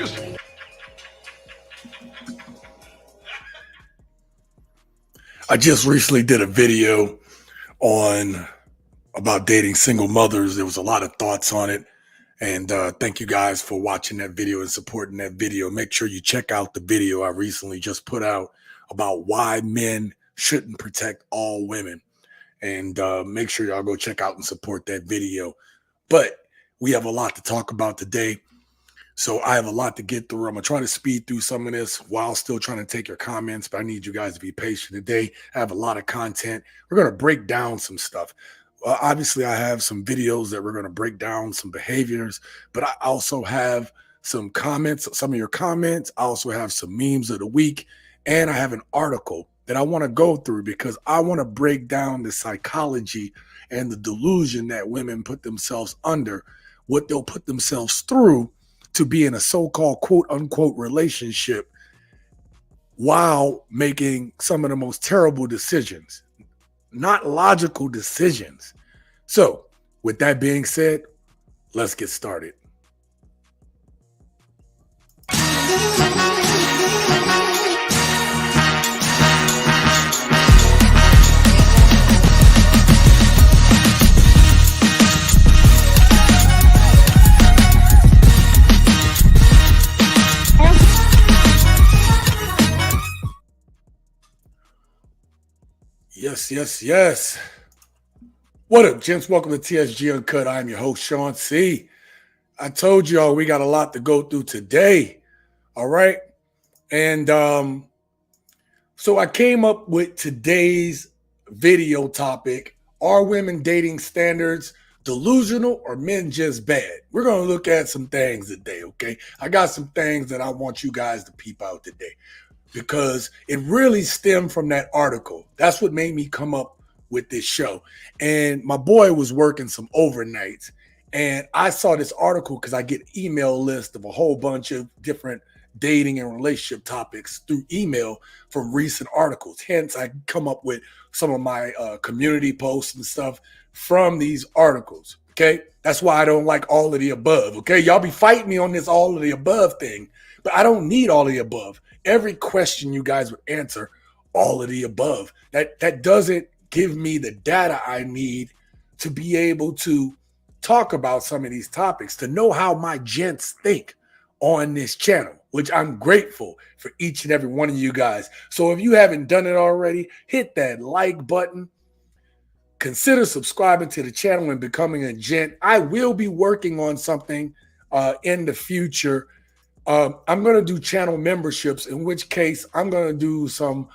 serious? I just recently did a video about dating single mothers. There was a lot of thoughts on it. And thank you guys for watching that video and supporting that video. Make sure you check out the video I recently just put out about why men shouldn't protect all women. And make sure y'all go check out and support that video. But we have a lot to talk about today. So I have a lot to get through. I'm going to try to speed through some of this while still trying to take your comments. But I need you guys to be patient today. I have a lot of content. We're going to break down some stuff. Obviously, I have some videos that we're going to break down some behaviors. But I also have some comments, some of your comments. I also have some memes of the week. And I have an article that I want to go through because I want to break down the psychology and the delusion that women put themselves under, what they'll put themselves through to be in a so-called quote-unquote relationship while making some of the most terrible decisions, not logical decisions. So with that being said, let's get started. Yes. What up, gents? Welcome to TSG Uncut. I am your host, Sean C. I told y'all we got a lot to go through today. All right. And so I came up with today's video topic. Are women dating standards delusional or men just bad? We're going to look at some things today, okay? I got some things that I want you guys to peep out today, because it really stemmed from that article. That's what made me come up with this show. And my boy was working some overnights, and I saw this article because I get email list of a whole bunch of different dating and relationship topics through email from recent articles. Hence, I come up with some of my community posts and stuff from these articles, okay? That's why I don't like all of the above, okay? Y'all be fighting me on this all of the above thing, but I don't need all of the above. Every question you guys would answer, all of the above. That doesn't give me the data I need to be able to talk about some of these topics, to know how my gents think on this channel, which I'm grateful for each and every one of you guys. So if you haven't done it already, hit that like button. Consider subscribing to the channel and becoming a gent. I will be working on something in the future. I'm going to do channel memberships, in which case I'm going to do some,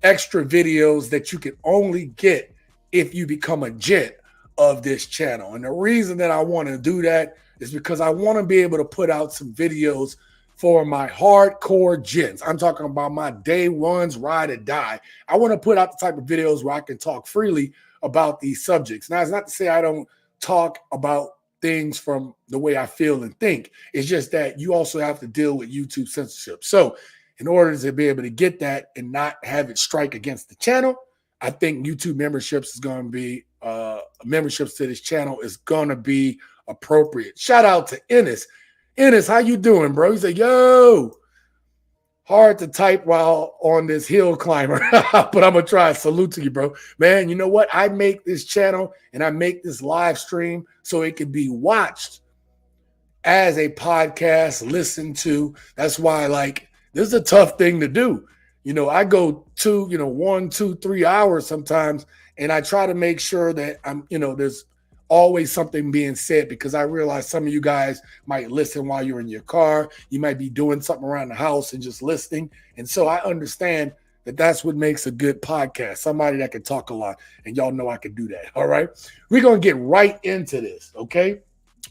extra videos that you can only get if you become a gent of this channel. And the reason that I want to do that is because I want to be able to put out some videos for my hardcore gents. I'm talking about my day ones, ride or die. I want to put out the type of videos where I can talk freely about these subjects. Now, it's not to say I don't talk about things from the way I feel and think. It's just that you also have to deal with YouTube censorship. So in order to be able to get that and not have it strike against the channel, I think YouTube memberships is going to be, memberships to this channel is going to be appropriate. Shout out to Ennis. Ennis, how you doing, bro? He's like, yo, hard to type while on this hill climber, but I'm going to try. Salute to you, bro. Man, you know what? I make this channel and I make this live stream so it can be watched as a podcast, listened to. That's why, this is a tough thing to do. I go 1, 2, 3 hours sometimes, and I try to make sure that there's always something being said, because I realize some of you guys might listen while you're in your car. You might be doing something around the house and just listening. And so I understand that that's what makes a good podcast. Somebody that can talk a lot, and y'all know I can do that. All right. We're going to get right into this. Okay.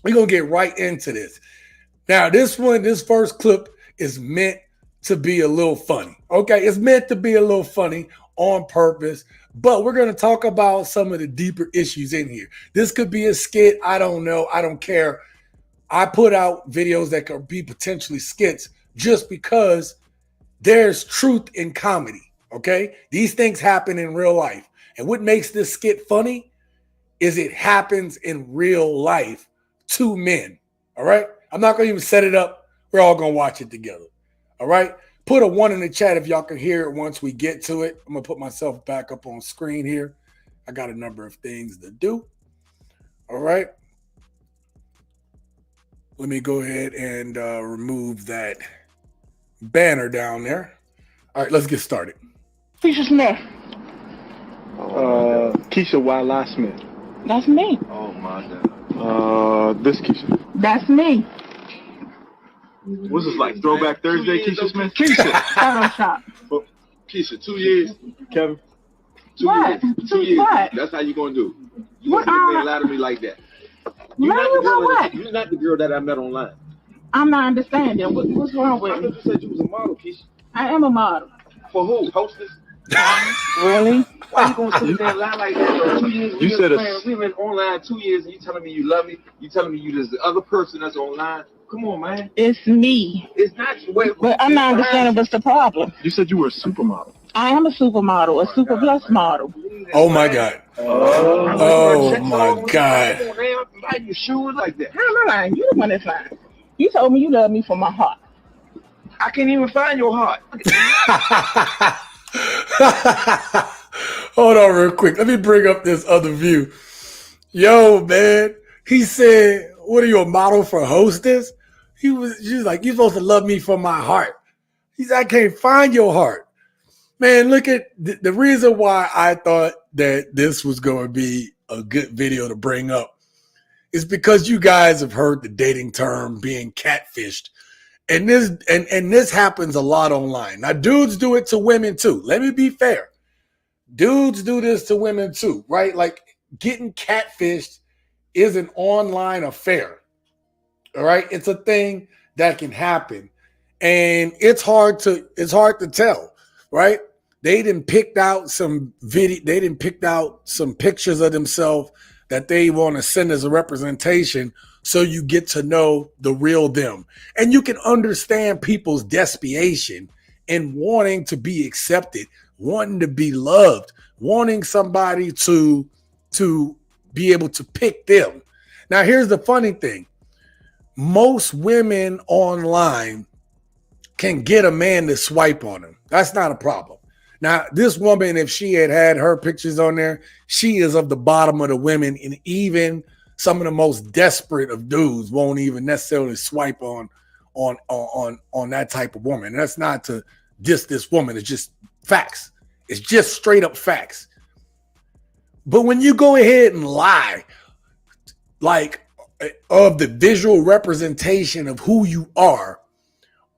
We're going to get right into this. Now, this first clip is meant to be a little funny. Okay. It's meant to be a little funny on purpose, but we're going to talk about some of the deeper issues in here. This could be a skit. I don't know. I don't care. I put out videos that could be potentially skits just because there's truth in comedy. Okay. These things happen in real life. And what makes this skit funny is it happens in real life to men. All right. I'm not going to even set it up. We're all going to watch it together. All right? Put a 1 in the chat if y'all can hear it once we get to it. I'm going to put myself back up on screen here. I got a number of things to do. All right? Let me go ahead and remove that banner down there. All right, let's get started. Keisha Smith. Keisha Wildlife Smith. That's me. Oh my God. This Keisha. That's me. What's this like? Throwback Thursday, Keisha Smith? Keisha. Photoshop. Keisha, 2 years. Kevin. 2 What? years. 2 years. What? That's how you gonna do. You What, gonna lie to me like that. You're lie to you about what? You're not the girl that I met online. I'm not understanding. What's wrong with I me? thought you said you was a model, Keisha. I am a model. For who? Hostess? Really? Why you gonna sit there and lie like that? Bro? 2 years. You said we've been online 2 years, and you telling me you love me? You telling me you just the other person that's online? Come on, man. It's me. It's not. Wait, But I'm not understanding what's the problem. You said you were a supermodel. I am a supermodel, a super plus model. Oh, my God. Oh, my God. Why you shoes like that? How am I lying? You the one that's lying. You told me you love me for my heart. I can't even find your heart. Hold on real quick. Let me bring up this other view. Yo, man. He said, what are you, a model for Hostess? She's like, you're supposed to love me for my heart. He said, I can't find your heart. Man, look at the reason why I thought that this was going to be a good video to bring up is because you guys have heard the dating term being catfished. And this happens a lot online. Now, dudes do it to women too. Let me be fair. Dudes do this to women too, right? Like getting catfished is an online affair. All right. It's a thing that can happen. And it's hard to tell, right? They didn't picked out some pictures of themselves that they want to send as a representation so you get to know the real them. And you can understand people's desperation and wanting to be accepted, wanting to be loved, wanting somebody to be able to pick them. Now, here's the funny thing. Most women online can get a man to swipe on them. That's not a problem. Now, this woman, if she had her pictures on there, she is of the bottom of the women, and even some of the most desperate of dudes won't even necessarily swipe on that type of woman. And that's not to diss this woman. It's just facts. It's just straight up facts. But when you go ahead and lie, like of the visual representation of who you are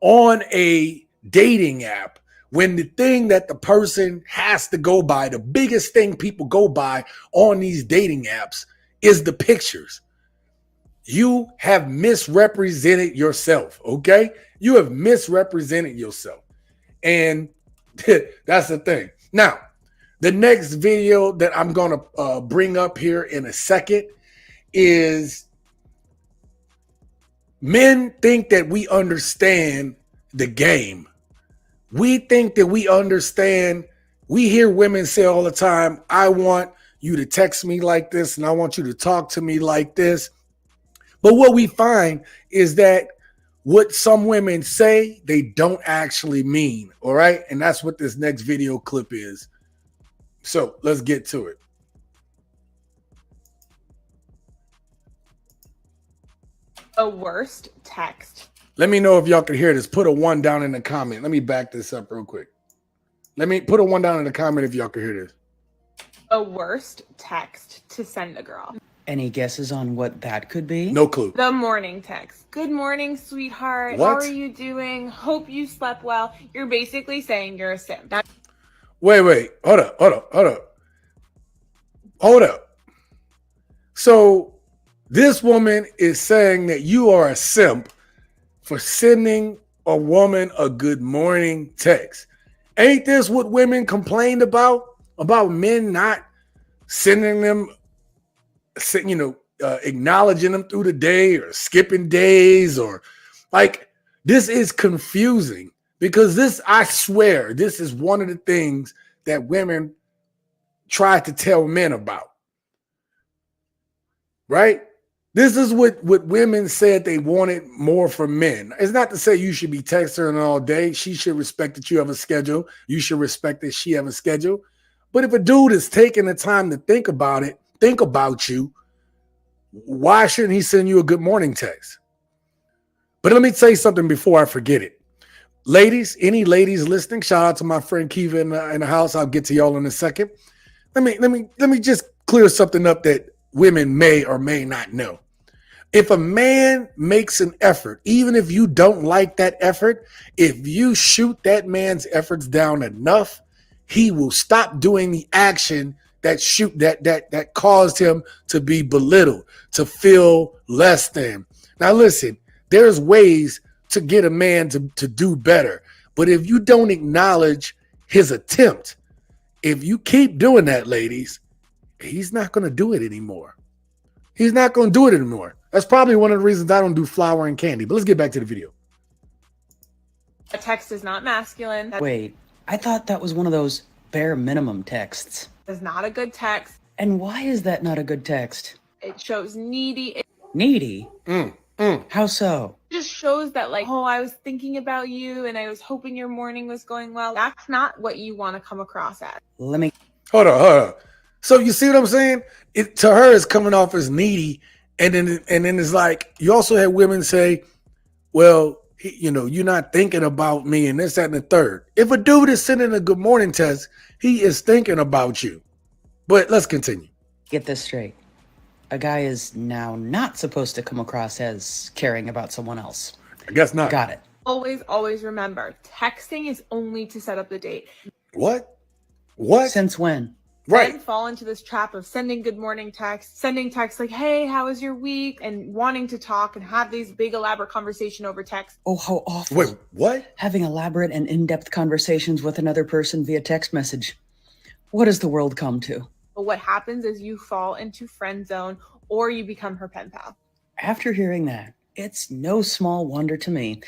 on a dating app, when the thing that the person has to go by, the biggest thing people go by on these dating apps is the pictures. You have misrepresented yourself, okay? You have misrepresented yourself. And that's the thing. Now, the next video that I'm going to bring up here in a second is men think that we understand the game. We think that we understand. We hear women say all the time, I want you to text me like this and I want you to talk to me like this. But what we find is that what some women say, they don't actually mean. All right. And that's what this next video clip is. So let's get to it. The worst text. Let me know if y'all can hear this. Put a 1 down in the comment. Let me back this up real quick. Let me put a 1 down in the comment if y'all can hear this. The worst text to send a girl. Any guesses on what that could be? No clue. The morning text. Good morning, sweetheart. What? How are you doing? Hope you slept well. You're basically saying you're a simp. Wait. Hold up. So this woman is saying that you are a simp for sending a woman a good morning text. Ain't this what women complained about men not sending them, acknowledging them through the day or skipping days, or like, this is confusing because this, I swear, this is one of the things that women try to tell men about, right? This is what women said they wanted more from men. It's not to say you should be texting her all day. She should respect that you have a schedule. You should respect that she have a schedule. But if a dude is taking the time to think about it, think about you, why shouldn't he send you a good morning text? But let me say something before I forget it. Ladies, any ladies listening, shout out to my friend Kiva in the house. I'll get to y'all in a second. Let me just clear something up that women may or may not know. If a man makes an effort, even if you don't like that effort, if you shoot that man's efforts down enough, he will stop doing the action that caused him to be belittled, to feel less than. Now listen, there's ways to get a man to do better. But if you don't acknowledge his attempt, if you keep doing that, ladies, he's not going to do it anymore. He's not going to do it anymore. That's probably one of the reasons I don't do flower and candy. But let's get back to the video. A text is not masculine. That Wait, I thought that was one of those bare minimum texts. is not a good text. And why is that not a good text? It shows needy. It Needy? How so? just shows that, like, oh, I was thinking about you and I was hoping your morning was going well. That's not what you want to come across as. Let me Hold on. So you see what I'm saying? It to her is coming off as needy, and then it's like you also had women say, "Well, you're not thinking about me," and this, that, and the third. If a dude is sending a good morning text, he is thinking about you. But let's continue. get this straight. A guy is now not supposed to come across as caring about someone else. I guess not. Got it. Always remember, texting is only to set up the date. What? Since when? Right. Men fall into this trap of sending good morning texts, sending texts like, hey, how was your week? And wanting to talk and have these big elaborate conversation over text. Oh, how awful. Wait, what? Having elaborate and in-depth conversations with another person via text message. What does the world come to? But what happens is you fall into friend zone or you become her pen pal. After hearing that, it's no small wonder to me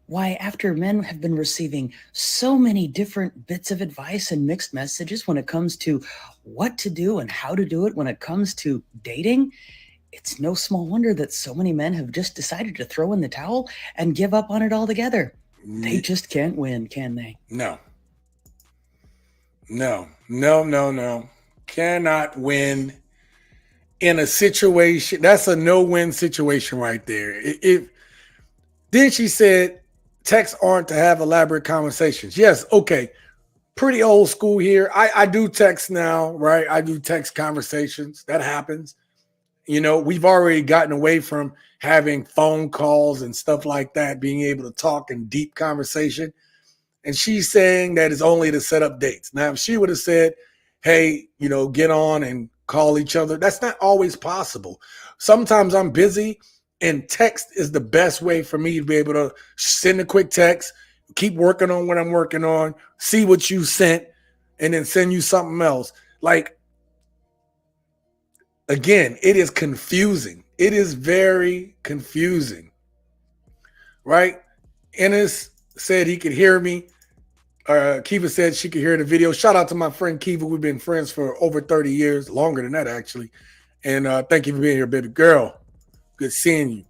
why, after men have been receiving so many different bits of advice and mixed messages when it comes to what to do and how to do it when it comes to dating, it's no small wonder that so many men have just decided to throw in the towel and give up on it altogether. They just can't win, can they? No. Cannot win in a situation. That's a no-win situation right there. Then she said, texts aren't to have elaborate conversations. Yes, okay. Pretty old school here. I do text now, right? I do text conversations. That happens. We've already gotten away from having phone calls and stuff like that, being able to talk in deep conversation. And she's saying that it's only to set up dates. Now, if she would have said, hey, get on and call each other, that's not always possible. Sometimes I'm busy, and text is the best way for me to be able to send a quick text, keep working on what I'm working on, see what you sent, and then send you something else. Like, again, it is confusing. It is very confusing, right? Ennis said he could hear me. Kiva said she could hear the video. Shout out to my friend Kiva. We've been friends for over 30 years, longer than that, actually. And thank you for being here, baby girl. Good seeing you.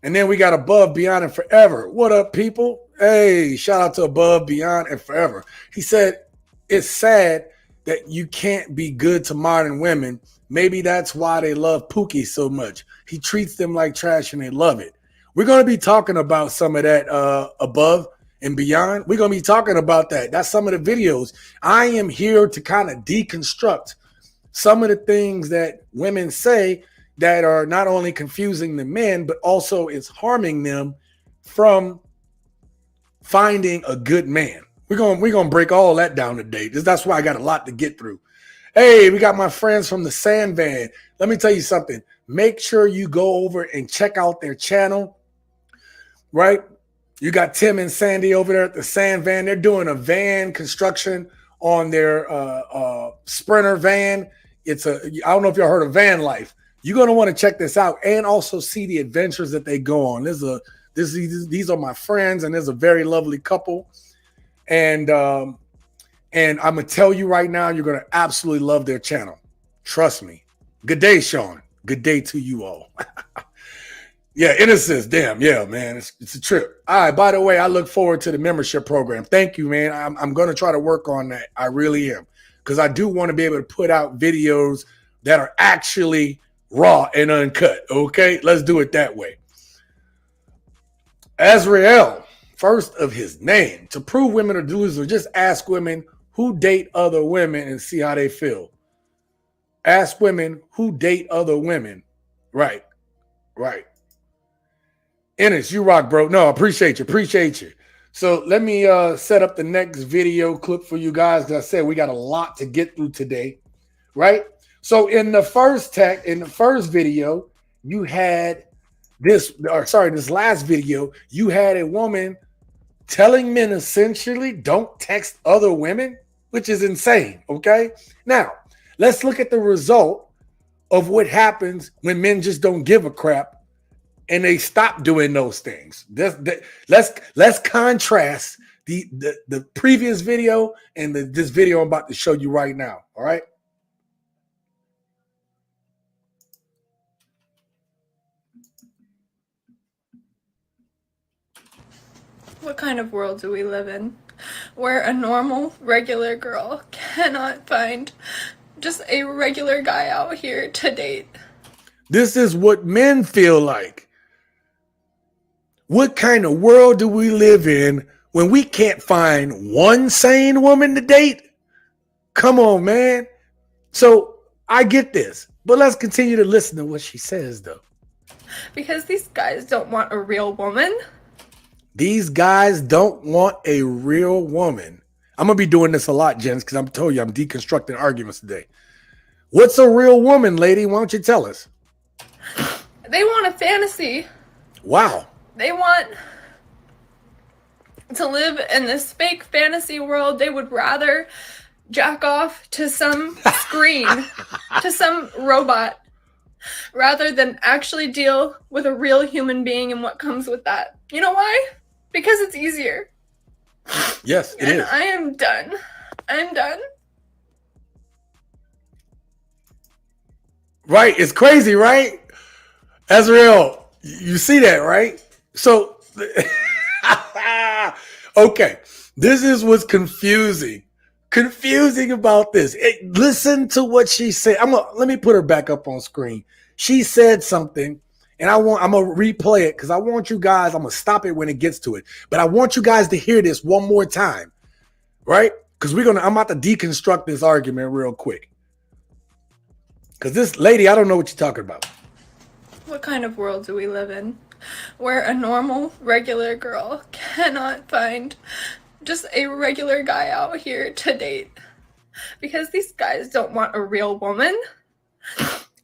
And then we got Above, Beyond, and Forever. What up, people? Hey, shout out to Above, Beyond, and Forever. He said, it's sad that you can't be good to modern women. Maybe that's why they love Pookie so much. He treats them like trash and they love it. We're going to be talking about some of that Above and Beyond. We're going to be talking about that. That's some of the videos. I am here to kind of deconstruct some of the things that women say that are not only confusing the men, but also is harming them from finding a good man. We're gonna break all that down today. That's why I got a lot to get through. Hey, we got my friends from the Sand Van. Let me tell you something. Make sure you go over and check out their channel, right? You got Tim and Sandy over there at the Sand Van. They're doing a van construction on their Sprinter van. I don't know if y'all heard of van life. You're going to want to check this out and also see the adventures that they go on. These are my friends, and there's a very lovely couple. And I'm going to tell you right now, you're going to absolutely love their channel. Trust me. Good day, Sean. Good day to you all. Yeah, innocence. Damn. Yeah, man. It's a trip. All right. By the way, I look forward to the membership program. Thank you, man. I'm going to try to work on that. I really am. Because I do want to be able to put out videos that are actually raw and uncut. Okay. Let's do it that way. Azrael, first of his name. To prove women are delusional, just ask women who date other women and see how they feel. Ask women who date other women. Right. Ennis, you rock, bro. No, appreciate you. So let me set up the next video clip for you guys. Because I said we got a lot to get through today, right? So in the first video, you had this last video, you had a woman telling men essentially don't text other women, which is insane, okay? Now, let's look at the result of what happens when men just don't give a crap and they stop doing those things. Let's contrast the previous video and this video I'm about to show you right now. All right. What kind of world do we live in where a normal, regular girl cannot find just a regular guy out here to date? This is what men feel like. What kind of world do we live in when we can't find one sane woman to date? Come on, man. So I get this, but let's continue to listen to what she says, though. Because these guys don't want a real woman. These guys don't want a real woman. I'm going to be doing this a lot, gents, because I'm told you I'm deconstructing arguments today. What's a real woman, lady? Why don't you tell us? They want a fantasy. Wow. They want to live in this fake fantasy world. They would rather jack off to some screen, to some robot, rather than actually deal with a real human being and what comes with that. You know why? Because it's easier. Yes, it is. I am done. I'm done. Right. It's crazy, right? Azrael, you see that, right? So, okay, this is what's confusing about this. Listen to what she said. Let me put her back up on screen. She said something, and I'm gonna replay it because I want you guys. I'm gonna stop it when it gets to it, but I want you guys to hear this one more time, right? Because I'm about to deconstruct this argument real quick. Because this lady, I don't know what you're talking about. What kind of world do we live in where a normal, regular girl cannot find just a regular guy out here to date? Because these guys don't want a real woman.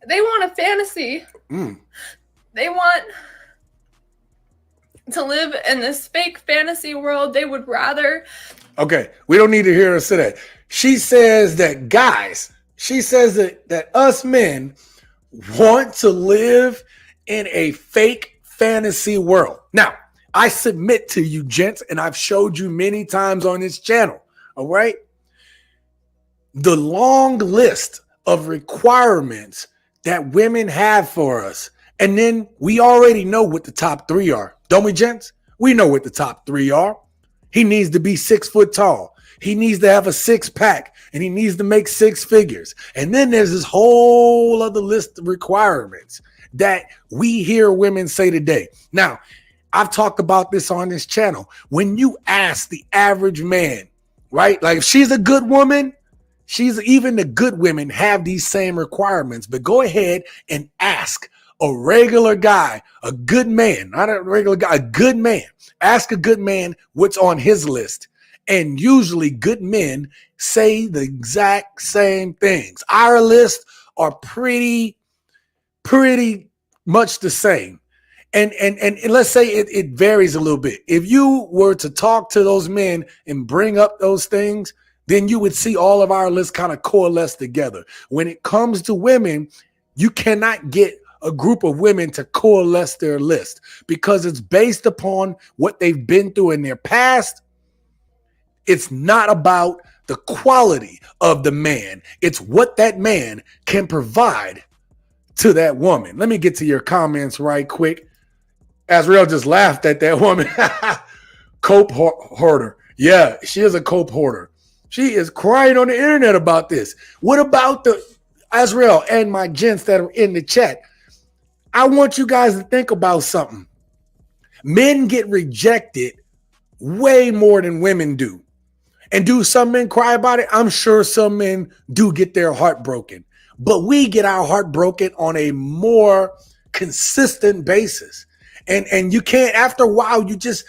They want a fantasy. They want to live in this fake fantasy world. They would rather... Okay, we don't need to hear her say that. She says that that us men want to live in a fake fantasy world. Now, I submit to you, gents, and I've showed you many times on this channel, all right? The long list of requirements that women have for us, and then we already know what the top three are. Don't we, gents? We know what the top three are. He needs to be 6 foot tall. He needs to have a 6-pack, and he needs to make 6 figures. And then there's this whole other list of requirements that we hear women say today. Now, I've talked about this on this channel. When you ask the average man, right? Like if she's a good woman, even the good women have these same requirements. But go ahead and ask a regular guy, a good man, not a regular guy, a good man. Ask a good man what's on his list. And usually good men say the exact same things. Our lists are pretty much the same. And let's say it varies a little bit. If you were to talk to those men and bring up those things, then you would see all of our lists kind of coalesce together. When it comes to women, you cannot get a group of women to coalesce their list because it's based upon what they've been through in their past. It's not about the quality of the man. It's what that man can provide to that woman. Let me get to your comments right quick. Azrael just laughed at that woman. Cope hoarder. Yeah, she is a cope hoarder. She is crying on the internet about this. What about the Azrael and my gents that are in the chat? I want you guys to think about something. Men get rejected way more than women do. And do some men cry about it? I'm sure some men do get their heart broken. But we get our heart broken on a more consistent basis. And you can't, after a while, you just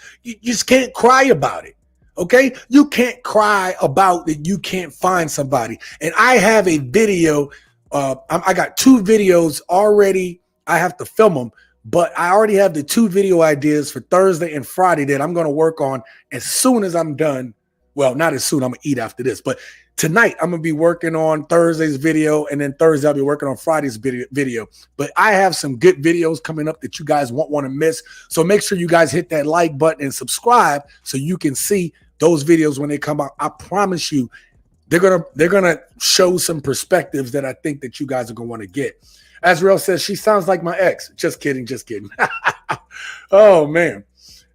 can't cry about it. Okay? You can't cry about that you can't find somebody. And I have a video. I got 2 videos already. I have to film them. But I already have the 2 video ideas for Thursday and Friday that I'm going to work on as soon as I'm done. Well, not as soon. I'm going to eat after this. But tonight, I'm going to be working on Thursday's video. And then Thursday, I'll be working on Friday's video. But I have some good videos coming up that you guys won't want to miss. So make sure you guys hit that like button and subscribe so you can see those videos when they come out. I promise you, they're gonna show some perspectives that I think that you guys are going to want to get. Azrael says, she sounds like my ex. Just kidding. Oh, man.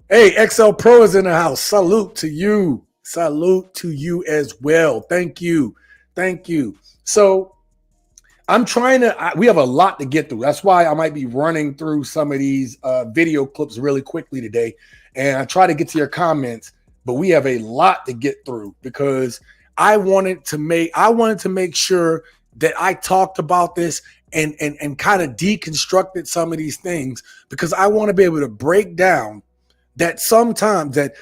Hey, XL Pro is in the house. Salute to you. Salute to you as well. Thank you. So I'm trying to, we have a lot to get through. That's why I might be running through some of these video clips really quickly today. And I try to get to your comments, but we have a lot to get through because I wanted to make sure that I talked about this and kind of deconstructed some of these things because I want to be able to break down that sometimes that,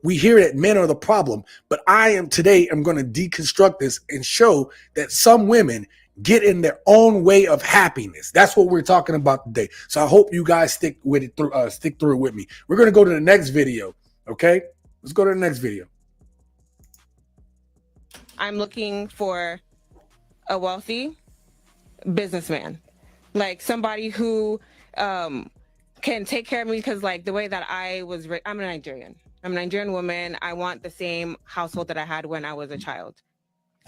we hear that men are the problem, but I'm going to deconstruct this and show that some women get in their own way of happiness. That's what we're talking about today. So I hope you guys stick through it with me. We're going to go to the next video. Okay, let's go to the next video. I'm looking for a wealthy businessman, like somebody who can take care of me because like the way that I'm a Nigerian woman. I want the same household that I had when I was a child.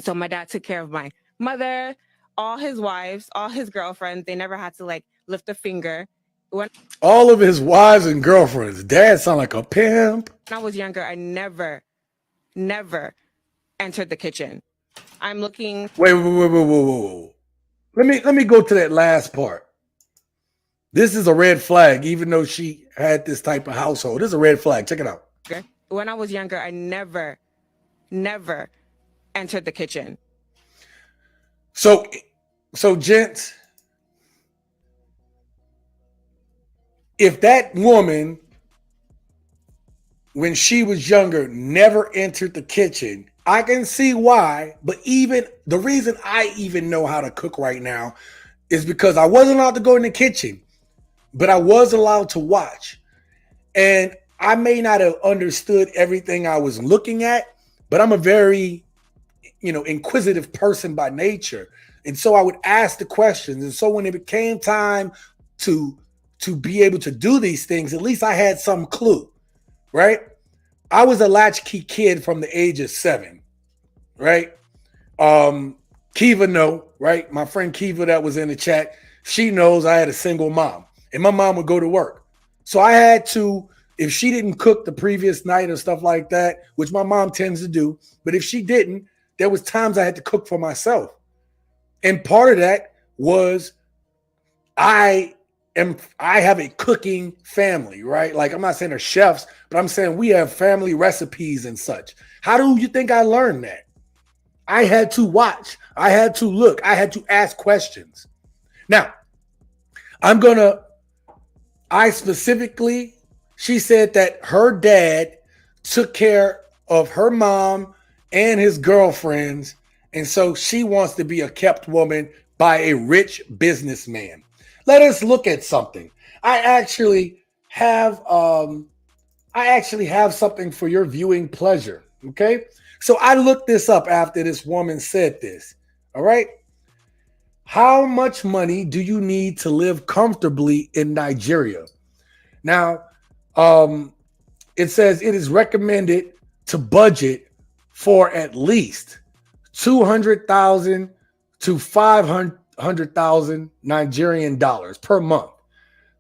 So my dad took care of my mother, all his wives, all his girlfriends. They never had to like lift a finger. When all of his wives and girlfriends, dad sound like a pimp. I was younger, I never entered the kitchen. I'm looking. Wait. Let me go to that last part. This is a red flag, even though she had this type of household. This is a red flag. Check it out. When I was younger, I never entered the kitchen. So gents, if that woman, when she was younger, never entered the kitchen, I can see why. But even the reason I even know how to cook right now is because I wasn't allowed to go in the kitchen, but I was allowed to watch. And I may not have understood everything I was looking at, but I'm a very, inquisitive person by nature. And so I would ask the questions. And so when it became time to be able to do these things, at least I had some clue, right? I was a latchkey kid from the age of 7, right? Kiva know, right? My friend Kiva that was in the chat, she knows I had a single mom and my mom would go to work. So I had to, if she didn't cook the previous night or stuff like that, which my mom tends to do, but if she didn't, there was times I had to cook for myself. And part of that was I have a cooking family, right? Like I'm not saying they're chefs, but I'm saying we have family recipes and such. How do you think I learned that? I had to watch. I had to look. I had to ask questions. Now, she said that her dad took care of her mom and his girlfriends. And so she wants to be a kept woman by a rich businessman. Let us look at something. I actually have something for your viewing pleasure. Okay. So I looked this up after this woman said this. All right. How much money do you need to live comfortably in Nigeria? Now, it says it is recommended to budget for at least 200,000 to 500 200,000 Nigerian dollars per month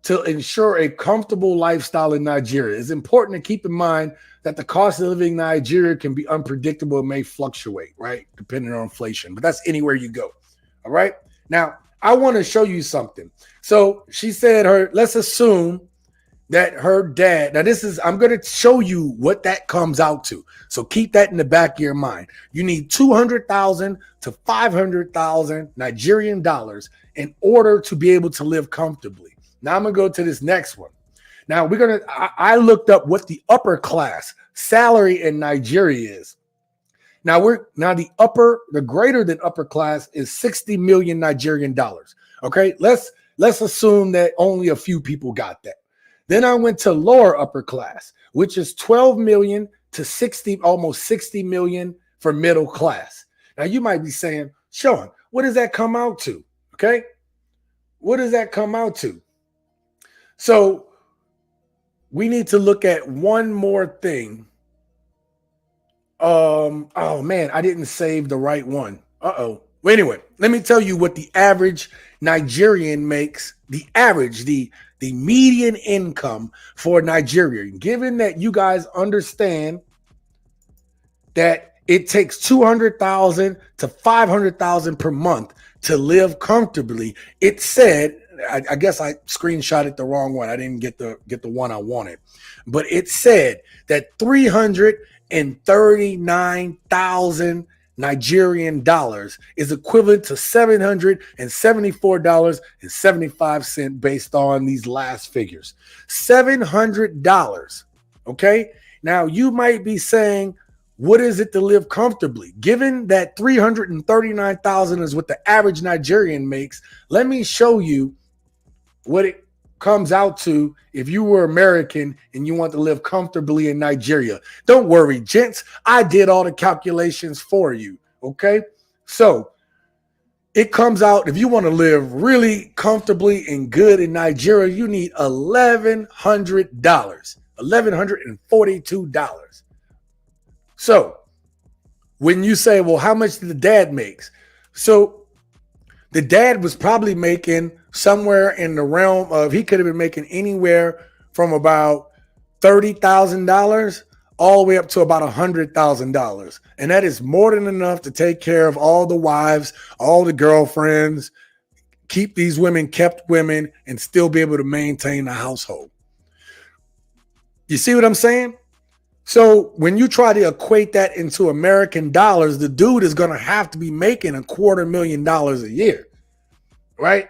to ensure a comfortable lifestyle in Nigeria. It's important to keep in mind that the cost of living in Nigeria can be unpredictable and may fluctuate, right? Depending on inflation, but that's anywhere you go. All right. Now, I want to show you something. So she said let's assume that her dad, now I'm going to show you what that comes out to. So keep that in the back of your mind. You need 200,000 to 500,000 Nigerian dollars in order to be able to live comfortably. Now I'm going to go to this next one. Now I looked up what the upper class salary in Nigeria is. Now the greater than upper class is 60 million Nigerian dollars. Okay. Let's assume that only a few people got that. Then I went to lower upper class, which is 12 million to almost 60 million for middle class. Now you might be saying, Sean, what does that come out to? Okay. What does that come out to? So we need to look at one more thing. Oh man, I didn't save the right one. Well, anyway, let me tell you what the average Nigerian makes, the median income for Nigeria. Given that you guys understand that it takes 200,000 to 500,000 per month to live comfortably, it said, I guess I screenshotted the wrong one. I didn't get the one I wanted, but it said that 339,000 Nigerian dollars is equivalent to $774.75 based on these last figures. $700. Okay. Now you might be saying, what is it to live comfortably? Given that 339,000 is what the average Nigerian makes, let me show you what it comes out to if you were American and you want to live comfortably in Nigeria. Don't worry, gents. I did all the calculations for you. Okay. So it comes out, if you want to live really comfortably and good in Nigeria, you need $1,100, $1,142. So when you say, well, how much did the dad makes? So the dad was probably making somewhere in the realm of, he could have been making anywhere from about $30,000 all the way up to about $100,000. And that is more than enough to take care of all the wives, all the girlfriends, keep these women kept women, and still be able to maintain the household. You see what I'm saying? So when you try to equate that into American dollars, the dude is going to have to be making $250,000 a year, right?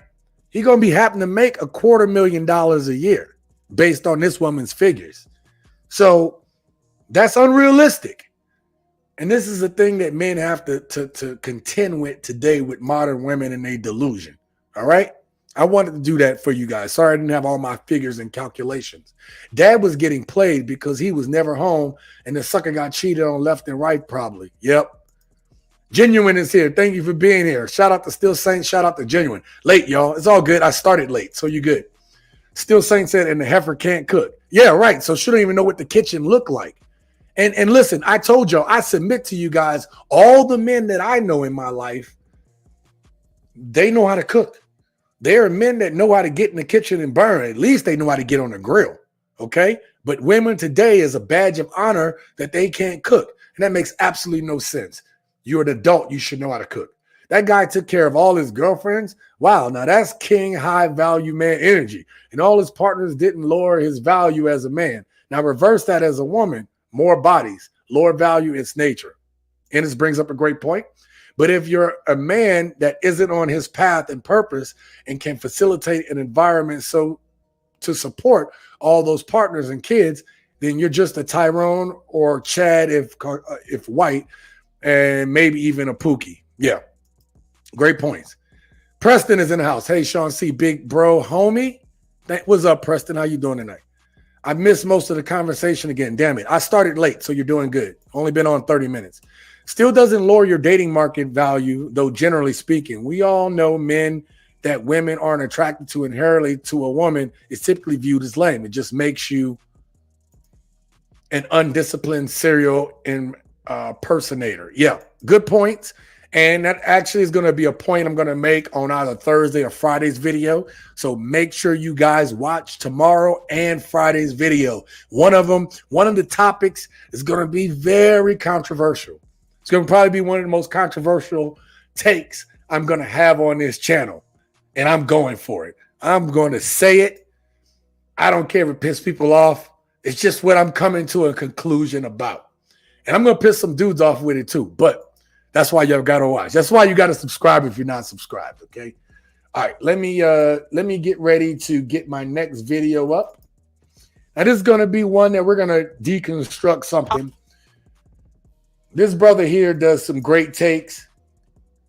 He's going to be having to make $250,000 a year based on this woman's figures. So that's unrealistic. And this is a thing that men have to contend with today with modern women and their delusion. All right. I wanted to do that for you guys. Sorry I didn't have all my figures and calculations. Dad was getting played because he was never home and the sucker got cheated on left and right probably. Yep. Genuine is here. Thank you for being here. Shout out to Still Saint. Shout out to Genuine. Late, y'all. It's all good. I started late, so you good. Still Saint said, and the heifer can't cook. Yeah, right. So she don't even know what the kitchen looked like. And listen, I told y'all, I submit to you guys, all the men that I know in my life, they know how to cook. There are men that know how to get in the kitchen and burn. At least they know how to get on the grill. Okay. But women today is a badge of honor that they can't cook. And that makes absolutely no sense. You're an adult. You should know how to cook. That guy took care of all his girlfriends. Wow. Now that's king high value man energy. And all his partners didn't lower his value as a man. Now reverse that as a woman, more bodies, lower value, its nature. And this brings up a great point. But if you're a man that isn't on his path and purpose and can facilitate an environment so to support all those partners and kids, then you're just a Tyrone or Chad if white, and maybe even a Pookie. Yeah, great points. Preston is in the house. Hey, Sean C, big bro, homie. What's up, Preston? How you doing tonight? I missed most of the conversation again. Damn it. I started late, so you're doing good. Only been on 30 minutes. Still doesn't lower your dating market value, though generally speaking. We all know men that women aren't attracted to inherently to a woman is typically viewed as lame. It just makes you an undisciplined serial impersonator. Yeah, good points. And that actually is going to be a point I'm going to make on either Thursday or Friday's video. So make sure you guys watch tomorrow and Friday's video. One of the topics is going to be very controversial. It's going to probably be one of the most controversial takes I'm going to have on this channel. And I'm going for it. I'm going to say it. I don't care if it pisses people off. It's just what I'm coming to a conclusion about. And I'm going to piss some dudes off with it too. But that's why y'all got to watch. That's why you got to subscribe if you're not subscribed, okay? All right, let me get ready to get my next video up. Now, this is going to be one that we're going to deconstruct something. This brother here does some great takes.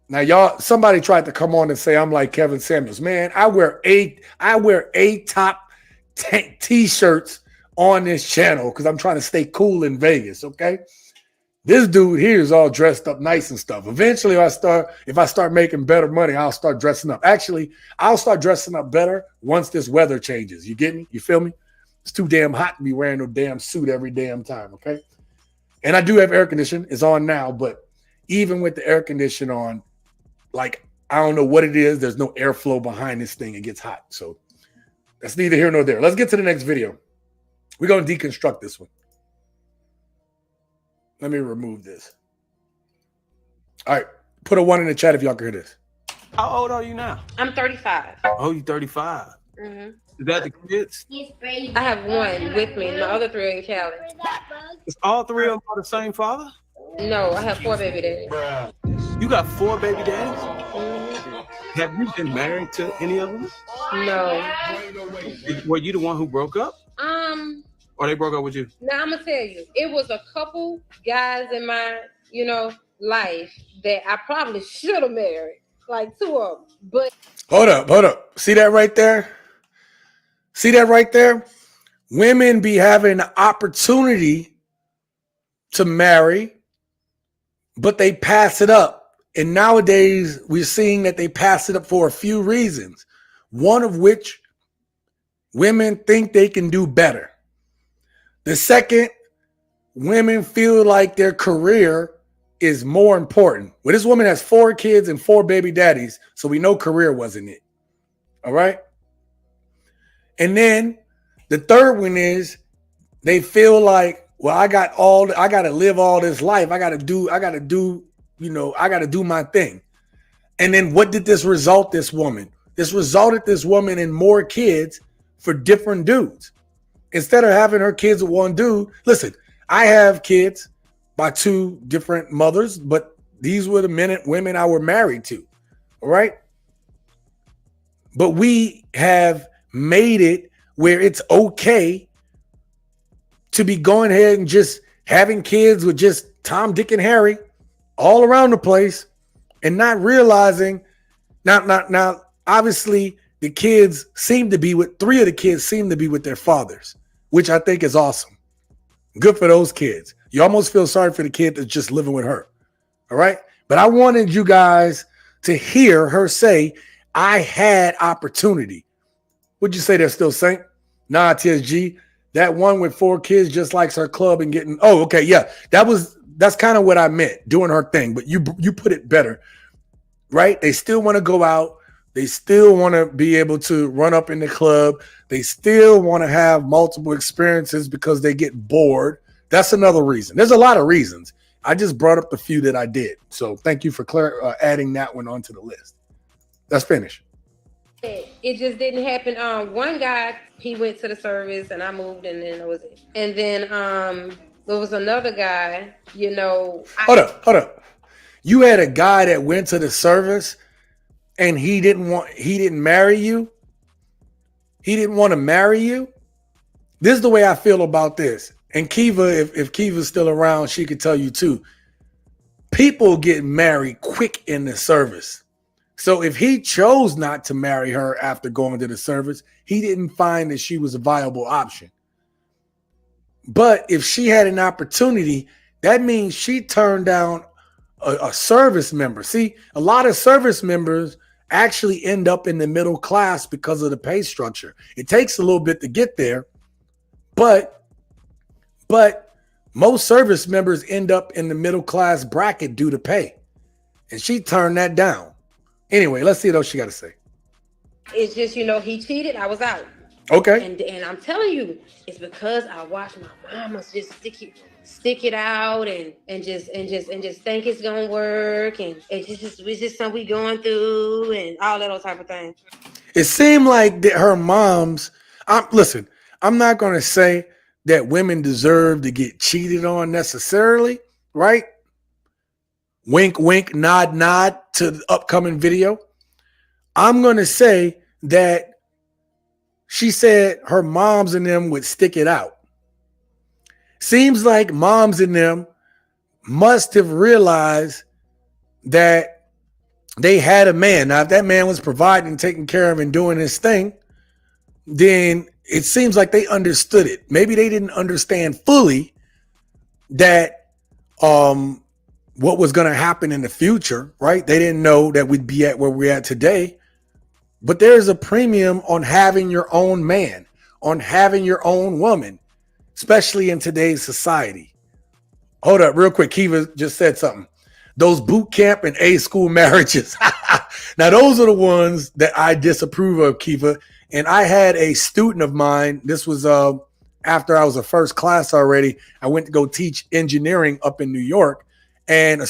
Now, y'all, somebody tried to come on and say I'm like Kevin Samuels. Man, I wear eight top t-shirts on this channel because I'm trying to stay cool in Vegas, okay? This dude here is all dressed up nice and stuff. Eventually, if I start making better money, I'll start dressing up. Actually, I'll start dressing up better once this weather changes. You get me? You feel me? It's too damn hot to be wearing no damn suit every damn time, okay? And I do have air conditioning. It's on now, but even with the air conditioning on, like, I don't know what it is. There's no airflow behind this thing. It gets hot. So that's neither here nor there. Let's get to the next video. We're going to deconstruct this one. Let me remove this. All right. Put a 1 in the chat if y'all can hear this. How old are you now? I'm 35. Oh, you 35. Mm-hmm. Is that the kids? I have one with me. My other 3 are in Cali. Is all 3 of them by the same father? No, I have 4 baby daddies. You got 4 baby daddies? Mm-hmm. Have you been married to any of them? No. Were you the one who broke up? Or they broke up with you? Now I'm gonna tell you, it was a couple guys in my, life that I probably should have married, like 2 of them. But hold up. See that right there? Women be having the opportunity to marry, but they pass it up. And nowadays, we're seeing that they pass it up for a few reasons. One of which, women think they can do better. The second, women feel like their career is more important. Well, this woman has 4 kids and 4 baby daddies, so we know career wasn't it. All right? And then the third one is they feel like, well, I got to live all this life. I got to do my thing. And then what did this result this woman? This resulted this woman in more kids for different dudes. Instead of having her kids with one dude, listen, I have kids by 2 different mothers, but these were the women I were married to. All right. But we have made it where it's okay to be going ahead and just having kids with just Tom, Dick, and Harry all around the place and not realizing now, obviously the kids seem to be with 3 of the kids seem to be with their fathers, which I think is awesome. Good for those kids. You almost feel sorry for the kid that's just living with her. All right. But I wanted you guys to hear her say, I had opportunity. Would you say they're still Saint? Nah, TSG. That one with 4 kids just likes her club and getting. Oh, okay. Yeah. That's kind of what I meant, doing her thing. But you put it better, right? They still want to go out. They still want to be able to run up in the club. They still want to have multiple experiences because they get bored. That's another reason. There's a lot of reasons. I just brought up the few that I did. So thank you for adding that one onto the list. Let's finish. it just didn't happen. One guy, he went to the service and I moved, and then it was it. And then there was another guy, Hold up. You had a guy that went to the service and he didn't marry you? He didn't want to marry you? This is the way I feel about this. And Kiva, if Kiva's still around, she could tell you too. People get married quick in the service. So if he chose not to marry her after going to the service, he didn't find that she was a viable option. But if she had an opportunity, that means she turned down a service member. See, a lot of service members actually end up in the middle class because of the pay structure. It takes a little bit to get there, but most service members end up in the middle class bracket due to pay. And she turned that down. Anyway, let's see what else she got to say. It's just, he cheated. I was out. Okay. And I'm telling you, it's because I watched my mama just stick it out and just think it's gonna work, and it's just something we going through and all that type of thing. It seemed like that her mom's. Listen, I'm not going to say that women deserve to get cheated on necessarily, right? Wink, wink, nod, nod to the upcoming video. I'm going to say that she said her moms and them would stick it out. Seems like moms and them must have realized that they had a man. Now, if that man was providing, taking care of, and doing his thing, then it seems like they understood it. Maybe they didn't understand fully that what was going to happen in the future, right? They didn't know that we'd be at where we're at today. But there's a premium on having your own man, on having your own woman, especially in today's society. Hold up real quick. Kiva just said something. Those boot camp and A-school marriages. Now, those are the ones that I disapprove of, Kiva. And I had a student of mine. This was after I was a first class already. I went to go teach engineering up in New York. And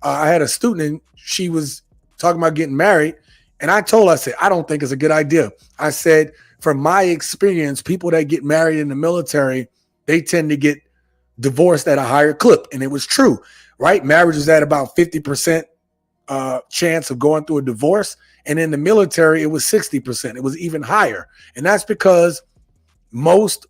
I had a student, and she was talking about getting married. And I told her, I said, I don't think it's a good idea. I said, from my experience, people that get married in the military, they tend to get divorced at a higher clip. And it was true, right? Marriage is at about 50% chance of going through a divorce. And in the military, it was 60%. It was even higher. And that's because most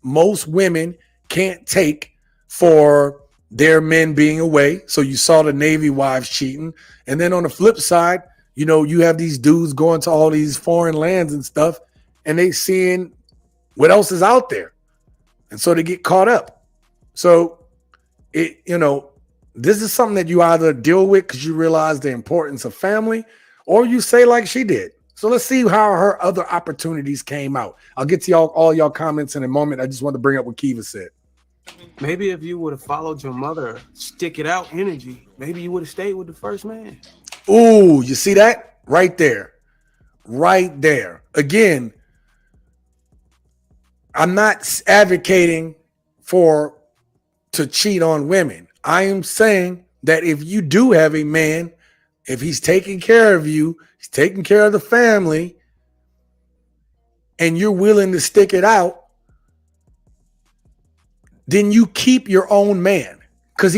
women can't take for their men being away. So you saw the Navy wives cheating. And then on the flip side, you have these dudes going to all these foreign lands and stuff, and they seeing what else is out there. And so they get caught up. So this is something that you either deal with because you realize the importance of family, or you say like she did. So let's see how her other opportunities came out. I'll get to all y'all comments in a moment. I just want to bring up what Kiva said. Maybe if you would have followed your mother, stick it out energy, maybe you would have stayed with the first man. Ooh, you see that? Right there. Right there. Again, I'm not advocating to cheat on women. I am saying that if you do have a man, if he's taking care of you, he's taking care of the family, and you're willing to stick it out, then you keep your own man. Because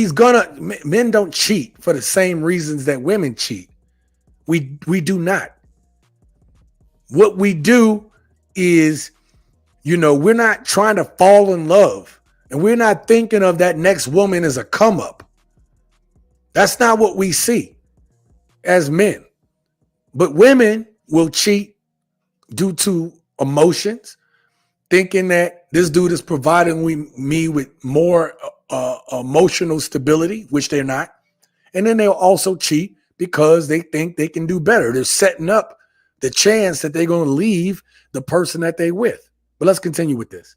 men don't cheat for the same reasons that women cheat. We do not. What we do is, we're not trying to fall in love. And we're not thinking of that next woman as a come up. That's not what we see as men. But women will cheat due to emotions, thinking that this dude is providing me with more emotional stability, which they're not. And then they'll also cheat because they think they can do better. They're setting up the chance that they're going to leave the person that they're with. But let's continue with this.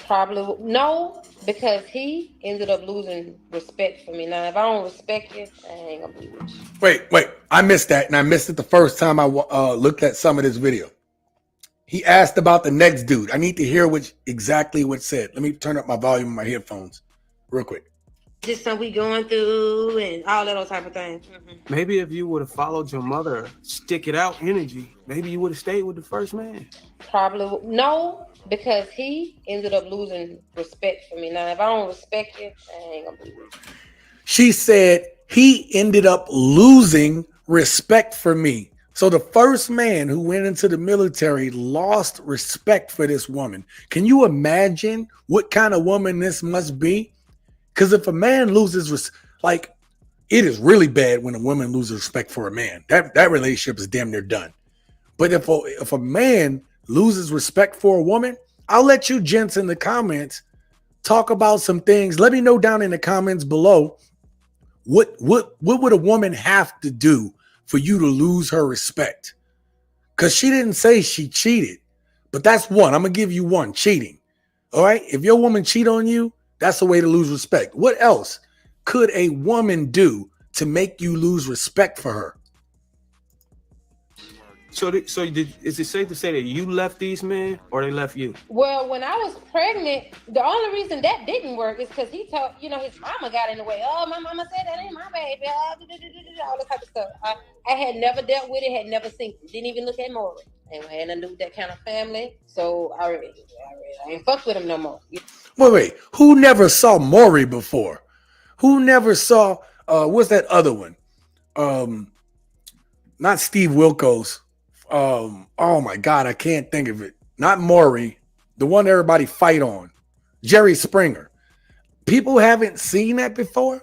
Probably no, because he ended up losing respect for me. Now, if I don't respect you, I ain't gonna be with you. Wait. I missed that, and I missed it the first time I looked at some of this video. He asked about the next dude. I need to hear exactly what said. Let me turn up my volume on my headphones real quick. Just something we going through and all that type of thing. Mm-hmm. Maybe if you would have followed your mother, stick it out energy, maybe you would have stayed with the first man. Probably no, because he ended up losing respect for me. Now, if I don't respect you, I ain't gonna be with you. She said he ended up losing respect for me. So the first man who went into the military lost respect for this woman. Can you imagine what kind of woman this must be? Because if a man loses, it is really bad when a woman loses respect for a man. That relationship is damn near done. But if a man loses respect for a woman, I'll let you gents in the comments talk about some things. Let me know down in the comments below what would a woman have to do for you to lose her respect? Because she didn't say she cheated, but that's one. I'm gonna give you one: cheating. All right, if your woman cheat on you, that's a way to lose respect. What else? could a woman do to make you lose respect for her? So is it safe to say that you left these men or they left you? Well, when I was pregnant, the only reason that didn't work is because he told, his mama got in the way. Oh, my mama said that ain't my baby. All this type of stuff. I had never dealt with it, had never seen it. Didn't even look at Maury. And I had nothing to do with that kind of family. So I ain't fucked with him no more. Wait. Who never saw Maury before? Who never saw, what's that other one? Not Steve Wilkos. Oh my God, I can't think of it. Not Maury, the one everybody fight on. Jerry Springer. People haven't seen that before.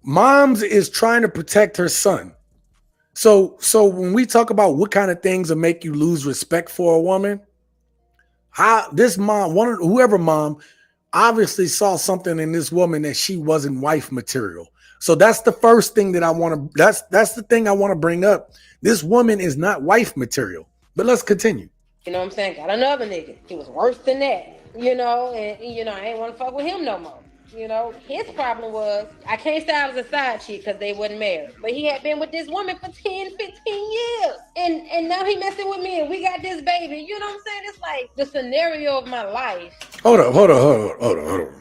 Moms is trying to protect her son. So when we talk about what kind of things will make you lose respect for a woman, this mom, whoever mom, obviously saw something in this woman that she wasn't wife material. So that's the first thing that I want to, that's the thing I want to bring up. This woman is not wife material. But let's continue. You know what I'm saying? Got another nigga. He was worse than that. And I ain't want to fuck with him no more. His problem was, I can't say I was a side chick because they wasn't married. But he had been with this woman for 10, 15 years. And now he messing with me and we got this baby. You know what I'm saying? It's like the scenario of my life. Hold on.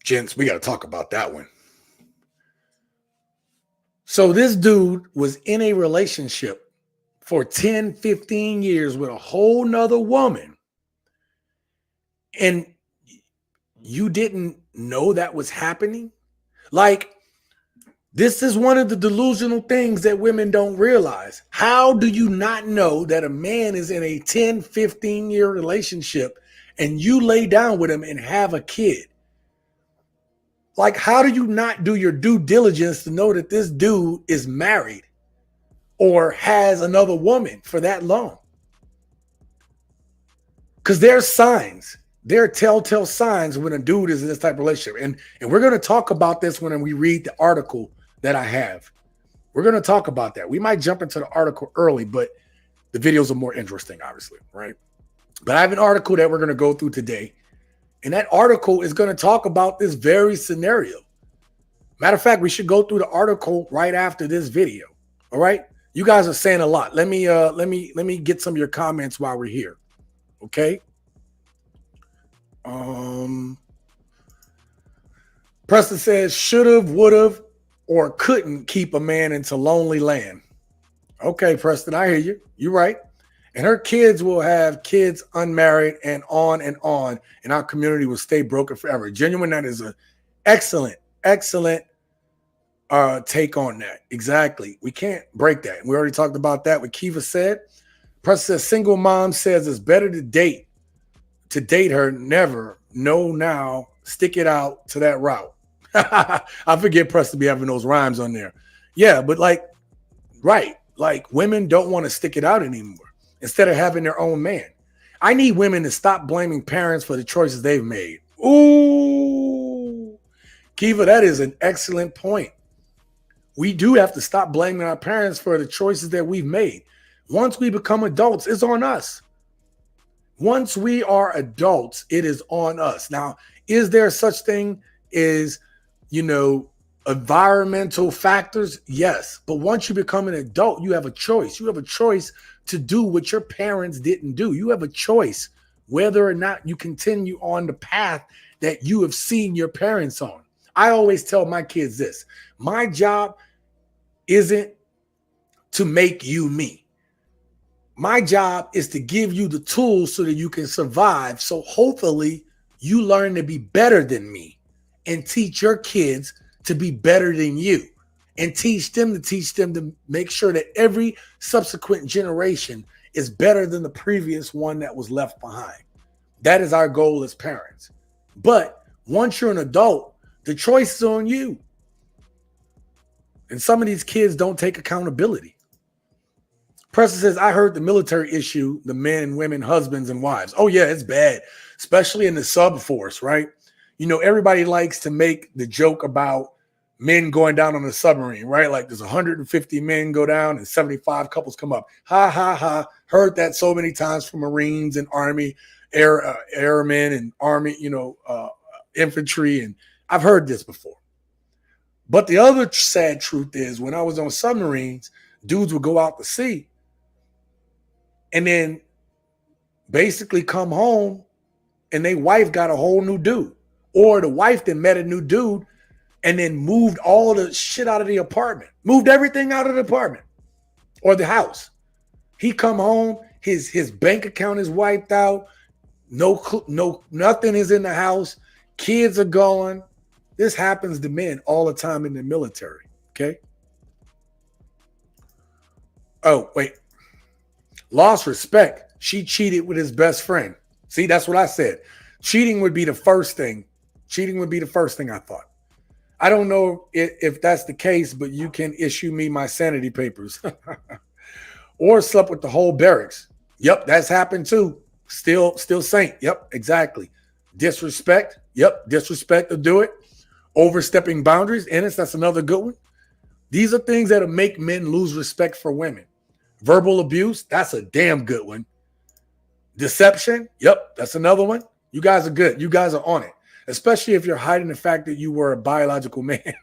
Gents, we got to talk about that one. So this dude was in a relationship for 10, 15 years with a whole nother woman. And you didn't know that was happening? Like, this is one of the delusional things that women don't realize. How do you not know that a man is in a 10, 15-year relationship and you lay down with him and have a kid? Like, how do you not do your due diligence to know that this dude is married or has another woman for that long? Because there's signs. There are telltale signs when a dude is in this type of relationship. And we're going to talk about this when we read the article that I have. We're going to talk about that. We might jump into the article early, but the videos are more interesting, obviously, right? But I have an article that we're going to go through today. And that article is going to talk about this very scenario. Matter of fact, we should go through the article right after this video. All right. You guys are saying a lot. Let me get some of your comments while we're here. Okay. Preston says should've, would've, or couldn't keep a man into lonely land. Okay, Preston, I hear you. You're right. And her kids will have kids unmarried and on, and our community will stay broken forever. Genuine, that is an excellent take on that. Exactly. We can't break that. We already talked about that. What Kiva said. Preston says single mom says it's better to date her. Never. No, now. Stick it out to that route. I forget Preston be having those rhymes on there. Yeah, but right. Like women don't want to stick it out anymore. Instead of having their own man. I need women to stop blaming parents for the choices they've made. Ooh. Kiva, that is an excellent point. We do have to stop blaming our parents for the choices that we've made. Once we become adults, it's on us. Once we are adults, it is on us. Now, is there such thing as, environmental factors? Yes. But once you become an adult, you have a choice. You have a choice to do what your parents didn't do. You have a choice whether or not you continue on the path that you have seen your parents on. I always tell my kids this. My job isn't to make you me. My job is to give you the tools so that you can survive. So hopefully you learn to be better than me and teach your kids to be better than you. And teach them to make sure that every subsequent generation is better than the previous one that was left behind. That is our goal as parents. But once you're an adult, the choice is on you. And some of these kids don't take accountability. Preston says, I heard the military issue, the men and women, husbands and wives. Oh, yeah, it's bad, especially in the sub force, right? Everybody likes to make the joke about men going down on a submarine, right? Like there's 150 men go down and 75 couples come up. Ha, ha, ha. Heard that so many times from Marines and Army. airmen and army, infantry. And I've heard this before. But the other sad truth is when I was on submarines, dudes would go out to sea and then basically come home and their wife got a whole new dude. Or the wife then met a new dude and then moved all the shit out of the apartment, moved everything out of the apartment or the house. He come home, his bank account is wiped out. No, nothing is in the house. Kids are gone. This happens to men all the time in the military. Okay. Oh, wait. Lost respect. She cheated with his best friend. See, that's what I said. Cheating would be the first thing. Cheating would be the first thing I thought. I don't know if that's the case, but you can issue me my sanity papers. Or slept with the whole barracks. Yep, that's happened too. Still saint. Yep, exactly. Disrespect. Yep, disrespect to do it. Overstepping boundaries. Ennis, that's another good one. These are things that'll make men lose respect for women. Verbal abuse. That's a damn good one. Deception. Yep, that's another one. You guys are good. You guys are on it. Especially if you're hiding the fact that you were a biological man.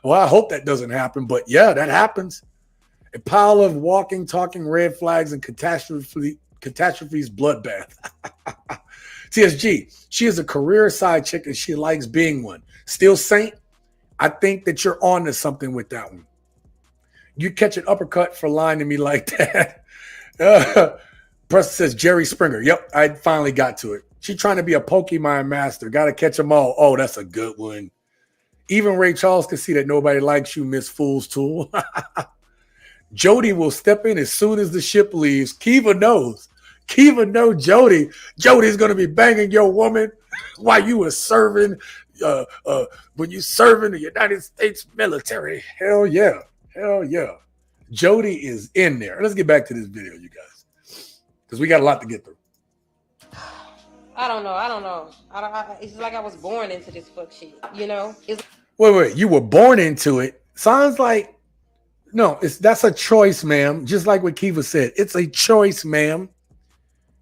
Well, I hope that doesn't happen. But yeah, that happens. A pile of walking, talking red flags and catastrophes bloodbath. TSG, she is a career side chick and she likes being one. Still saint, I think that you're on to something with that one. You catch an uppercut for lying to me like that. Preston says Jerry Springer. Yep, I finally got to it. She trying to be a Pokemon master. Got to catch them all. Oh, that's a good one. Even Ray Charles can see that nobody likes you, Miss Fool's Tool. Jody will step in as soon as the ship leaves. Kiva knows. Kiva knows Jody. Jody's going to be banging your woman while you were serving, when you serving the United States military. Hell yeah. Hell yeah. Jody is in there. Let's get back to this video, you guys, because we got a lot to get through. I don't know. It's like I was born into this fuck shit, you know? Wait. You were born into it. Sounds like, no, that's a choice, ma'am. Just like what Kiva said. It's a choice, ma'am.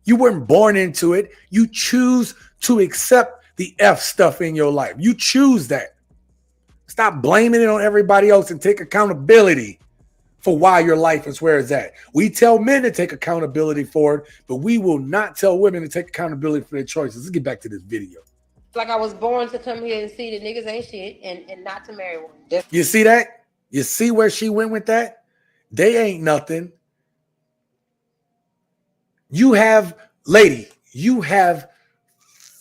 You weren't born into it. You choose to accept the F stuff in your life. You choose that. Stop blaming it on everybody else and take accountability for why your life is where it's at. We tell men to take accountability for it, but we will not tell women to take accountability for their choices. Let's get back to this video. Like I was born to come here and see that niggas ain't shit and not to marry one. You see that? You see where she went with that? They ain't nothing. You have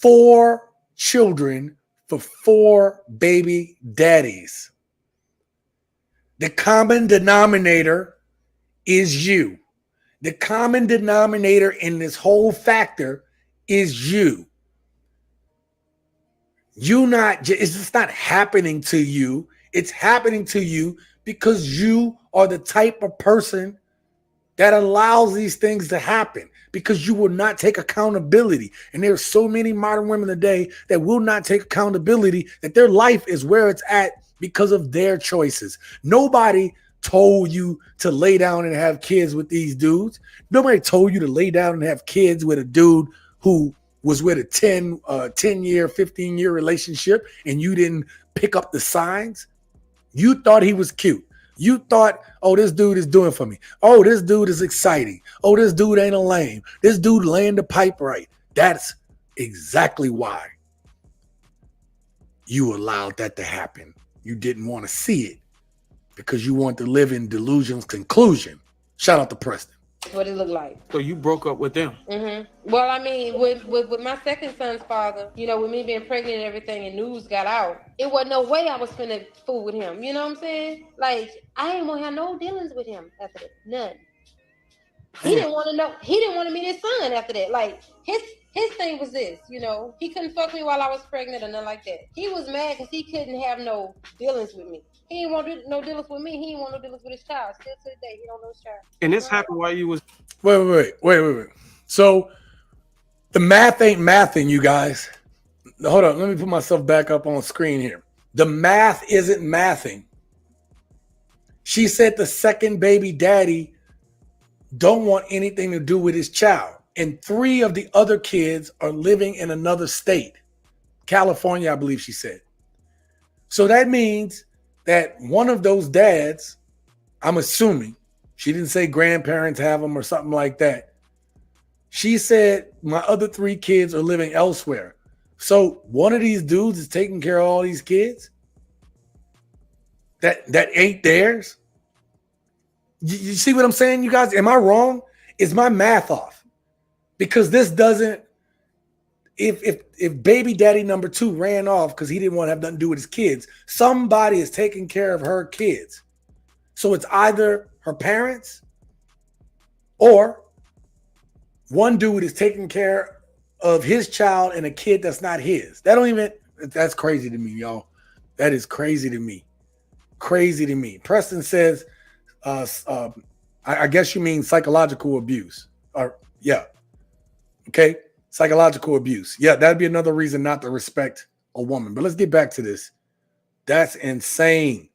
4 children for 4 baby daddies. The common denominator is you. The common denominator in this whole factor is you. It's just not happening to you. It's happening to you because you are the type of person that allows these things to happen, because you will not take accountability. And there are so many modern women today that will not take accountability, that their life is where it's at because of their choices. Nobody told you to lay down and have kids with these dudes. Nobody told you to lay down and have kids with a dude who was with a 10-year, 15-year relationship and you didn't pick up the signs. You thought he was cute. You thought, oh, this dude is doing for me. Oh, this dude is exciting. Oh, this dude ain't a lame. This dude laying the pipe right. That's exactly why you allowed that to happen. You didn't want to see it because you want to live in delusion's conclusion. Shout out to Preston. That's what it looked like. So you broke up with them? Mm-hmm. Well, I mean, with my second son's father, you know, with me being pregnant and everything and news got out, it wasn't no way I was finna fool with him. You know what I'm saying? Like, I ain't want to have no dealings with him after that. None. He didn't want to know. He didn't want to meet his son after that. Like, his thing was this, you know, he couldn't fuck me while I was pregnant or nothing like that. He was mad because he couldn't have no dealings with me. He didn't want no dealings with me. He didn't want no dealings with his child. Still to the day, he don't know his child. And this happened while you was... Wait. So the math ain't mathing, you guys. Hold on. Let me put myself back up on screen here. The math isn't mathing. She said the second baby daddy don't want anything to do with his child. and 3 of the other kids are living in another state. California, I believe she said. So that means that one of those dads, I'm assuming, she didn't say grandparents have them or something like that. She said my other 3 kids are living elsewhere. So one of these dudes is taking care of all these kids that ain't theirs. You see what I'm saying, you guys? Am I wrong? Is my math off? Because this doesn't, if baby daddy number 2 ran off because he didn't want to have nothing to do with his kids, somebody is taking care of her kids. So it's either her parents or one dude is taking care of his child and a kid that's not his. That's crazy to me, y'all. That is crazy to me. Crazy to me. Preston says, I guess you mean psychological abuse. Yeah. Okay. Psychological abuse. Yeah, that'd be another reason not to respect a woman. But let's get back to this. That's insane.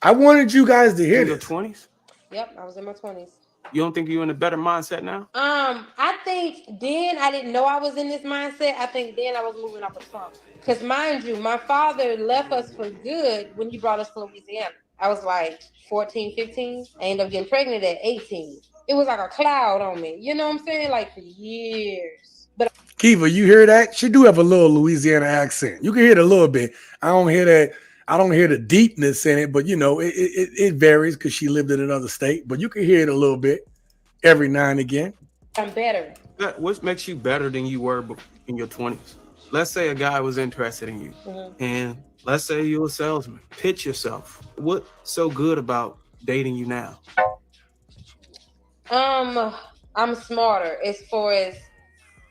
I wanted you guys to hear this. In your 20s? Yep, I was in my 20s. You don't think you're in a better mindset now? I think then I didn't know I was in this mindset. I think then I was moving off of trauma. Because mind you, my father left us for good when he brought us to Louisiana. I was like 14, 15. I ended up getting pregnant at 18. It was like a cloud on me. You know what I'm saying? Like for years. But Kiva, you hear that? She do have a little Louisiana accent. You can hear it a little bit. I don't hear that. I don't hear the deepness in it, but you know, it varies because she lived in another state, but you can hear it a little bit every now and again. I'm better. What makes you better than you were in your 20s? Let's say a guy was interested in you, and let's say you're a salesman. Pitch yourself. What's so good about dating you now? I'm smarter as far as,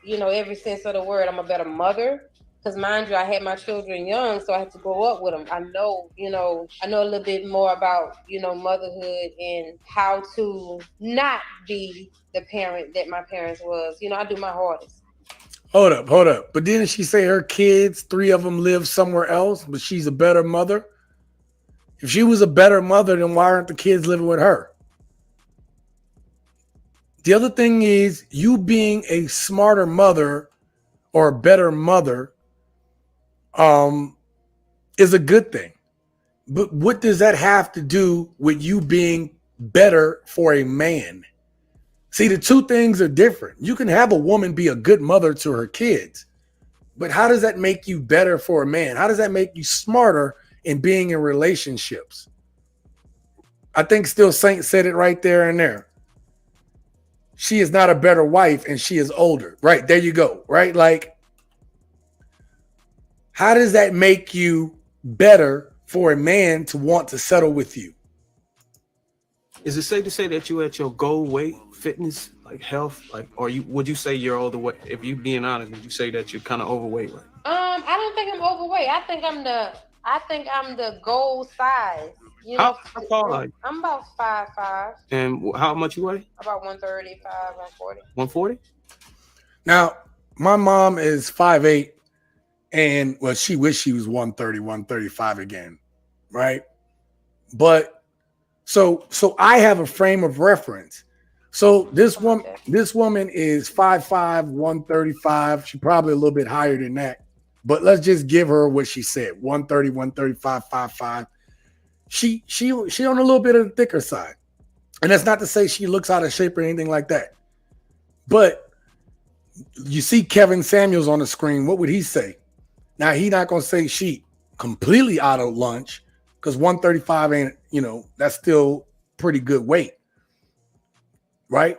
you know, every sense of the word. I'm a better mother. Because mind you, I had my children young, so I had to grow up with them. I know a little bit more about, you know, motherhood and how to not be the parent that my parents was. You know, I do my hardest. Hold up. But didn't she say her kids, 3 of them live somewhere else, but she's a better mother? If she was a better mother, then why aren't the kids living with her? The other thing is, you being a smarter mother or a better mother is a good thing. But what does that have to do with you being better for a man? See, the 2 things are different. You can have a woman be a good mother to her kids, but how does that make you better for a man? How does that make you smarter in being in relationships? I think Still Saint said it right there and there. She is not a better wife and she is older. Right, there you go. Right, like, how does that make you better for a man to want to settle with you? Is it safe to say that you at your goal weight, fitness, like health, like, or would you say you're overweight? If you being honest, would you say that you're kind of overweight? Right? I don't think I'm overweight. I think I'm the goal size. You know, how tall are you? I'm about 5'5". And how much you weigh? About 135, 140. 140? Now, my mom is 5'8". And well, she wished she was 130, 135 again, right? But so I have a frame of reference. So this woman is 5'5", 135. She's probably a little bit higher than that. But let's just give her what she said: 130, 135, 5'5". She on a little bit of the thicker side. And that's not to say she looks out of shape or anything like that. But you see Kevin Samuels on the screen. What would he say? Now, he's not going to say she completely out of lunch because 135 ain't, you know, that's still pretty good weight, right?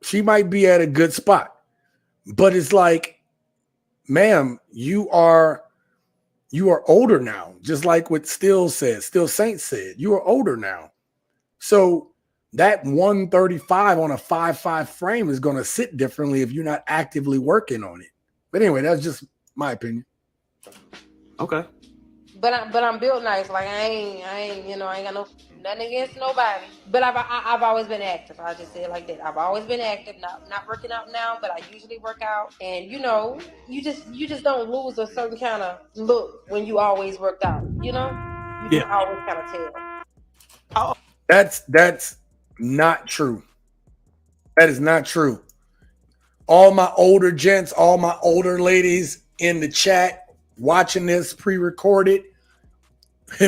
She might be at a good spot, but it's like, ma'am, you are older now, just like what Still Saint said. You are older now. So that 135 on a 5'5" frame is going to sit differently if you're not actively working on it. But anyway, that's just my opinion. Okay. But I'm built nice. Like I ain't you know, I ain't got nothing against nobody. But I've always been active. I just say it like that. I've always been active. Not working out now, but I usually work out. And you know, you just don't lose a certain kind of look when you always worked out. You know, you can always kind of tell. That's not true. That is not true. all my older gents, all my older ladies in the chat watching this pre-recorded,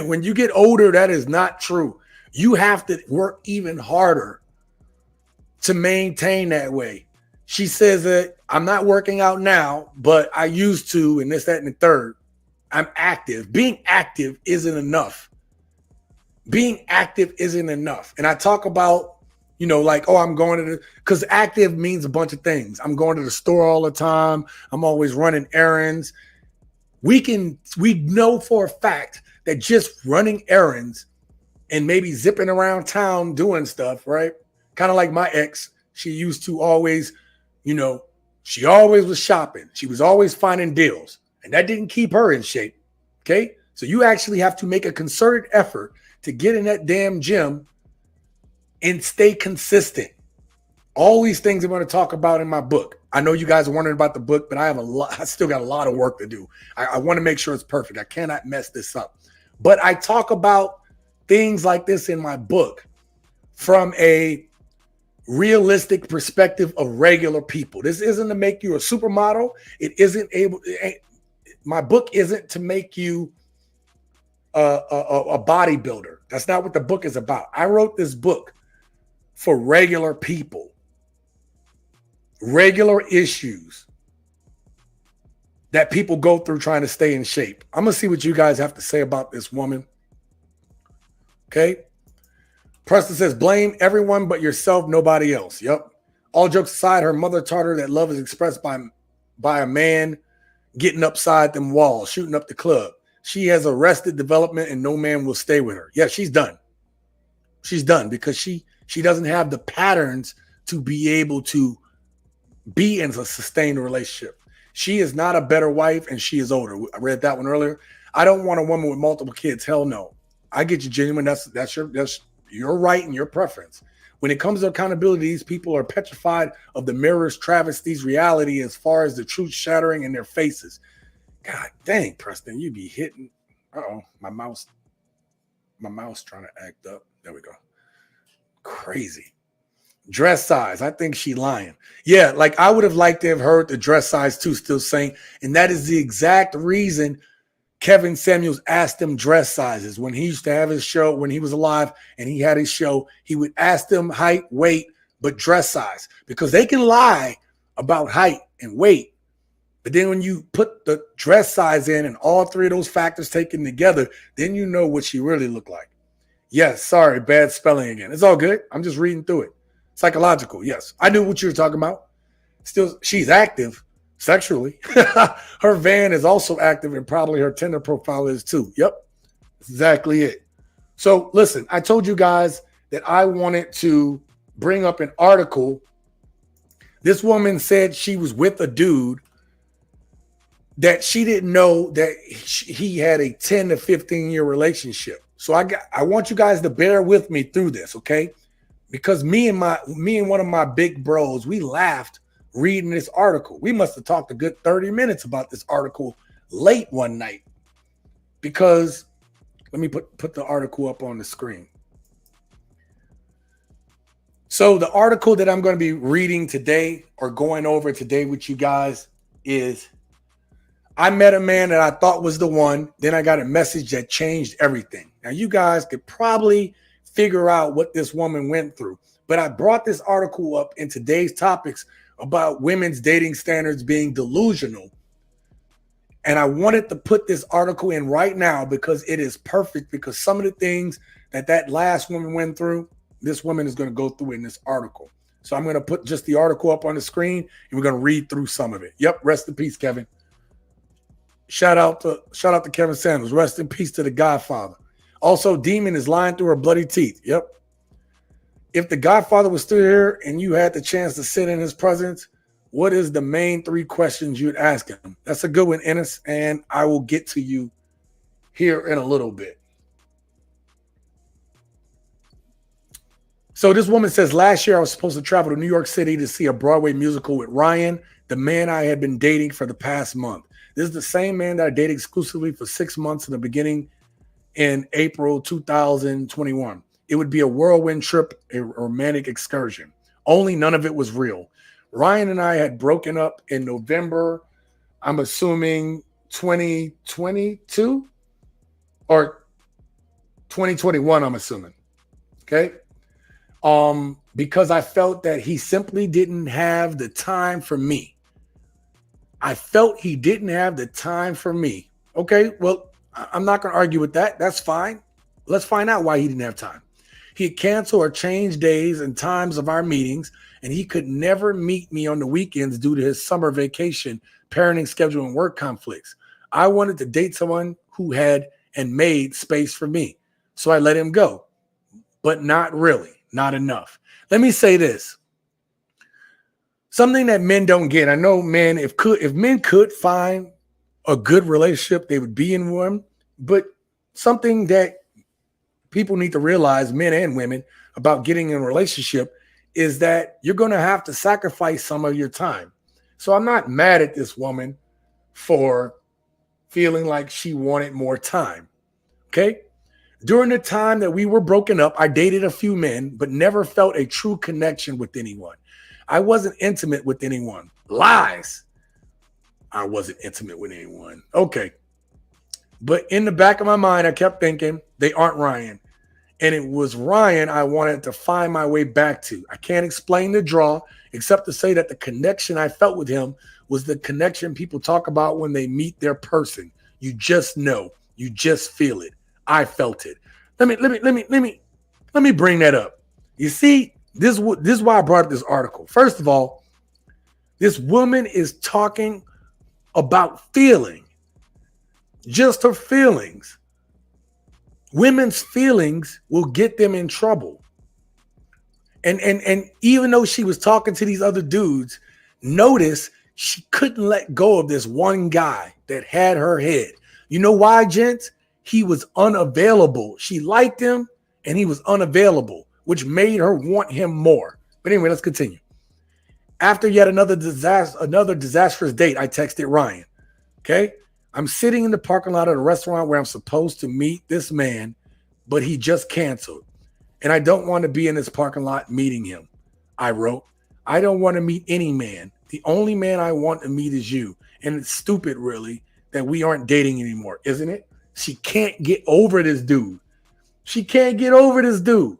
when you get older, that is not true. You have to work even harder to maintain that way. She says that I'm not working out now, but I used to, and this, that, and the third. I'm active. Being active isn't enough. Being active isn't enough. And I talk about, you know, like, oh, I'm going to the, because active means a bunch of things. I'm going to the store all the time. I'm always running errands. We know for a fact that just running errands and maybe zipping around town doing stuff, right? Kind of like my ex, she used to always, you know, she always was shopping. She was always finding deals, and that didn't keep her in shape, okay? So you actually have to make a concerted effort to get in that damn gym and stay consistent. All these things I'm going to talk about in my book. I know you guys are wondering about the book, but I still got a lot of work to do. I want to make sure it's perfect. I cannot mess this up. But I talk about things like this in my book from a realistic perspective of regular people. This isn't to make you a supermodel. My book isn't to make you a bodybuilder. That's not what the book is about. I wrote this book for regular people, regular issues that people go through trying to stay in shape. I'm going to see what you guys have to say about this woman. Okay. Preston says, blame everyone but yourself, nobody else. Yep. All jokes aside, her mother taught her that love is expressed by a man getting upside them walls, shooting up the club. She has arrested development and no man will stay with her. Yeah, she's done. She's done because she doesn't have the patterns to be able to be in a sustained relationship. She is not a better wife and she is older. I read that one earlier. I don't want a woman with multiple kids. Hell no. I get you, genuine. That's your right and your preference. When it comes to accountability, these people are petrified of the mirror's travesties reality as far as the truth shattering in their faces. God dang, Preston, you be hitting. Uh-oh, my mouse trying to act up. There we go. Crazy. Dress size. I think she lying. Yeah, like I would have liked to have heard the dress size too, still saying, and that is the exact reason Kevin Samuels asked him dress sizes. When he used to have his show, when he was alive and he had his show, he would ask them height, weight, but dress size, because they can lie about height and weight. But then when you put the dress size in and all three of those factors taken together, then you know what she really looked like. Yes, sorry, bad spelling again. It's all good. I'm just reading through it. Psychological, yes. I knew what you were talking about. Still, she's active sexually. Her van is also active and probably her Tinder profile is too. Yep, that's exactly it. So listen, I told you guys that I wanted to bring up an article. This woman said she was with a dude that she didn't know that he had a 10 to 15 year relationship. So I want you guys to bear with me through this, okay? Because me and one of my big bros, we laughed reading this article. We must have talked a good 30 minutes about this article late one night. Because let me put the article up on the screen. So the article that I'm going to be reading today or going over today with you guys is, I met a man that I thought was the one. Then I got a message that changed everything. Now, you guys could probably figure out what this woman went through. But I brought this article up in today's topics about women's dating standards being delusional. And I wanted to put this article in right now because it is perfect, because some of the things that last woman went through, this woman is going to go through in this article. So I'm going to put just the article up on the screen and we're going to read through some of it. Yep. Rest in peace, Kevin. Shout out to Kevin Samuels. Rest in peace to the Godfather. Also, Demon is lying through her bloody teeth. Yep. If the Godfather was still here and you had the chance to sit in his presence, what is the main 3 questions you'd ask him? That's a good one, Ennis, and I will get to you here in a little bit. So this woman says, last year I was supposed to travel to New York City to see a Broadway musical with Ryan, the man I had been dating for the past month. This is the same man that I dated exclusively for 6 months in the beginning in April 2021. It would be a whirlwind trip, a romantic excursion. Only none of it was real. Ryan and I had broken up in November, I'm assuming 2022 or 2021, I'm assuming. Okay. Because I felt that he simply didn't have the time for me. I felt he didn't have the time for me. Okay, well, I'm not going to argue with that. That's fine. Let's find out why he didn't have time. He had canceled or changed days and times of our meetings, and he could never meet me on the weekends due to his summer vacation, parenting schedule, and work conflicts. I wanted to date someone who had and made space for me. So I let him go, but not really, not enough. Let me say this. Something that men don't get. I know men, if men could find a good relationship, they would be in one. But something that people need to realize, men and women, about getting in a relationship is that you're going to have to sacrifice some of your time. So I'm not mad at this woman for feeling like she wanted more time. Okay? During the time that we were broken up, I dated a few men, but never felt a true connection with anyone. I wasn't intimate with anyone. Lies. I wasn't intimate with anyone. Okay. But in the back of my mind, I kept thinking they aren't Ryan. And it was Ryan I wanted to find my way back to. I can't explain the draw except to say that the connection I felt with him was the connection people talk about when they meet their person. You just know. You just feel it. I felt it. Let me bring that up. You see, this is why I brought up this article. First of all, this woman is talking about feeling, just her feelings. Women's feelings will get them in trouble. And even though she was talking to these other dudes, notice she couldn't let go of this one guy that had her head. You know why, gents? He was unavailable. She liked him and he was unavailable, which made her want him more. But anyway, let's continue. After yet another disastrous date, I texted Ryan. Okay. I'm sitting in the parking lot of the restaurant where I'm supposed to meet this man, but he just canceled. And I don't want to be in this parking lot meeting him. I wrote, I don't want to meet any man. The only man I want to meet is you. And it's stupid, really, that we aren't dating anymore, isn't it? She can't get over this dude. She can't get over this dude.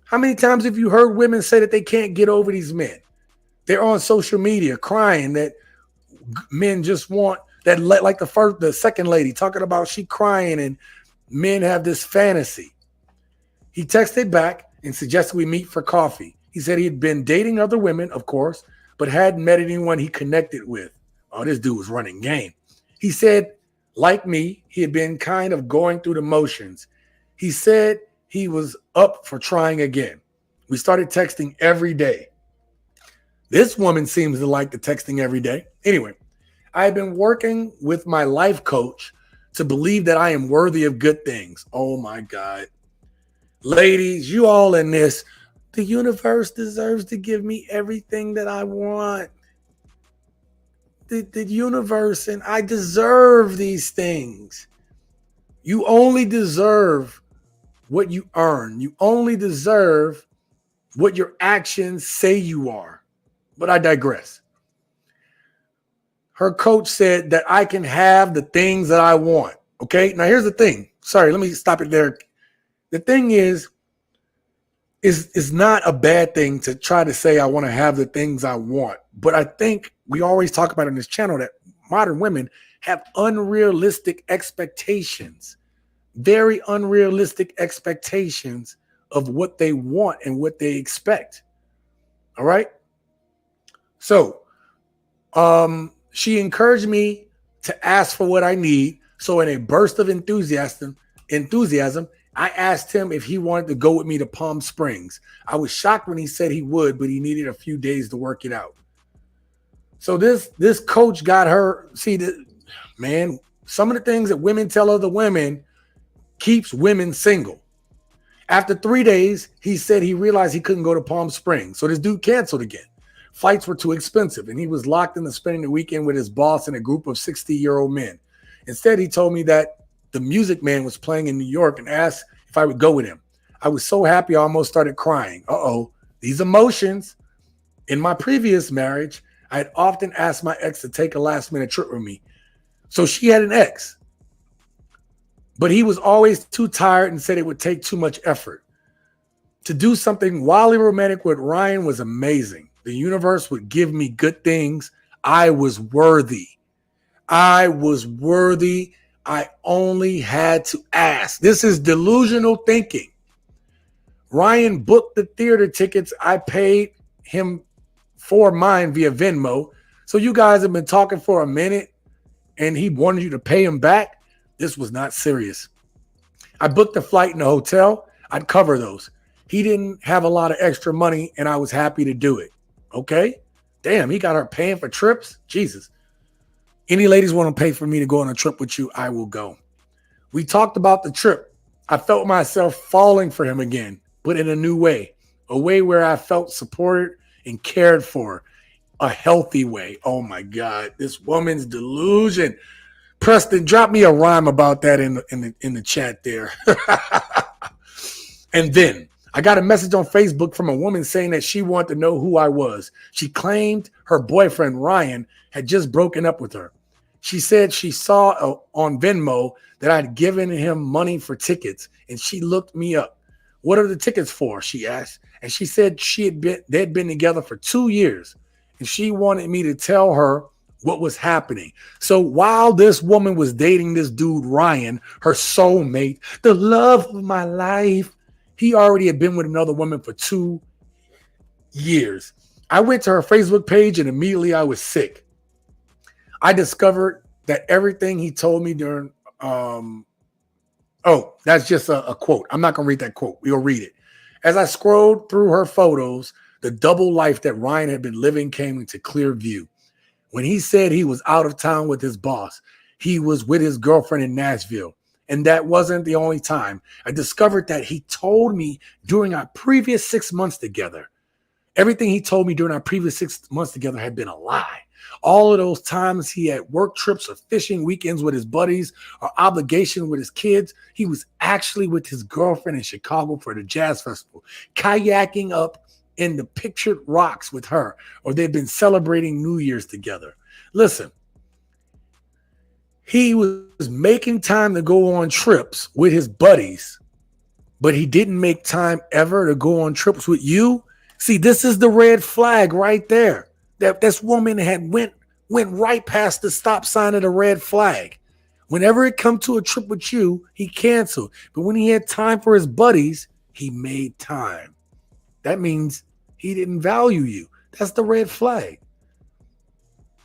How many times have you heard women say that they can't get over these men? They're on social media crying that men just want that, like the second lady talking about she crying and men have this fantasy. He texted back and suggested we meet for coffee. He said he had been dating other women, of course, but hadn't met anyone he connected with. Oh, this dude was running game. He said, like me, he had been kind of going through the motions. He said he was up for trying again. We started texting every day. This woman seems to like the texting every day. Anyway, I have been working with my life coach to believe that I am worthy of good things. Oh my God. Ladies, you all in this. The universe deserves to give me everything that I want. The universe, and I deserve these things. You only deserve what you earn. You only deserve what your actions say you are. But I digress. Her coach said that I can have the things that I want. Okay, now here's the thing. Sorry, let me stop it there. The thing is not a bad thing to try to say I want to have the things I want. But I think we always talk about in this channel that modern women have unrealistic expectations, very unrealistic expectations of what they want and what they expect. All right. So she encouraged me to ask for what I need. So in a burst of enthusiasm, I asked him if he wanted to go with me to Palm Springs. I was shocked when he said he would, but he needed a few days to work it out. So this coach got her. See, man, some of the things that women tell other women keeps women single. After 3 days, he said he realized he couldn't go to Palm Springs. So this dude canceled again. Flights were too expensive, and he was locked into spending the weekend with his boss and a group of 60-year-old men. Instead, he told me that the Music Man was playing in New York and asked if I would go with him. I was so happy I almost started crying. Uh-oh, these emotions. In my previous marriage, I had often asked my ex to take a last-minute trip with me. So she had an ex, but he was always too tired and said it would take too much effort. To do something wildly romantic with Ryan was amazing. The universe would give me good things. I was worthy. I was worthy. I only had to ask. This is delusional thinking. Ryan booked the theater tickets. I paid him for mine via Venmo. So you guys have been talking for a minute and he wanted you to pay him back. This was not serious. I booked the flight and the hotel. I'd cover those. He didn't have a lot of extra money and I was happy to do it. Okay? Damn, he got her paying for trips? Jesus. Any ladies want to pay for me to go on a trip with you, I will go. We talked about the trip. I felt myself falling for him again, but in a new way. A way where I felt supported and cared for. A healthy way. Oh my God, this woman's delusion. Preston, drop me a rhyme about that in the chat there. And then I got a message on Facebook from a woman saying that she wanted to know who I was. She claimed her boyfriend, Ryan, had just broken up with her. She said she saw on Venmo that I'd given him money for tickets, and she looked me up. What are the tickets for? She asked. And she said they'd been together for 2 years, and she wanted me to tell her what was happening. So while this woman was dating this dude, Ryan, her soulmate, the love of my life, he already had been with another woman for 2 years. I went to her Facebook page and immediately I was sick. I discovered that everything he told me during, that's just a quote. I'm not going to read that quote. We'll read it. As I scrolled through her photos, the double life that Ryan had been living came into clear view. When he said he was out of town with his boss, he was with his girlfriend in Nashville. And that wasn't the only time. I discovered that he told me during our previous 6 months together, everything he told me during our previous 6 months together had been a lie. All of those times he had work trips or fishing weekends with his buddies or obligation with his kids, he was actually with his girlfriend in Chicago for the jazz festival, kayaking up in the pictured rocks with her, or they've been celebrating New Year's together. Listen, he was making time to go on trips with his buddies, but he didn't make time ever to go on trips with you. See, this is the red flag right there. That this woman had went right past the stop sign of the red flag. Whenever it come to a trip with you, he canceled. But when he had time for his buddies, he made time. That means he didn't value you. That's the red flag.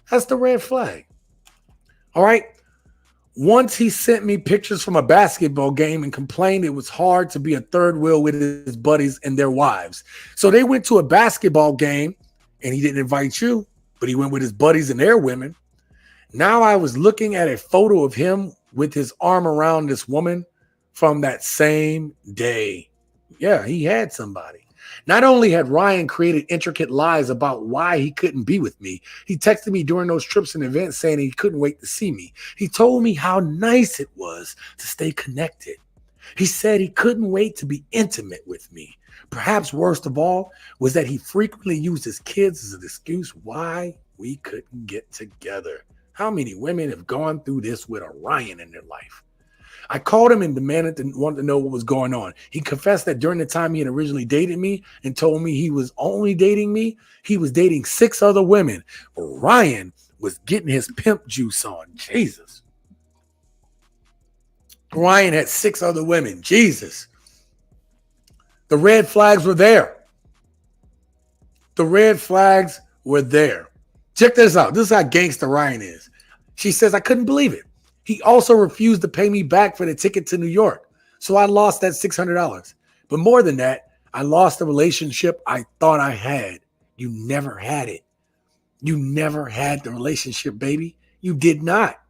That's the red flag. All right. Once he sent me pictures from a basketball game and complained it was hard to be a third wheel with his buddies and their wives. So they went to a basketball game and he didn't invite you, but he went with his buddies and their women. Now I was looking at a photo of him with his arm around this woman from that same day. Yeah, he had somebody. Not only had Ryan created intricate lies about why he couldn't be with me, he texted me during those trips and events saying he couldn't wait to see me. He told me how nice it was to stay connected. He said he couldn't wait to be intimate with me. Perhaps worst of all was that he frequently used his kids as an excuse why we couldn't get together. How many women have gone through this with a Ryan in their life? I called him and wanted to know what was going on. He confessed that during the time he had originally dated me and told me he was only dating me, he was dating 6 other women. But Ryan was getting his pimp juice on. Jesus. Ryan had 6 other women. Jesus. The red flags were there. The red flags were there. Check this out. This is how gangster Ryan is. She says, I couldn't believe it. He also refused to pay me back for the ticket to New York. So I lost that $600. But more than that, I lost the relationship I thought I had. You never had it. You never had the relationship, baby. You did not.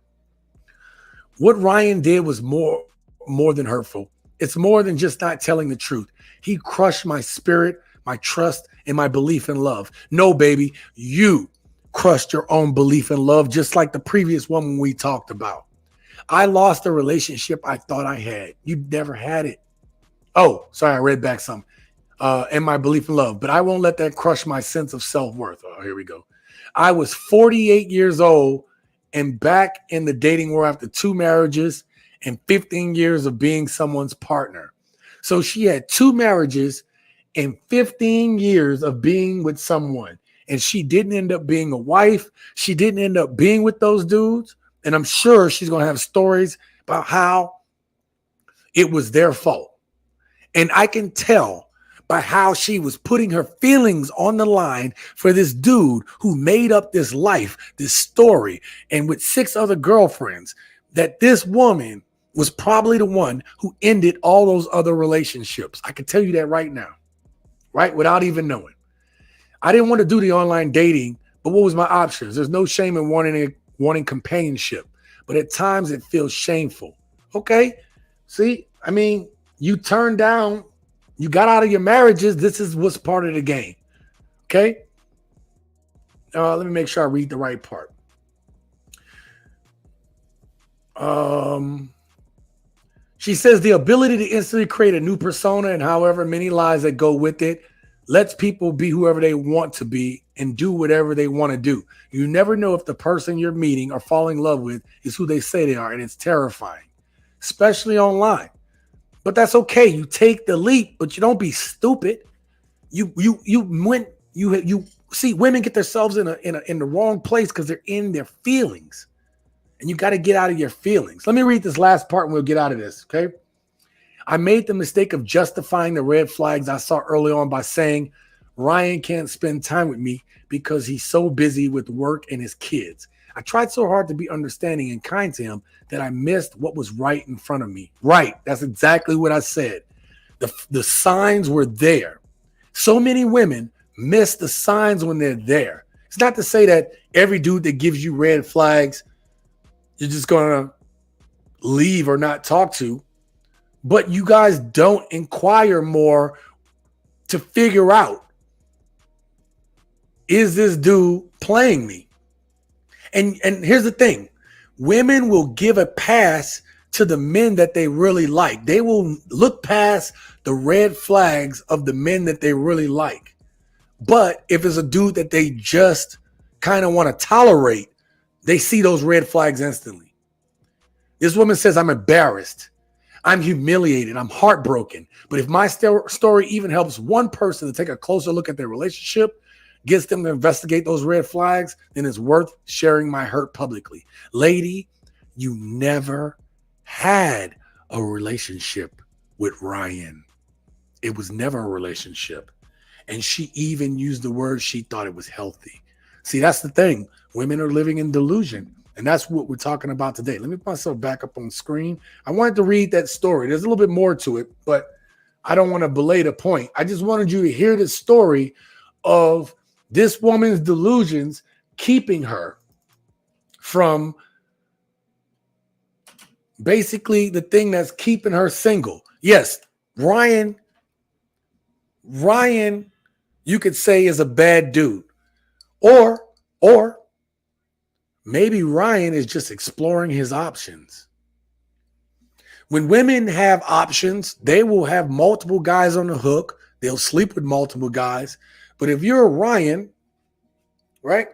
What Ryan did was more than hurtful. It's more than just not telling the truth. He crushed my spirit, my trust, and my belief in love. No, baby, you crushed your own belief in love, just like the previous woman we talked about. I lost the relationship I thought I had. You never had it. Oh, sorry, I read back some. and my belief in love, but I won't let that crush my sense of self-worth. Oh, here we go. I was 48 years old and back in the dating world after 2 marriages and 15 years of being someone's partner. So she had 2 marriages and 15 years of being with someone. And she didn't end up being a wife. She didn't end up being with those dudes. And I'm sure she's going to have stories about how it was their fault. And I can tell by how she was putting her feelings on the line for this dude who made up this life, this story, and with 6 other girlfriends, that this woman was probably the one who ended all those other relationships. I can tell you that right now, right? Without even knowing. I didn't want to do the online dating, but what was my options? There's no shame in wanting companionship, but at times it feels shameful. Okay. See, I mean, you turned down, you got out of your marriages. This is what's part of the game. Okay. Let me make sure I read the right part. She says the ability to instantly create a new persona and however many lies that go with it lets people be whoever they want to be and do whatever they want to do. You never know if the person you're meeting or falling in love with is who they say they are, and it's terrifying, especially online. But that's okay. You take the leap, but you don't be stupid. You see women get themselves in the wrong place because they're in their feelings. And you got to get out of your feelings. Let me read this last part and we'll get out of this, okay? I made the mistake of justifying the red flags I saw early on by saying Ryan can't spend time with me because he's so busy with work and his kids. I tried so hard to be understanding and kind to him that I missed what was right in front of me. Right. That's exactly what I said. The signs were there. So many women miss the signs when they're there. It's not to say that every dude that gives you red flags, you're just going to leave or not talk to. But you guys don't inquire more to figure out, is this dude playing me? And here's the thing. Women will give a pass to the men that they really like. They will look past the red flags of the men that they really like. But if it's a dude that they just kind of want to tolerate, they see those red flags instantly. This woman says, I'm embarrassed. I'm humiliated. I'm heartbroken. But if my story even helps one person to take a closer look at their relationship, gets them to investigate those red flags, then it's worth sharing my hurt publicly. Lady, you never had a relationship with Ryan. It was never a relationship. And she even used the word she thought it was healthy. See, that's the thing. Women are living in delusion. And that's what we're talking about today. Let me put myself back up on screen. I wanted to read that story. There's a little bit more to it, but I don't want to belay the point. I just wanted you to hear the story of this woman's delusions keeping her from basically the thing that's keeping her single. Yes, Ryan, you could say is a bad dude. Or maybe Ryan is just exploring his options. When women have options, they will have multiple guys on the hook. They'll sleep with multiple guys. But if you're a Ryan, right?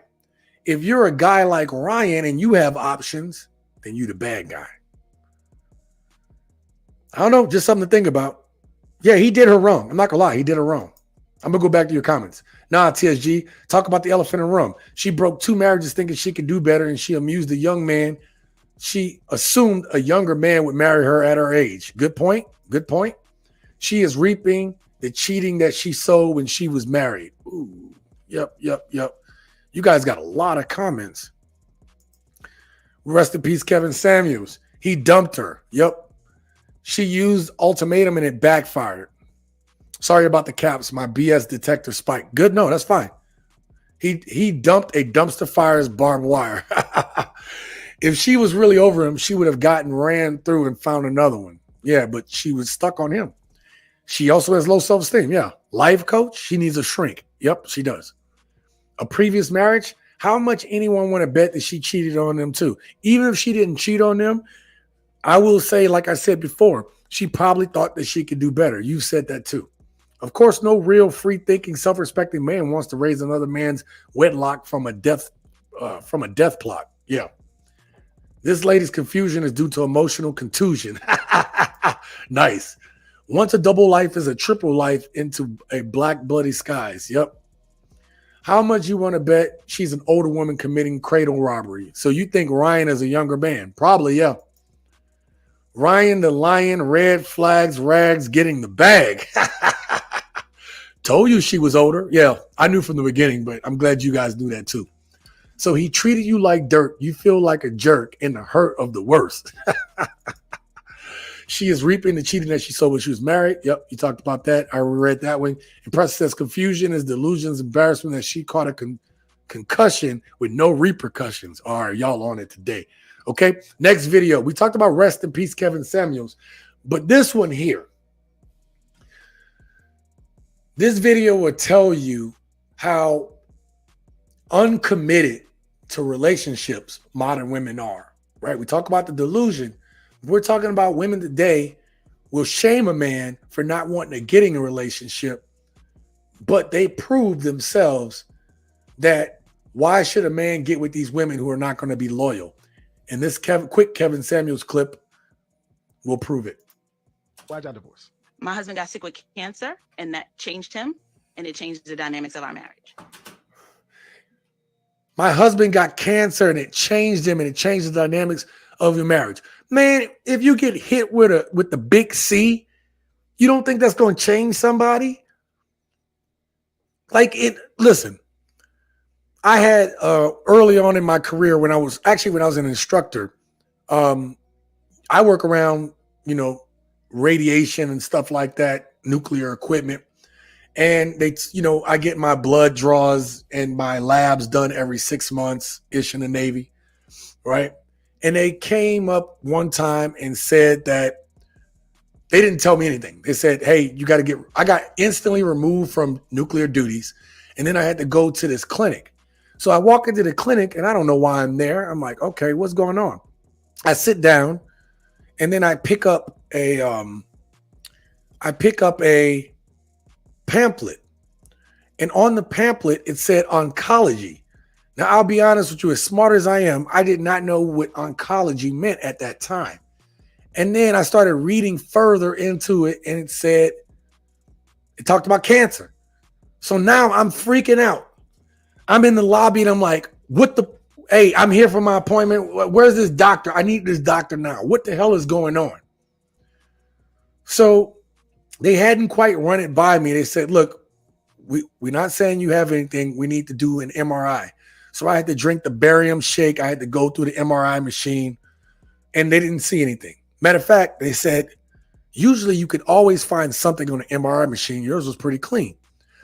If you're a guy like Ryan and you have options, then you're the bad guy. I don't know, just something to think about. Yeah, he did her wrong. I'm not gonna lie, he did her wrong. I'm gonna go back to your comments. Nah, TSG, talk about the elephant in the room. She broke 2 marriages thinking she could do better, and she amused a young man. She assumed a younger man would marry her at her age. Good point. Good point. She is reaping the cheating that she sowed when she was married. Ooh, yep. You guys got a lot of comments. Rest in peace, Kevin Samuels. He dumped her. Yep. She used ultimatum and it backfired. Sorry about the caps. My BS detector spiked. Good. No, that's fine. He dumped a dumpster fire's barbed wire. If she was really over him, she would have ran through and found another one. Yeah, but she was stuck on him. She also has low self-esteem. Yeah. Life coach, she needs a shrink. Yep, she does. A previous marriage, how much anyone want to bet that she cheated on them too? Even if she didn't cheat on them, I will say, like I said before, she probably thought that she could do better. You said that too. Of course, no real free-thinking, self-respecting man wants to raise another man's wedlock from a death plot. Yeah. This lady's confusion is due to emotional contusion. Nice. Once a double life is a triple life into a black bloody skies. Yep. How much you want to bet she's an older woman committing cradle robbery? So you think Ryan is a younger man? Probably, yeah. Ryan the lion, red flags, rags, getting the bag. Told you she was older. Yeah, I knew from the beginning, but I'm glad you guys knew that too. So he treated you like dirt. You feel like a jerk and the hurt of the worst. She is reaping the cheating that she saw when she was married. Yep, you talked about that. I read that one. And Press says confusion is delusions, embarrassment that she caught a concussion with no repercussions. All right, y'all on it today. Okay, next video. We talked about rest in peace, Kevin Samuels. But this one here, this video will tell you how uncommitted to relationships modern women are, right? We talk about the delusion. We're talking about women today will shame a man for not wanting to get in a relationship, but they prove themselves that why should a man get with these women who are not going to be loyal? And this quick Kevin Samuels clip will prove it. Why'd y'all divorce? My husband got sick with cancer, and that changed him, and it changed the dynamics of our marriage. My husband got cancer, and it changed him, and it changed the dynamics of your marriage. Man, if you get hit with the big C, you don't think that's going to change somebody? Listen, I had early on in my career when I was an instructor, I work around, radiation and stuff like that, nuclear equipment. And I get my blood draws and my labs done every 6 months-ish in the Navy, right? And they came up one time and said that they didn't tell me anything. They said, hey, I got instantly removed from nuclear duties. And then I had to go to this clinic. So I walk into the clinic and I don't know why I'm there. I'm like, okay, what's going on? I sit down and then I pick up a pamphlet. And on the pamphlet, it said oncology. Now, I'll be honest with you, as smart as I am, I did not know what oncology meant at that time. And then I started reading further into it, and it talked about cancer. So now I'm freaking out. I'm in the lobby, and I'm like, hey, I'm here for my appointment. Where's this doctor? I need this doctor now. What the hell is going on? So they hadn't quite run it by me. They said, look, we're not saying you have anything. We need to do an MRI. So I had to drink the barium shake. I had to go through the MRI machine, and they didn't see anything. Matter of fact, they said, usually you could always find something on the MRI machine. Yours was pretty clean.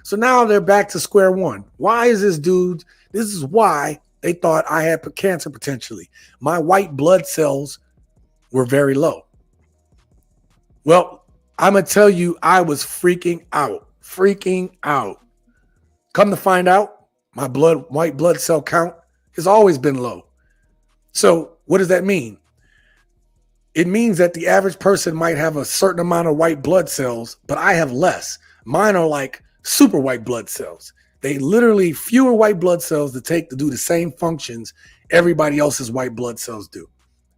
So now they're back to square one. Why is this dude? This is why they thought I had cancer potentially. My white blood cells were very low. Well, I'm going to tell you, I was freaking out. Come to find out, my white blood cell count has always been low. So what does that mean? It means that the average person might have a certain amount of white blood cells, but I have less. Mine are like super white blood cells. They literally fewer white blood cells to do the same functions everybody else's white blood cells do.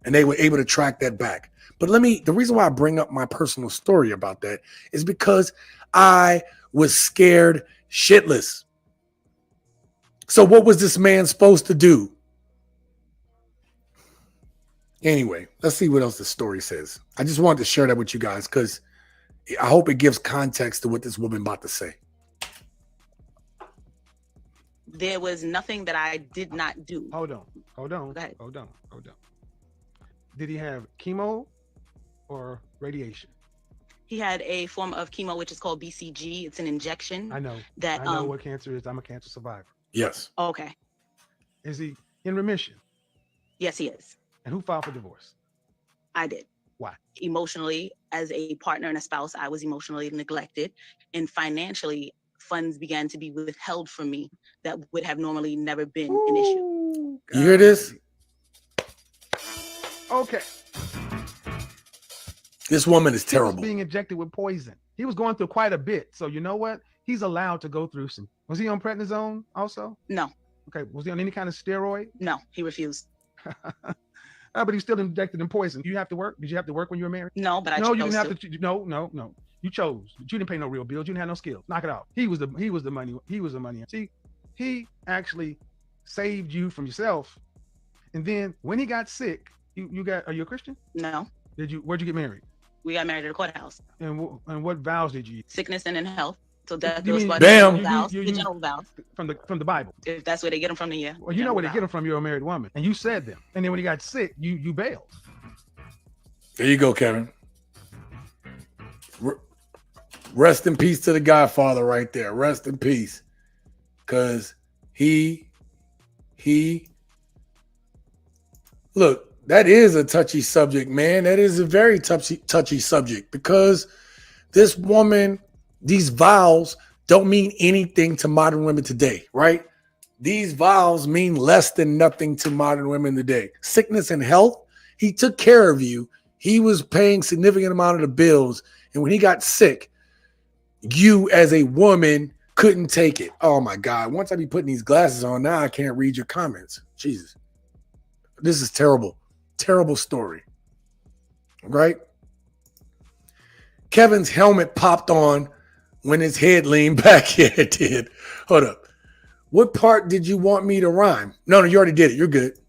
And they were able to track that back. But the reason why I bring up my personal story about that is because I was scared shitless. So what was this man supposed to do? Anyway, let's see what else the story says. I just wanted to share that with you guys because I hope it gives context to what this woman about to say. There was nothing that I did not do. Hold on. Go ahead. Hold on. Did he have chemo or radiation? He had a form of chemo, which is called BCG. It's an injection. I know. I know what cancer is. I'm a cancer survivor. Yes. Okay. Is he in remission? Yes, he is. And who filed for divorce? I did. Why? Emotionally, as a partner and a spouse, I was emotionally neglected. And financially, funds began to be withheld from me that would have normally never been an issue. You hear this? Okay. This woman is He was terrible. being injected with poison. He was going through quite a bit. So you know what? He's allowed to go through some. Was he on prednisone also? No, Okay. Was he on any kind of steroid? no, he refused. But he's still injected in poison. You have to work? Did you have to work when you were married? No, but I No, chose you didn't have to. No. You chose. But you didn't pay no real bills. You didn't have no skills. Knock it out. He was the money. He was the money. See, he actually saved you from yourself. And then when he got sick, are you a Christian? No, Where'd you get married? we got married at a courthouse. And what vows did you use? Sickness and in health. So that You goes mean- by Damn. the vows, You- the general vows. From the Bible. If that's where they get them from, then yeah. Well, you know where they get them from. You're a married woman, and you said them. And then when he got sick, you bailed. There you go, Kevin. Rest in peace to the Godfather right there. Rest in peace. Because he look, that is a touchy subject, man. That is a very touchy subject because this woman, these vows don't mean anything to modern women today, right? These vows mean less than nothing to modern women today. Sickness and health, he took care of you. He was paying significant amount of the bills. And when he got sick, you as a woman couldn't take it. Oh my God. Once I be putting these glasses on, now I can't read your comments. Jesus. This is terrible. Terrible story. Right? Kevin's helmet popped on when his head leaned back. Yeah, it did. Hold up. What part did you want me to rhyme? No, you already did it. You're good.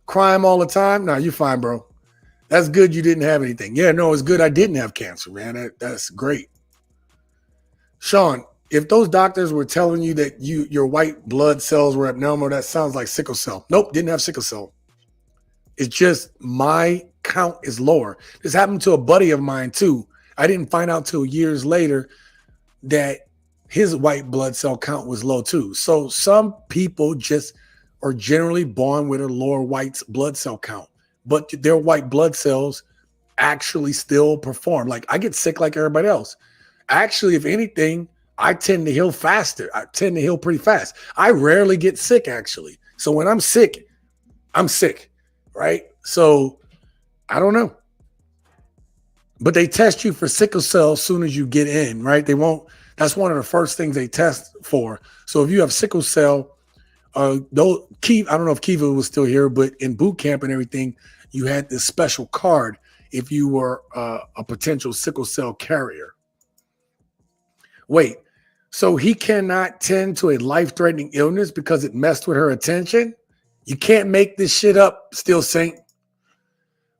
Crime all the time? No, you're fine, bro. That's good you didn't have anything. Yeah, no, it's good I didn't have cancer, man. That's great. Sean, if those doctors were telling you that your white blood cells were abnormal, that sounds like sickle cell. Nope, didn't have sickle cell. It's just my count is lower. This happened to a buddy of mine too. I didn't find out till years later that his white blood cell count was low too. So some people just are generally born with a lower white blood cell count, but their white blood cells actually still perform. Like I get sick like everybody else. Actually, if anything, I tend to heal faster. I tend to heal pretty fast. I rarely get sick actually. So when I'm sick, right? So I don't know. But they test you for sickle cell as soon as you get in, right? They won't. That's one of the first things they test for. So if you have sickle cell, I don't know if Kiva was still here, but in boot camp and everything, you had this special card if you were a potential sickle cell carrier. Wait, so he cannot tend to a life-threatening illness because it messed with her attention? You can't make this shit up, Still Saint.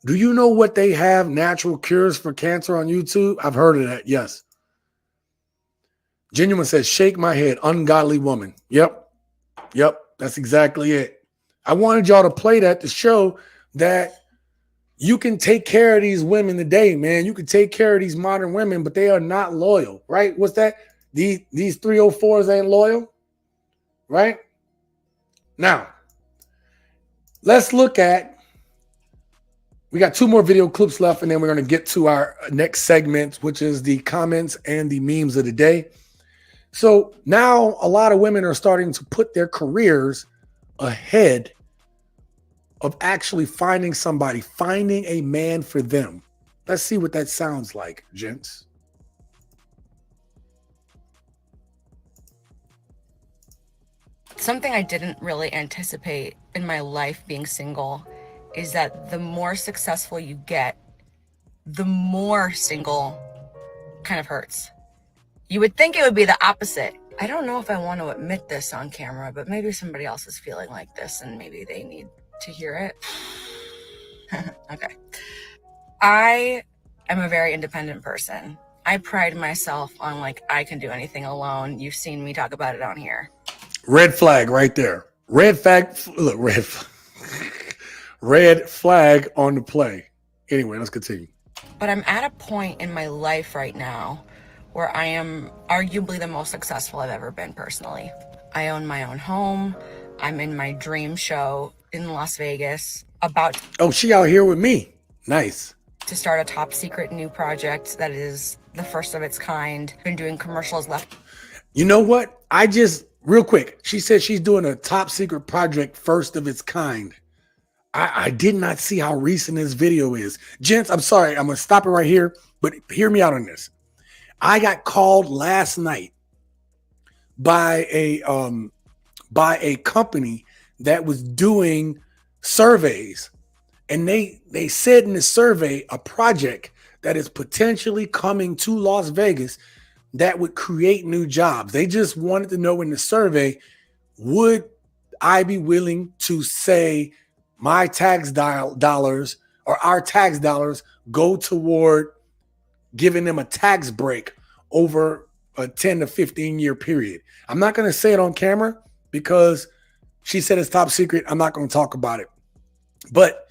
Do you know what they have natural cures for cancer on YouTube? I've heard of that, yes. Genuine says, shake my head, ungodly woman. Yep, that's exactly it. I wanted y'all to play that to show that you can take care of these women today, man. You can take care of these modern women, but they are not loyal, right? What's that? These 304s ain't loyal, right? Now, let's look at, we got 2 more video clips left, and then we're going to get to our next segment, which is the comments and the memes of the day. So now a lot of women are starting to put their careers ahead of actually finding a man for them. Let's see what that sounds like, gents. Something I didn't really anticipate in my life being single is that the more successful you get, the more single kind of hurts. You would think it would be the opposite. I don't know if I want to admit this on camera, but maybe somebody else is feeling like this and maybe they need to hear it. Okay. I am a very independent person. I pride myself on I can do anything alone. You've seen me talk about it on here. Red flag right there. Red flag. Look, red flag on the play. Anyway, let's continue. But I'm at a point in my life right now where I am arguably the most successful I've ever been personally. I own my own home. I'm in my dream show in Las Vegas, about she out here with me. Nice. to start a top secret new project that is the first of its kind. Been doing commercials left. You know what? Real quick, she said she's doing a top secret project, first of its kind. I did not see how recent this video is. Gents, I'm sorry. I'm going to stop it right here, but hear me out on this. I got called last night by a company that was doing surveys, and they said in the survey a project that is potentially coming to Las Vegas that would create new jobs. They just wanted to know in the survey, would I be willing to say my tax dollars or our tax dollars go toward giving them a tax break over a 10 to 15 year period. I'm not going to say it on camera because she said it's top secret. I'm not going to talk about it. But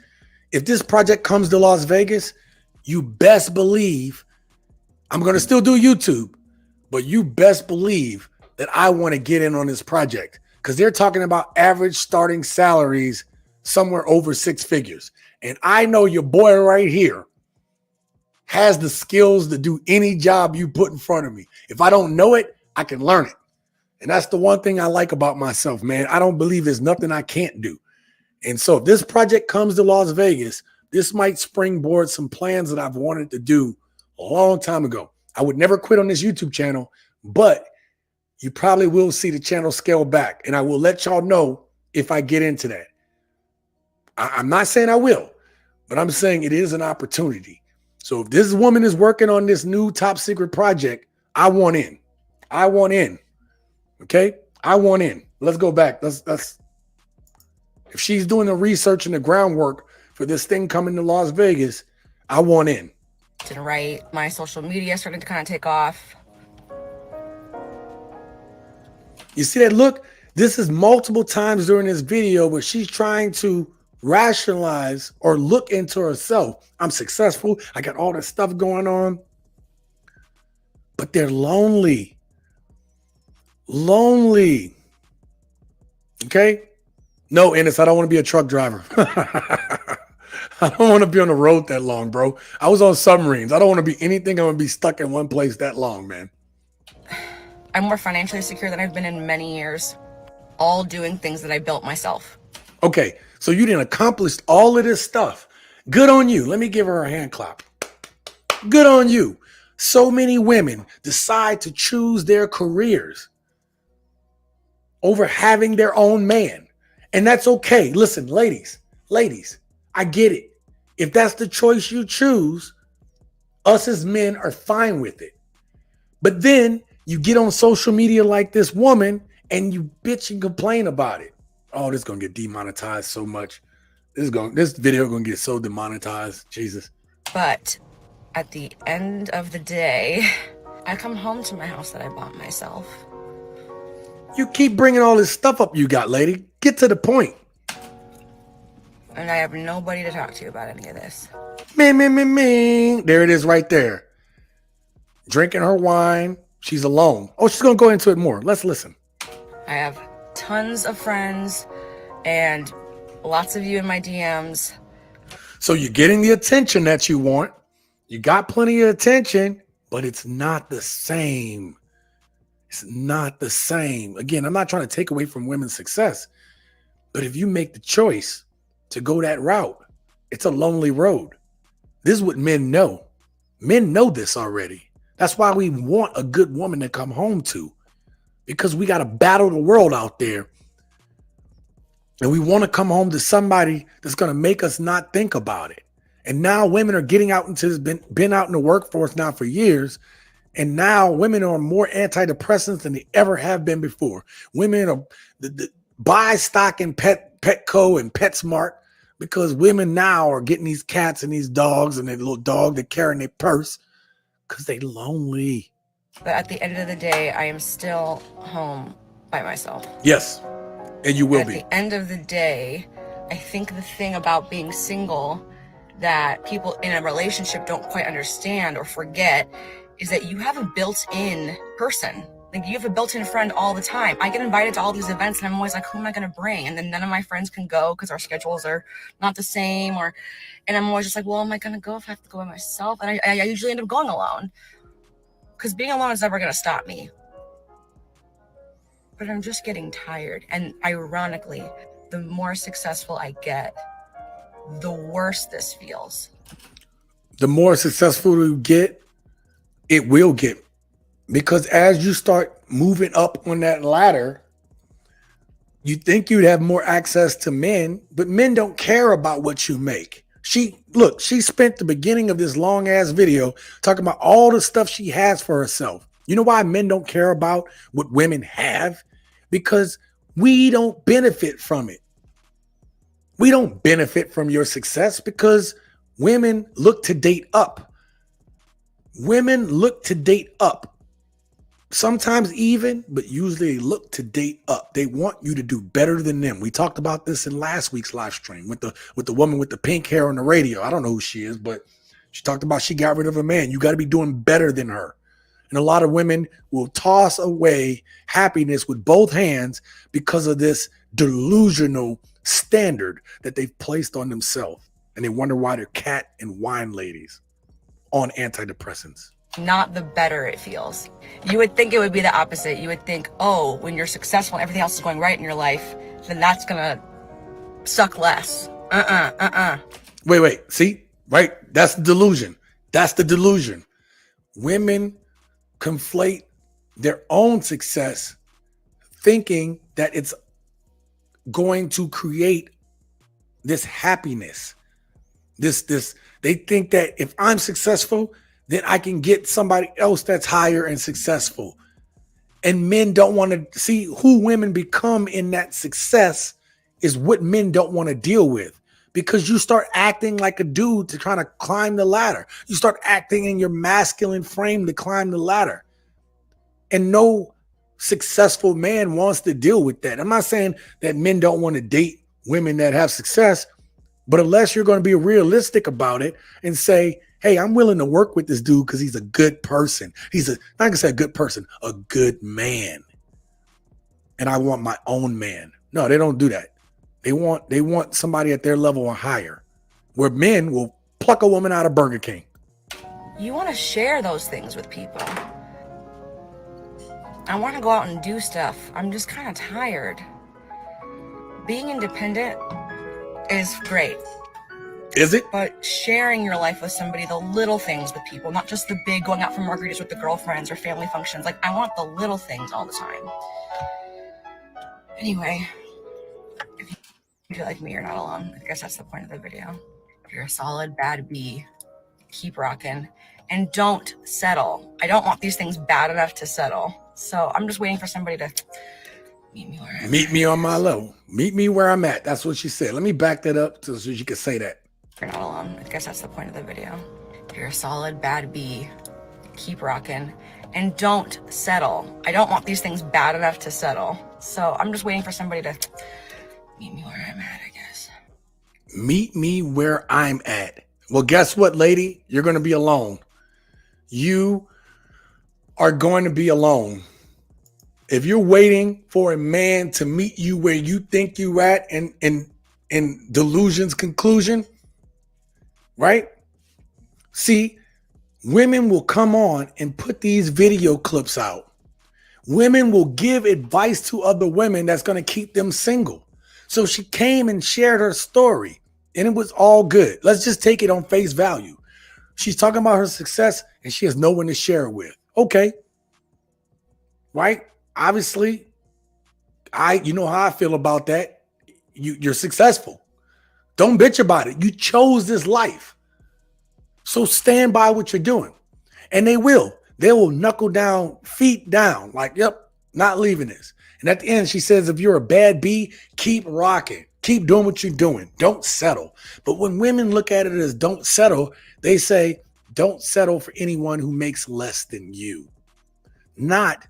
if this project comes to Las Vegas, you best believe I'm going to still do YouTube, but you best believe that I want to get in on this project because they're talking about average starting salaries somewhere over 6 figures. And I know your boy right here has the skills to do any job you put in front of me. If I don't know it, I can learn it. And that's the one thing I like about myself, man. I don't believe there's nothing I can't do. And so if this project comes to Las Vegas, this might springboard some plans that I've wanted to do a long time ago. I would never quit on this YouTube channel, but you probably will see the channel scale back. And I will let y'all know if I get into that. I'm not saying I will, but I'm saying it is an opportunity. So if this woman is working on this new top secret project, I want in. I want in. Okay? I want in. Let's go back. Let's if she's doing the research and the groundwork for this thing coming to Las Vegas, I want in. Right. My social media started to kind of take off. You see that look? This is multiple times during this video where she's trying to rationalize or look into herself. I'm successful. I got all this stuff going on. But they're lonely. Lonely. Okay? No, Ennis, I don't want to be a truck driver. I don't want to be on the road that long, bro. I was on submarines. I don't want to be anything. I'm going to be stuck in one place that long, man. I'm more financially secure than I've been in many years. All doing things that I built myself. Okay, so you didn't accomplish all of this stuff. Good on you. Let me give her a hand clap. Good on you. So many women decide to choose their careers over having their own man. And that's okay. Listen, ladies, I get it. If that's the choice you choose, us as men are fine with it. But then you get on social media like this woman and you bitch and complain about it. Oh, this is going to get demonetized so much. This video going to get so demonetized. Jesus. But at the end of the day, I come home to my house that I bought myself. You keep bringing all this stuff up you got, lady. Get to the point. And I have nobody to talk to about any of this. Me. There it is right there. Drinking her wine. She's alone. Oh, she's going to go into it more. Let's listen. I have tons of friends and lots of you in my DMs. So you're getting the attention that you want. You got plenty of attention, but it's not the same. It's not the same. Again, I'm not trying to take away from women's success, but if you make the choice to go that route, it's a lonely road. This is what men know. Men know this already. That's why we want a good woman to come home to, because we got to battle the world out there. And we want to come home to somebody that's going to make us not think about it. And now women are getting out into this, been out in the workforce now for years. And now women are more antidepressants than they ever have been before. Women are buy stock in Petco and PetSmart because women now are getting these cats and these dogs and their little dog they carry in their purse because they lonely. But at the end of the day, I am still home by myself. Yes, and you will be. At the end of the day, I think the thing about being single that people in a relationship don't quite understand or forget is that you have a built-in person. Like, you have a built-in friend all the time. I get invited to all these events and I'm always like, who am I going to bring? And then none of my friends can go because our schedules are not the same. And I'm always just like, well, am I going to go if I have to go by myself? And I usually end up going alone because being alone is never going to stop me. But I'm just getting tired. And ironically, the more successful I get, the worse this feels. The more successful you get, it will get. Because as you start moving up on that ladder, you think you'd have more access to men, but men don't care about what you make. She spent the beginning of this long ass video talking about all the stuff she has for herself. You know why men don't care about what women have? Because we don't benefit from it. We don't benefit from your success because women look to date up. Women look to date up. Sometimes even, but usually they look to date up. They want you to do better than them. We talked about this in last week's live stream with the woman with the pink hair on the radio. I don't know who she is, but she talked about she got rid of a man. You got to be doing better than her. And a lot of women will toss away happiness with both hands because of this delusional standard that they've placed on themselves. And they wonder why they're cat and wine ladies on antidepressants. Not the better it feels. You would think it would be the opposite. You would think, oh, when you're successful and everything else is going right in your life, then that's gonna suck less. Wait. See? Right? That's the delusion. That's the delusion. Women conflate their own success thinking that it's going to create this happiness. They think that if I'm successful, then I can get somebody else that's higher and successful. And men don't want to see who women become in that success is what men don't want to deal with, because you start acting like a dude to try to climb the ladder. You start acting in your masculine frame to climb the ladder. And no successful man wants to deal with that. I'm not saying that men don't want to date women that have success, but unless you're going to be realistic about it and say, hey, I'm willing to work with this dude because he's a good person. Not gonna say a good person, a good man. And I want my own man. No, they don't do that. They want somebody at their level or higher, where men will pluck a woman out of Burger King. You want to share those things with people. I want to go out and do stuff. I'm just kind of tired. Being independent is great. Is it? But sharing your life with somebody, the little things with people, not just the big going out for margaritas with the girlfriends or family functions. Like, I want the little things all the time. Anyway, if you feel like me, you're not alone. I guess that's the point of the video. If you're a solid bad B, keep rocking and don't settle. I don't want these things bad enough to settle. So I'm just waiting for somebody to meet me where I'm at. Meet me on my level. Meet me where I'm at. That's what she said. Let me back that up so you can say that. You're not alone. I guess that's the point of the video. If you're a solid bad B, keep rocking and don't settle. I don't want these things bad enough to settle. So I'm just waiting for somebody to meet me where I'm at, I guess. Meet me where I'm at. Well, guess what, lady? You're going to be alone. You are going to be alone. If you're waiting for a man to meet you where you think you're at in delusion's conclusion, right? See, women will come on and put these video clips out. Women will give advice to other women that's going to keep them single. So she came and shared her story, and it was all good. Let's just take it on face value. She's talking about her success, and she has no one to share it with. Okay. Right? Obviously, you know how I feel about that. You're successful. Don't bitch about it. You chose this life. So stand by what you're doing. And they will. They will knuckle down, feet down, like, yep, not leaving this. And at the end, she says, if you're a bad B, keep rocking. Keep doing what you're doing. Don't settle. But when women look at it as don't settle, they say, don't settle for anyone who makes less than you. Not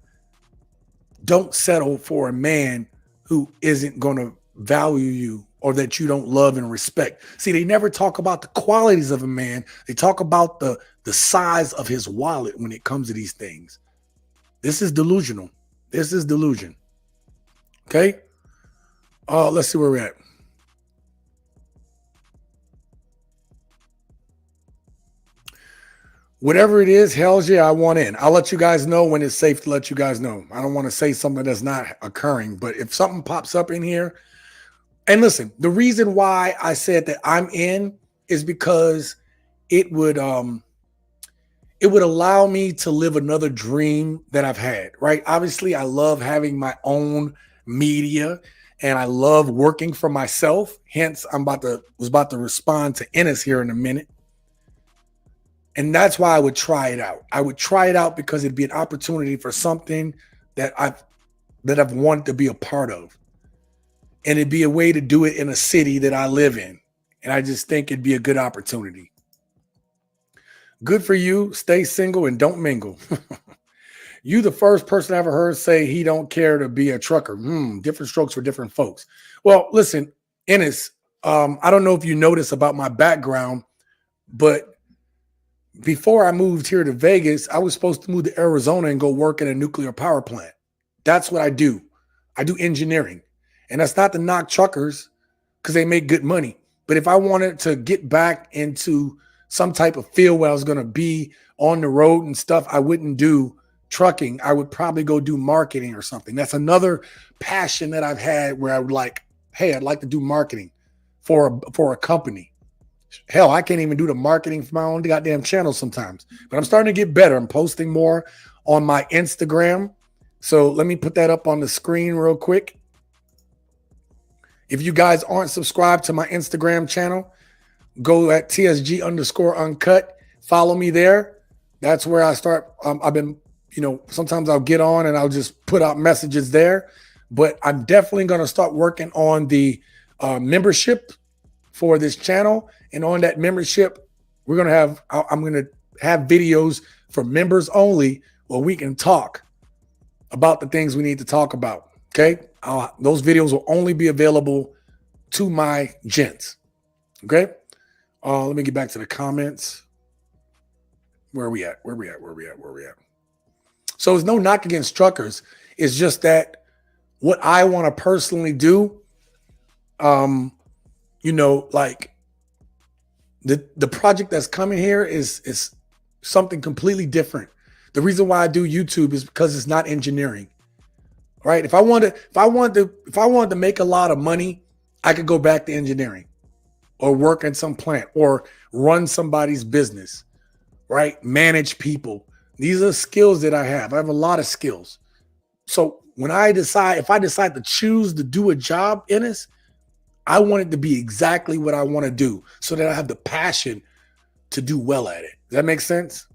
don't settle for a man who isn't going to value you or that you don't love and respect. See, they never talk about the qualities of a man. They talk about the size of his wallet when it comes to these things. This is delusional. This is delusion. Okay? Let's see where we're at. Whatever it is, hell's yeah, I want in. I'll let you guys know when it's safe to let you guys know. I don't want to say something that's not occurring, but if something pops up in here, And listen, the reason why I said that I'm in is because it would allow me to live another dream that I've had, right? Obviously, I love having my own media and I love working for myself. Hence, was about to respond to Ennis here in a minute. And that's why I would try it out. I would try it out because it'd be an opportunity for something that I've wanted to be a part of. And it'd be a way to do it in a city that I live in. And I just think it'd be a good opportunity. Good for you. Stay single and don't mingle. You the first person I ever heard say he don't care to be a trucker. Different strokes for different folks. Well, listen, Ennis, I don't know if you noticed about my background, but before I moved here to Vegas, I was supposed to move to Arizona and go work in a nuclear power plant. That's what I do. I do engineering. And that's not to knock truckers because they make good money. But if I wanted to get back into some type of field where I was going to be on the road and stuff, I wouldn't do trucking. I would probably go do marketing or something. That's another passion that I've had where I would like, hey, I'd like to do marketing for a company. Hell, I can't even do the marketing for my own goddamn channel sometimes. But I'm starting to get better. I'm posting more on my Instagram. So let me put that up on the screen real quick. If you guys aren't subscribed to my Instagram channel, go at TSG_uncut. Follow me there. That's where I start. I've been, sometimes I'll get on and I'll just put out messages there. But I'm definitely going to start working on the membership for this channel. And on that membership, I'm going to have videos for members only where we can talk about the things we need to talk about. Okay. Those videos will only be available to my gents. Okay. Let me get back to the comments. Where are we at? So there's no knock against truckers. It's just that what I want to personally do, like the project that's coming here is something completely different. The reason why I do YouTube is because it's not engineering. Right? If I wanted to make a lot of money, I could go back to engineering or work in some plant or run somebody's business, right? Manage people. These are skills that I have. I have a lot of skills. So if I decide to choose to do a job in this, I want it to be exactly what I want to do so that I have the passion to do well at it. Does that make sense?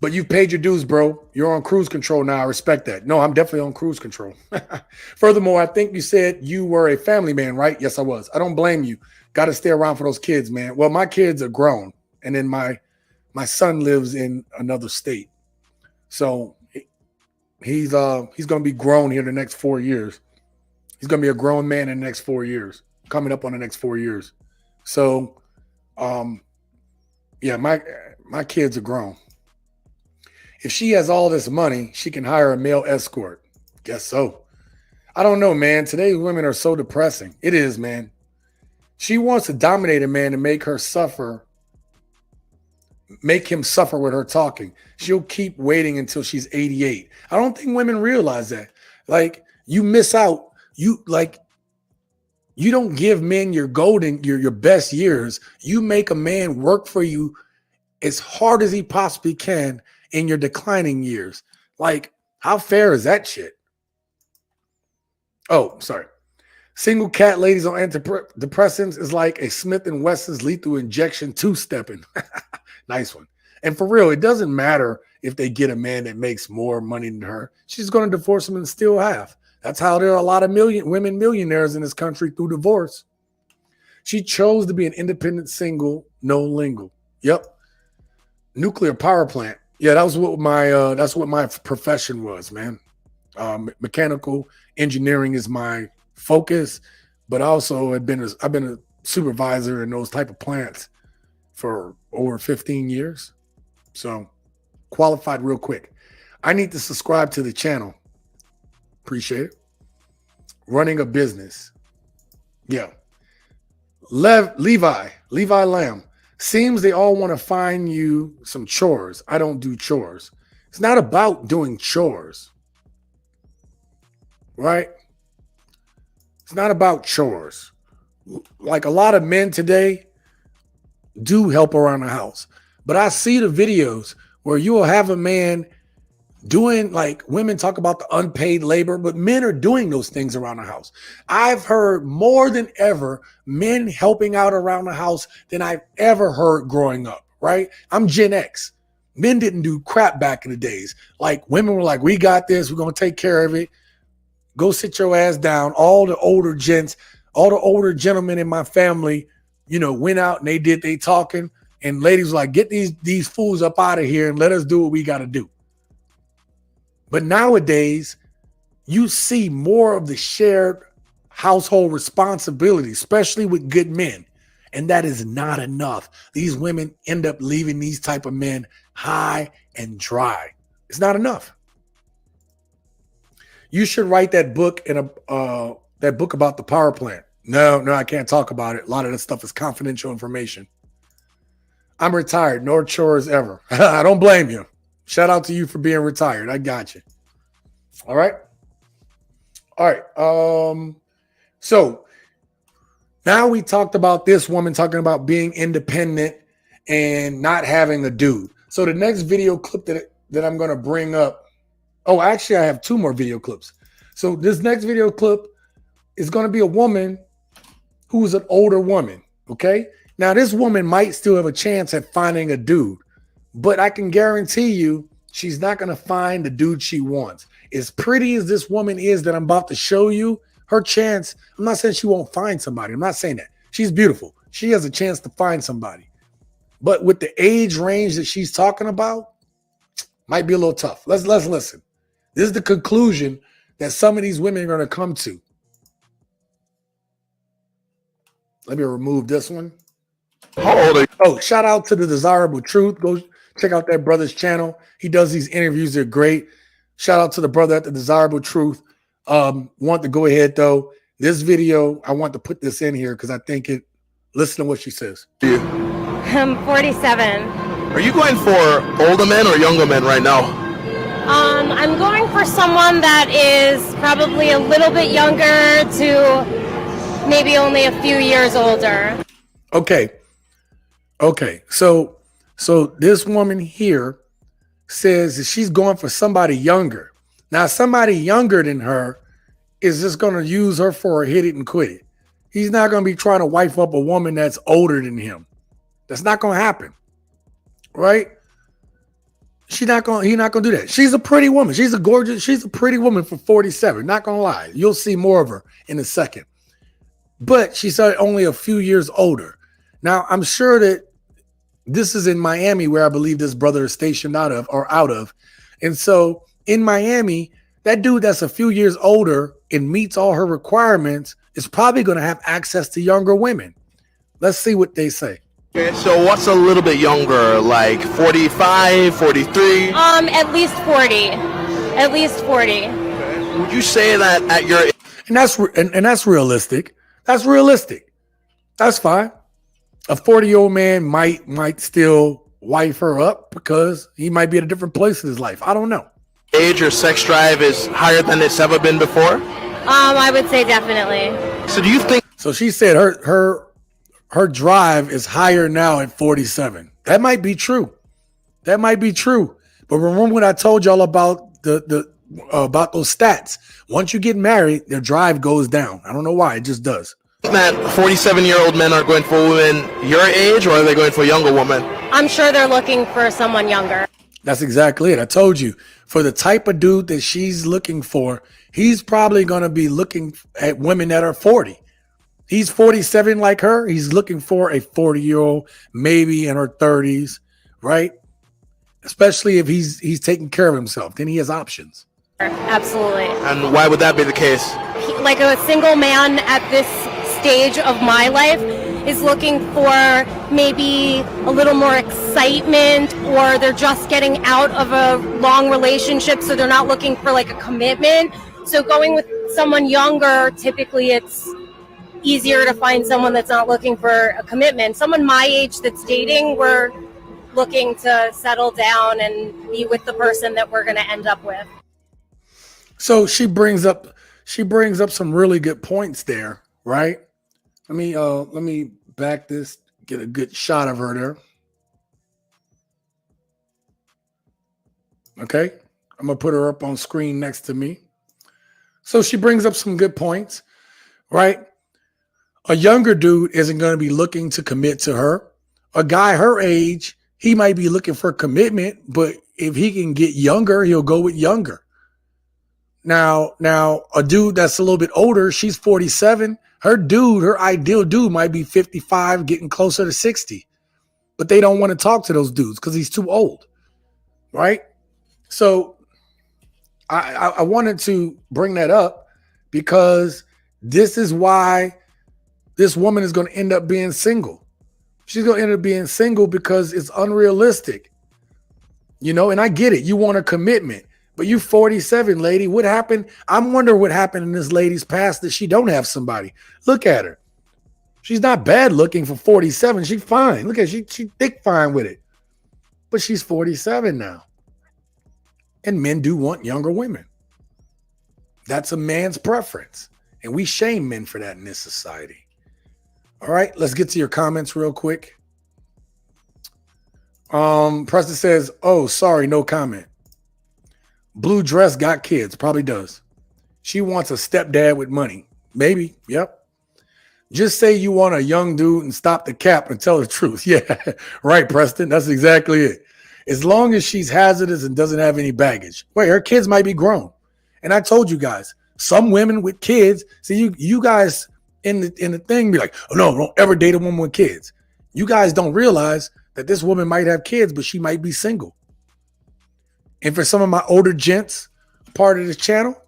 But you've paid your dues, bro. You're on cruise control now. I respect that. No, I'm definitely on cruise control. Furthermore, I think you said you were a family man, right? Yes, I was. I don't blame you. Got to stay around for those kids, man. Well, my kids are grown. And then my son lives in another state. So he's going to be grown here the next 4 years. He's going to be a grown man in the next 4 years, coming up on the next 4 years. So, yeah, my kids are grown. If she has all this money, she can hire a male escort. Guess so. I don't know, man. Today's women are so depressing. It is, man. She wants to dominate a man and make him suffer with her talking. She'll keep waiting until she's 88. I don't think women realize that. Like, you miss out. You don't give men your your best years. You make a man work for you as hard as he possibly can in your declining years. Like, how fair is that shit? Oh, sorry. Single cat ladies on antidepressants is like a Smith & Wesson's lethal injection two-stepping. Nice one. And for real, it doesn't matter if they get a man that makes more money than her. She's going to divorce him and still have. That's how there are a lot of women millionaires in this country through divorce. She chose to be an independent single, no lingo. Yep. Nuclear power plant. Yeah, that's what my profession was, man. Mechanical engineering is my focus, but also I've been a supervisor in those type of plants for over 15 years. So qualified real quick. I need to subscribe to the channel. Appreciate it. Running a business. Yeah. Levi Lamb. Seems they all want to find you some chores. I don't do chores. It's not about doing chores. Right? It's not about chores. Like a lot of men today do help around the house. But I see the videos where you will have a man doing, like, women talk about the unpaid labor, but men are doing those things around the house. I've heard more than ever men helping out around the house than I've ever heard growing up, right? I'm Gen X. Men didn't do crap back in the days. Like, women were like, we got this, we're going to take care of it. Go sit your ass down. All the older gents, all the older gentlemen in my family, you know, went out and they did they talking, and ladies were like, get these fools up out of here and let us do what we got to do. But nowadays, you see more of the shared household responsibility, especially with good men. And that is not enough. These women end up leaving these type of men high and dry. It's not enough. You should write that book that book about the power plant. No, I can't talk about it. A lot of that stuff is confidential information. I'm retired. No chores ever. I don't blame you. Shout out to you for being retired. I got you. All right. So now we talked about this woman talking about being independent and not having a dude. So the next video clip that I'm going to bring up. Oh, actually, I have two more video clips. So this next video clip is going to be a woman who's an older woman. Okay. Now this woman might still have a chance at finding a dude, but I can guarantee you she's not going to find the dude she wants. As pretty as this woman is that I'm about to show you, her chance, I'm not saying she won't find somebody. I'm not saying that. She's beautiful. She has a chance to find somebody. But with the age range that she's talking about, might be a little tough. Let's listen. This is the conclusion that some of these women are going to come to. Let me remove this one. How old are you? Oh, shout out to the Desirable Truth. Go check out that brother's channel. He does these interviews. They're great. Shout out to the brother at the Desirable Truth. Want to go ahead, though. This video, I want to put this in here because I think it, listen to what she says. I'm 47. Are you going for older men or younger men right now? I'm going for someone that is probably a little bit younger to maybe only a few years older. Okay. So this woman here says that she's going for somebody younger. Now, somebody younger than her is just going to use her for a hit it and quit it. He's not going to be trying to wife up a woman that's older than him. That's not going to happen. Right? He's not going to do that. She's a pretty woman. She's a pretty woman for 47. Not going to lie. You'll see more of her in a second. But she's only a few years older. Now, I'm sure that this is in Miami where I believe this brother is stationed out of. And so in Miami, that dude that's a few years older and meets all her requirements is probably going to have access to younger women. Let's see what they say. Okay, so what's a little bit younger, like 45, 43? At least 40. At least 40. Okay. Would you say that at your... And that's realistic. That's realistic. That's fine. A 40-year-old man might still wife her up because he might be at a different place in his life. I don't know. Age or sex drive is higher than it's ever been before? I would say definitely. So do you think... So she said her drive is higher now at 47. That might be true. But remember when I told y'all about about those stats? Once you get married, their drive goes down. I don't know why. It just does. That 47-year-old men are going for women your age, or are they going for younger women? I'm sure they're looking for someone younger. That's exactly it. I told you, for the type of dude that she's looking for, he's probably going to be looking at women that are 40. He's 47 like her. He's looking for a 40-year-old, maybe in her 30s, right? Especially if he's taking care of himself. Then he has options. Absolutely. And why would that be the case? Like a single man at this stage of my life is looking for maybe a little more excitement, or they're just getting out of a long relationship, so they're not looking for like a commitment. So going with someone younger, typically it's easier to find someone that's not looking for a commitment. Someone my age that's dating, we're looking to settle down and be with the person that we're going to end up with. So she brings up she brings up some really good points there, right? Let me back this, get a good shot of her there. Okay, I'm gonna put her up on screen next to me. So she brings up some good points, right? A younger dude isn't going to be looking to commit to her. A guy her age, he might be looking for commitment, but if he can get younger, he'll go with younger. Now, a dude that's a little bit older, she's 47. Her ideal dude might be 55, getting closer to 60. But they don't want to talk to those dudes because he's too old, right? So I wanted to bring that up because this is why this woman is going to end up being single. She's going to end up being single because it's unrealistic. You know, and I get it. You want a commitment, but you 47, lady. What happened? I'm wondering what happened in this lady's past that she don't have somebody. Look at her. She's not bad looking for 47. She's fine. Look at her. She thick fine with it. But she's 47 now. And men do want younger women. That's a man's preference. And we shame men for that in this society. All right, let's get to your comments real quick. Preston says, oh, sorry, no comment. Blue dress got kids. Probably does. She wants a stepdad with money. Maybe. Yep. Just say you want a young dude and stop the cap and tell the truth. Yeah, right, Preston. That's exactly it. As long as she's hazardous and doesn't have any baggage. Wait, her kids might be grown. And I told you guys, some women with kids, see you guys in the thing be like, oh no, don't ever date a woman with kids. You guys don't realize that this woman might have kids, but she might be single. And for some of my older gents, part of this channel,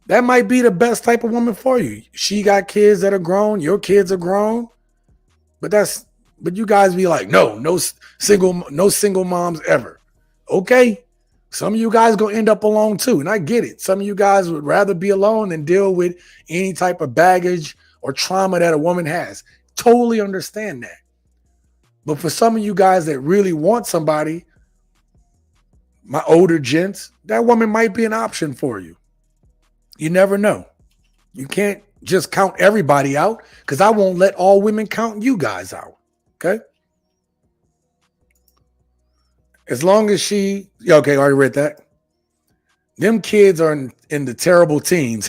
that might be the best type of woman for you. She got kids that are grown, your kids are grown, but you guys be like, no single moms ever. Okay. Some of you guys gonna end up alone too. And I get it. Some of you guys would rather be alone than deal with any type of baggage or trauma that a woman has. Totally understand that. But for some of you guys that really want somebody, my older gents, that woman might be an option for you. You never know. You can't just count everybody out because I won't let all women count you guys out. Okay? As long as she, okay, I already read that. Them kids are in the terrible teens.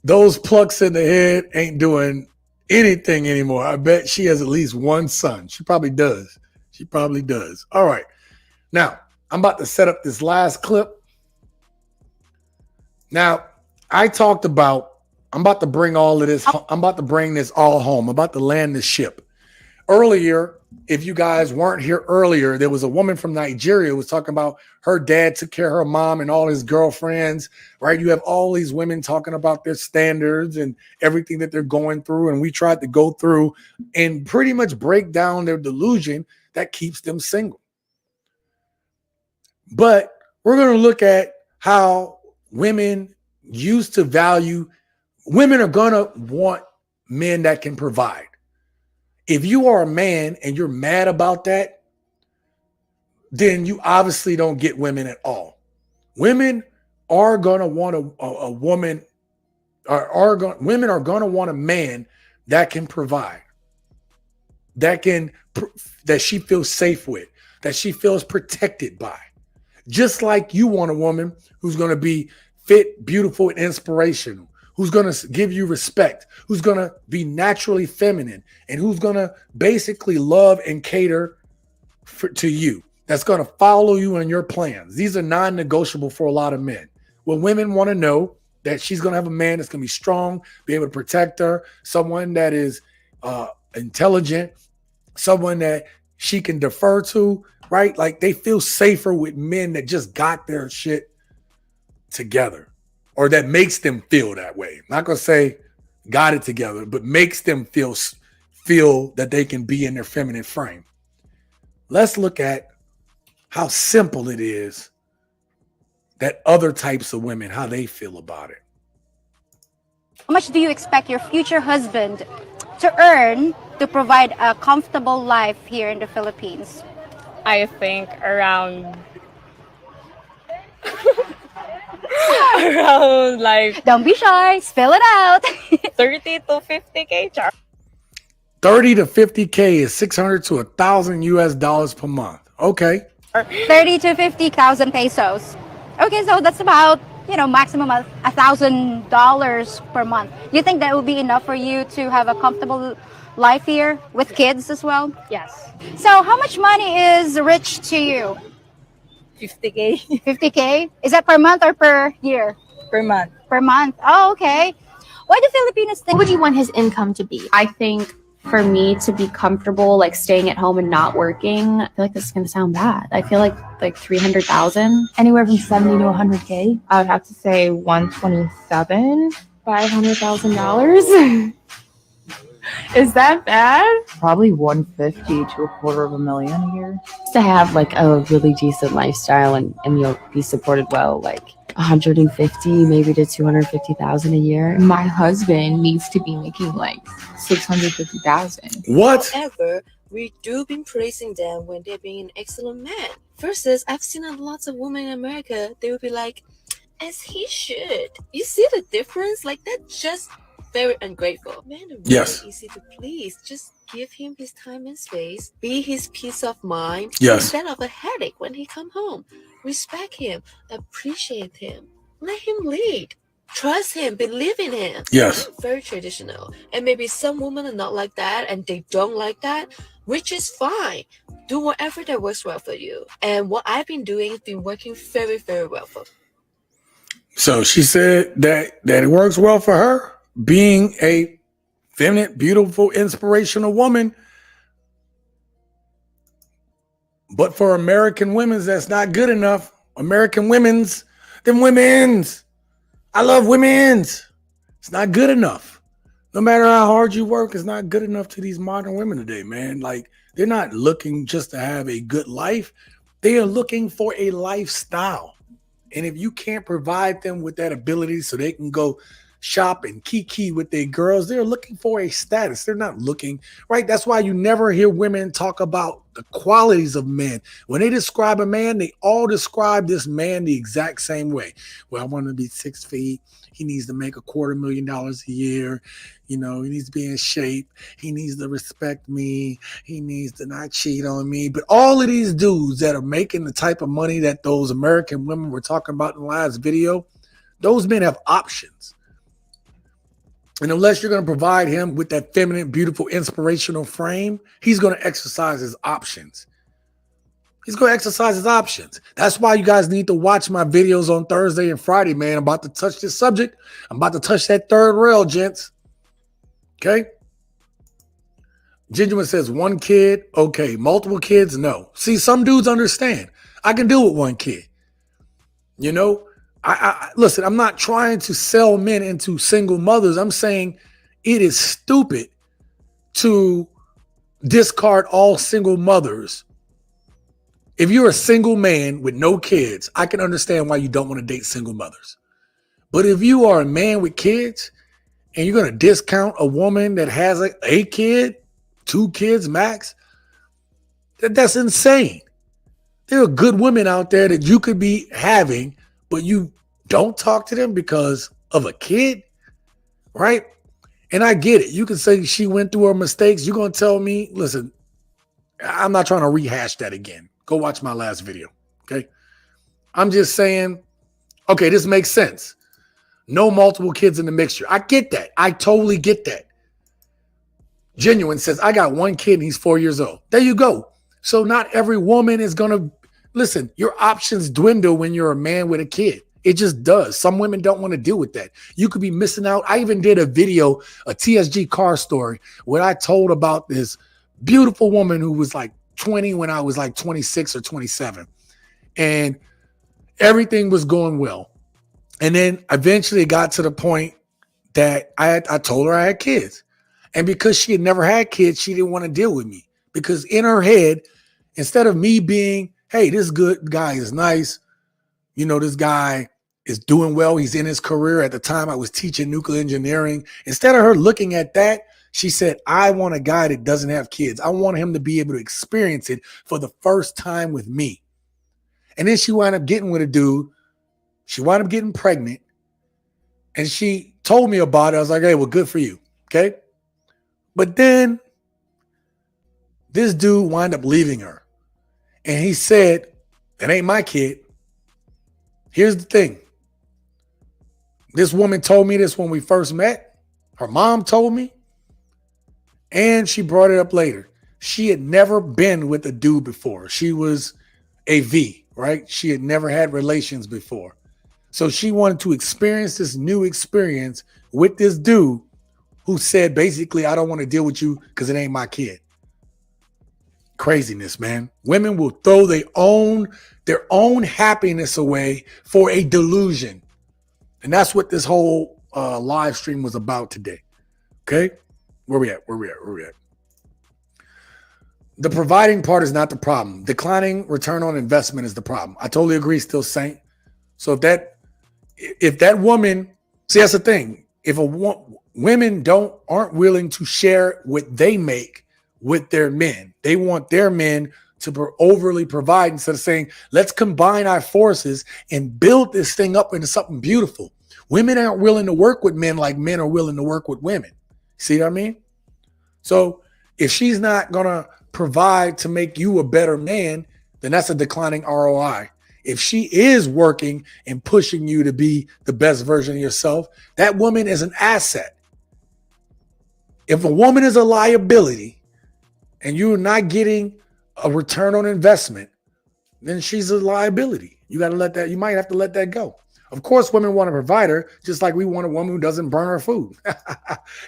Those plucks in the head ain't doing anything anymore. I bet she has at least one son. She probably does. She probably does. All right. Now, I'm about to set up this last clip. Now, I talked about, I'm about to bring all of this, I'm about to bring this all home. I'm about to land the ship. Earlier, if you guys weren't here earlier, there was a woman from Nigeria who was talking about her dad took care of her mom and all his girlfriends, right? You have all these women talking about their standards and everything that they're going through. And we tried to go through and pretty much break down their delusion that keeps them single. But we're going to look at how women used to value, women are going to want men that can provide. If you are a man and you're mad about that, then you obviously don't get women at all. Women are going to want a woman, women are going to want a man that can provide, that she feels safe with, that she feels protected by. Just like you want a woman who's going to be fit, beautiful, and inspirational, who's going to give you respect, who's going to be naturally feminine, and who's going to basically love and cater to you, that's going to follow you in your plans. These are non-negotiable for a lot of men. Well, women want to know that she's going to have a man that's going to be strong, be able to protect her, someone that is intelligent, someone that she can defer to, right? Like they feel safer with men that just got their shit together, or that makes them feel that way. I'm not going to say got it together, but makes them feel that they can be in their feminine frame. Let's look at how simple it is that other types of women, how they feel about it. How much do you expect your future husband to earn to provide a comfortable life here in the Philippines? I think around Around like Don't be shy. Spill it out. 30 to 50K. 30 to 50K is 600 to 1,000 US dollars per month. Okay. 30 to 50,000 pesos. Okay, so that's about, maximum of $1,000 per month. You think that would be enough for you to have a comfortable life here with kids as well? Yes. So how much money is rich to you? 50K 50K? Is that per month or per year? per month. Per month. Oh, okay. Why do Filipinos think? What would you want his income to be? I think for me to be comfortable, like staying at home and not working, I feel like this is going to sound bad. I feel like 300,000, anywhere from 70 to 100K. I would have to say 127, $500,000. Is that bad? Probably 150 to $250,000 a year. To have like a really decent lifestyle and you'll be supported well, like 150 maybe to 250,000 a year. My husband needs to be making like 650,000. What? However, we do been praising them when they're being an excellent man. Versus, I've seen a lots of women in America, they would be like, as he should. You see the difference? Like, that's just very ungrateful. Men are really Yes. easy to please. Just give him his time and space. Be his peace of mind. Yes. Instead of a headache when he come home. Respect him. Appreciate him. Let him lead. Trust him. Believe in him. Yes. Very traditional. And maybe some women are not like that and they don't like that, which is fine. Do whatever that works well for you. And what I've been doing has been working very, very well for me. So she said that it works well for her, being a feminine, beautiful, inspirational woman. But for American women's, that's not good enough. American women's, I love women's. It's not good enough. No matter how hard you work, it's not good enough to these modern women today, man. Like, they're not looking just to have a good life. They are looking for a lifestyle. And if you can't provide them with that ability so they can go shop and kiki with their girls, they're looking for a status. They're not looking, right? That's why you never hear women talk about the qualities of men. When they describe a man, they all describe this man the exact same way. Well, I want him to be 6 feet. He needs to make $250,000 a year. You know, he needs to be in shape. He needs to respect me. He needs to not cheat on me. But all of these dudes that are making the type of money that those American women were talking about in the last video, those men have options. And unless you're going to provide him with that feminine, beautiful, inspirational frame, he's going to exercise his options. He's going to exercise his options. That's why you guys need to watch my videos on Thursday and Friday, man. I'm about to touch this subject. I'm about to touch that third rail, gents. Okay? Genuine says 1 kid. Okay. Multiple kids? No. See, some dudes understand. I can deal with 1 kid. You know? I listen, I'm not trying to sell men into single mothers. I'm saying it is stupid to discard all single mothers. If you're a single man with no kids, I can understand why you don't want to date single mothers. But if you are a man with kids and you're going to discount a woman that has a kid, 2 kids max, that's insane. There are good women out there that you could be having, but you don't talk to them because of a kid, right? And I get it. You can say she went through her mistakes. You're going to tell me, listen, I'm not trying to rehash that again. Go watch my last video, okay? I'm just saying, okay, this makes sense. No multiple kids in the mixture. I get that. I totally get that. Genuine says, I got 1 kid and he's 4 years old. There you go. So not every woman is going to, listen, your options dwindle when you're a man with a kid. It just does. Some women don't want to deal with that. You could be missing out. I even did a video, a TSG car story, where I told about this beautiful woman who was like 20 when I was like 26 or 27. And everything was going well. And then eventually it got to the point that I told her I had kids. And because she had never had kids, she didn't want to deal with me. Because in her head, instead of me being, hey, this good guy is nice, you know, this guy is doing well, he's in his career. At the time, I was teaching nuclear engineering. Instead of her looking at that, she said, I want a guy that doesn't have kids. I want him to be able to experience it for the first time with me. And then she wound up getting with a dude. She wound up getting pregnant. And she told me about it. I was like, hey, well, good for you. Okay. But then this dude wound up leaving her. And he said, that ain't my kid. Here's the thing. This woman told me this when we first met. Her mom told me. And she brought it up later. She had never been with a dude before. She was a V, right? She had never had relations before. So she wanted to experience this new experience with this dude who said, basically, I don't want to deal with you because it ain't my kid. Craziness, man. Women will throw their own happiness away for a delusion. And that's what this whole live stream was about today. Okay? Where we at? The providing part is not the problem. Declining return on investment is the problem. I totally agree, still Saint. So if that woman, see, that's the thing. If women aren't willing to share what they make with their men, they want their men to overly provide instead of saying, let's combine our forces and build this thing up into something beautiful. Women aren't willing to work with men like men are willing to work with women. See what I mean? So if she's not going to provide to make you a better man, then that's a declining ROI. If she is working and pushing you to be the best version of yourself, that woman is an asset. If a woman is a liability and you're not getting a return on investment, then she's a liability. You might have to let that go. Of course, women want a provider, just like we want a woman who doesn't burn her food.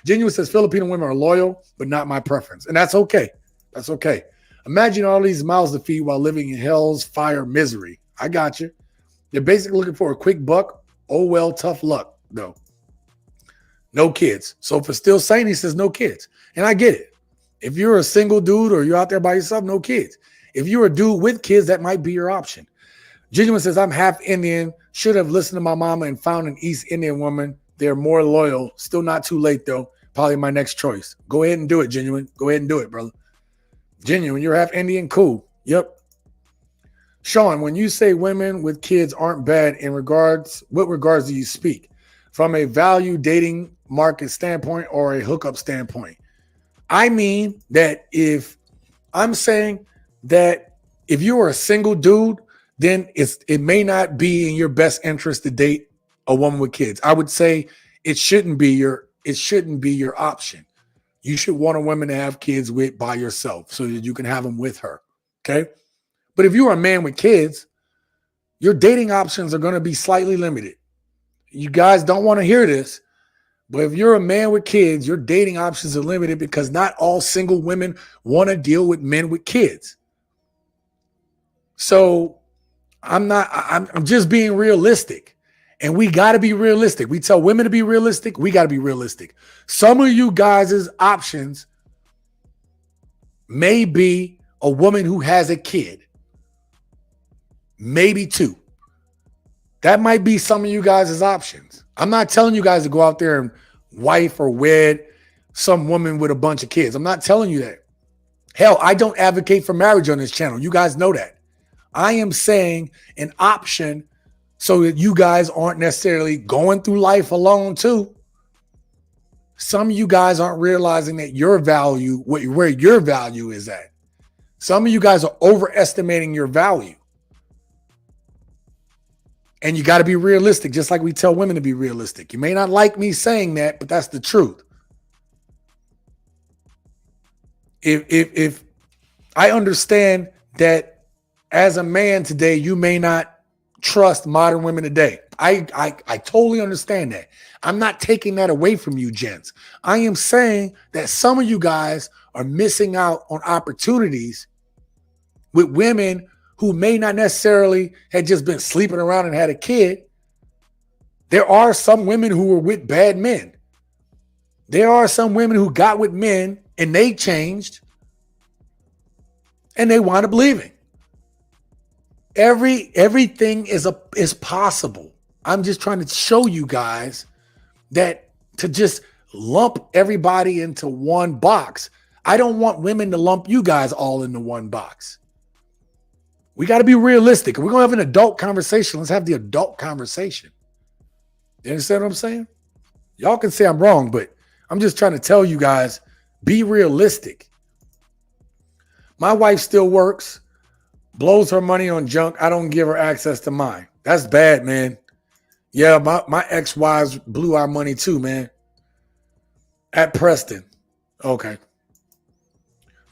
Genuine says Filipino women are loyal, but not my preference. And that's okay. That's okay. Imagine all these mouths to feed while living in hell's fire misery. I got you. They're basically looking for a quick buck. Oh, well, tough luck, though. No kids. So for still saying, he says no kids. And I get it. If you're a single dude or you're out there by yourself, no kids. If you're a dude with kids, that might be your option. Genuine says, I'm half Indian. Should have listened to my mama and found an East Indian woman. They're more loyal. Still not too late, though. Probably my next choice. Go ahead and do it, Genuine. Go ahead and do it, brother. Genuine, you're half Indian? Cool. Yep. Sean, when you say women with kids aren't bad, what regards do you speak? From a value dating market standpoint or a hookup standpoint? I mean that if you're a single dude, then it may not be in your best interest to date a woman with kids. I would say it shouldn't be your option. You should want a woman to have kids with by yourself so that you can have them with her. Okay. But if you're a man with kids, your dating options are going to be slightly limited. You guys don't want to hear this, but if you're a man with kids, your dating options are limited because not all single women want to deal with men with kids. So I'm just being realistic. And we got to be realistic. We tell women to be realistic. We got to be realistic. Some of you guys' options may be a woman who has a kid. Maybe two. That might be some of you guys' options. I'm not telling you guys to go out there and wife or wed some woman with a bunch of kids. I'm not telling you that. Hell, I don't advocate for marriage on this channel. You guys know that. I am saying an option so that you guys aren't necessarily going through life alone too. Some of you guys aren't realizing that your value, where your value is at. Some of you guys are overestimating your value. And you got to be realistic, just like we tell women to be realistic. You may not like me saying that, but that's the truth. If I understand that as a man today, you may not trust modern women today. I totally understand that. I'm not taking that away from you, gents. I am saying that some of you guys are missing out on opportunities with women who may not necessarily had just been sleeping around and had a kid. There are some women who were with bad men. There are some women who got with men and they changed and they wound up leaving. Everything is possible. I'm just trying to show you guys that to just lump everybody into one box. I don't want women to lump you guys all into one box. We got to be realistic. We're going to have an adult conversation. Let's have the adult conversation. You understand what I'm saying? Y'all can say I'm wrong, but I'm just trying to tell you guys, be realistic. My wife still works, blows her money on junk. I don't give her access to mine. That's bad, man. Yeah, my ex-wives blew our money too, man. At Preston. Okay.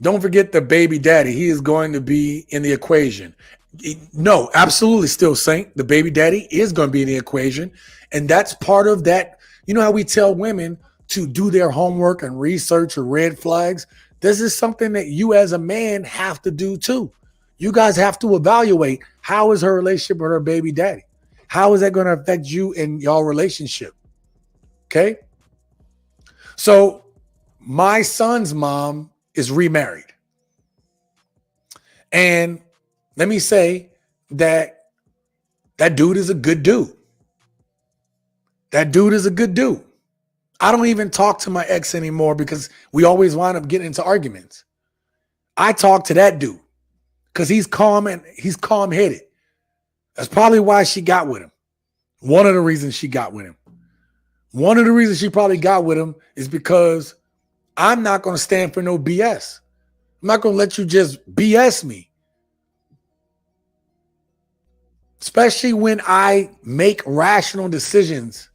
Don't forget the baby daddy. He is going to be in the equation. No, absolutely still Saint. The baby daddy is going to be in the equation. And that's part of that. You know how we tell women to do their homework and research or red flags? This is something that you as a man have to do too. You guys have to evaluate, how is her relationship with her baby daddy? How is that going to affect you in your relationship? Okay. So my son's mom is remarried. And let me say that dude is a good dude. That dude is a good dude. I don't even talk to my ex anymore because we always wind up getting into arguments. I talk to that dude because he's calm and he's calm-headed. That's probably why she got with him. One of the reasons she got with him. One of the reasons she probably got with him is because I'm not going to stand for no BS. I'm not going to let you just BS me. Especially when I make rational decisions.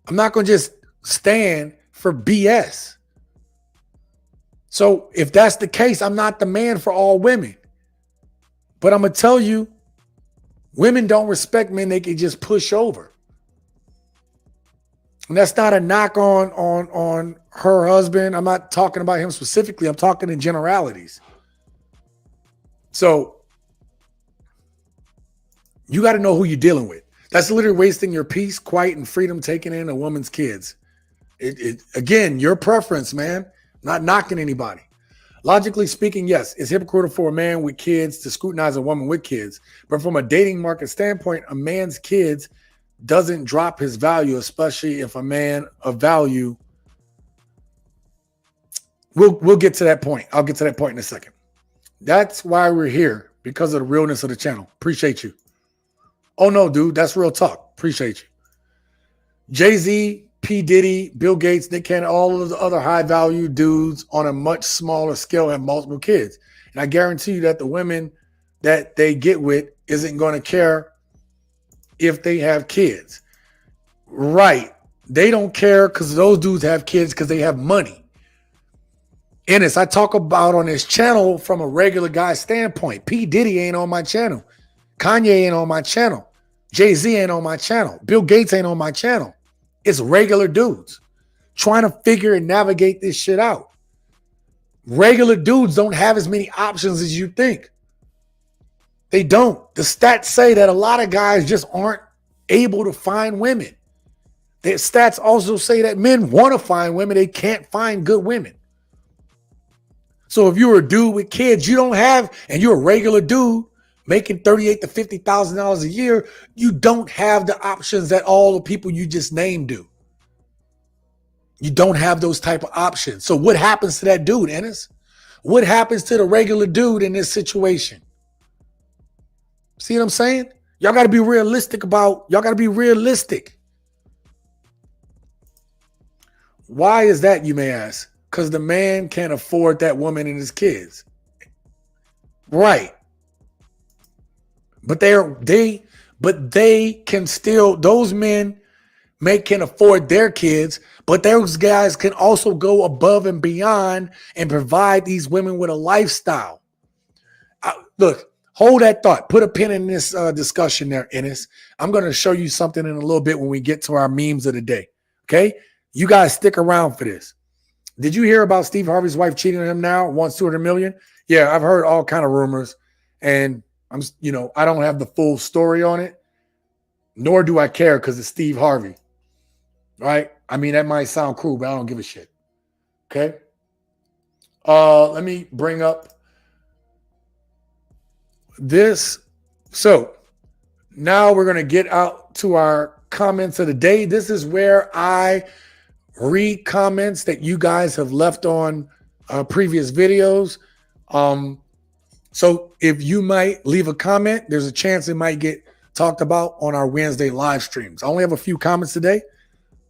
I'm not going to just stand for BS. So if that's the case, I'm not the man for all women. But I'm going to tell you, women don't respect men they can just push over. And that's not a knock on her husband. I'm not talking about him specifically. I'm talking in generalities. So you got to know who you're dealing with. That's literally wasting your peace, quiet, and freedom taking in a woman's kids. Again, your preference, man. Not knocking anybody. Logically speaking, yes, it's hypocritical for a man with kids to scrutinize a woman with kids. But from a dating market standpoint, a man's kids doesn't drop his value, especially if a man of value. We'll get to that point. I'll get to that point in a second. That's why we're here, because of the realness of the channel. Appreciate you. Oh, no, dude, that's real talk. Appreciate you. Jay-Z, P. Diddy, Bill Gates, Nick Cannon, all of the other high-value dudes on a much smaller scale have multiple kids. And I guarantee you that the women that they get with isn't going to care if they have kids. Right. They don't care because those dudes have kids because they have money. Ennis, I talk about on this channel from a regular guy standpoint. P. Diddy ain't on my channel. Kanye ain't on my channel. Jay-Z ain't on my channel. Bill Gates ain't on my channel. It's regular dudes trying to figure and navigate this shit out. Regular dudes don't have as many options as you think. They don't. The stats say that a lot of guys just aren't able to find women. The stats also say that men want to find women. They can't find good women. So if you're a dude with kids, you don't have, and you're a regular dude making $38,000 to $50,000 a year, you don't have the options that all the people you just named do. You don't have those type of options. So what happens to that dude, Ennis? What happens to the regular dude in this situation? See what I'm saying? Y'all got to be realistic y'all got to be realistic. Why is that, you may ask? Because the man can't afford that woman and his kids. Right. But they can still, those men can afford their kids, but those guys can also go above and beyond and provide these women with a lifestyle. Look, hold that thought. Put a pin in this discussion there, Ennis. I'm going to show you something in a little bit when we get to our memes of the day. Okay? You guys stick around for this. Did you hear about Steve Harvey's wife cheating on him now? Wants $200 million? Yeah, I've heard all kind of rumors, and I don't have the full story on it, nor do I care because it's Steve Harvey, right? I mean, that might sound cruel, but I don't give a shit. Okay. Let me bring up this. So now we're going to get out to our comments of the day. This is where I read comments that you guys have left on previous videos. So if you might leave a comment, there's a chance it might get talked about on our Wednesday live streams. I only have a few comments today,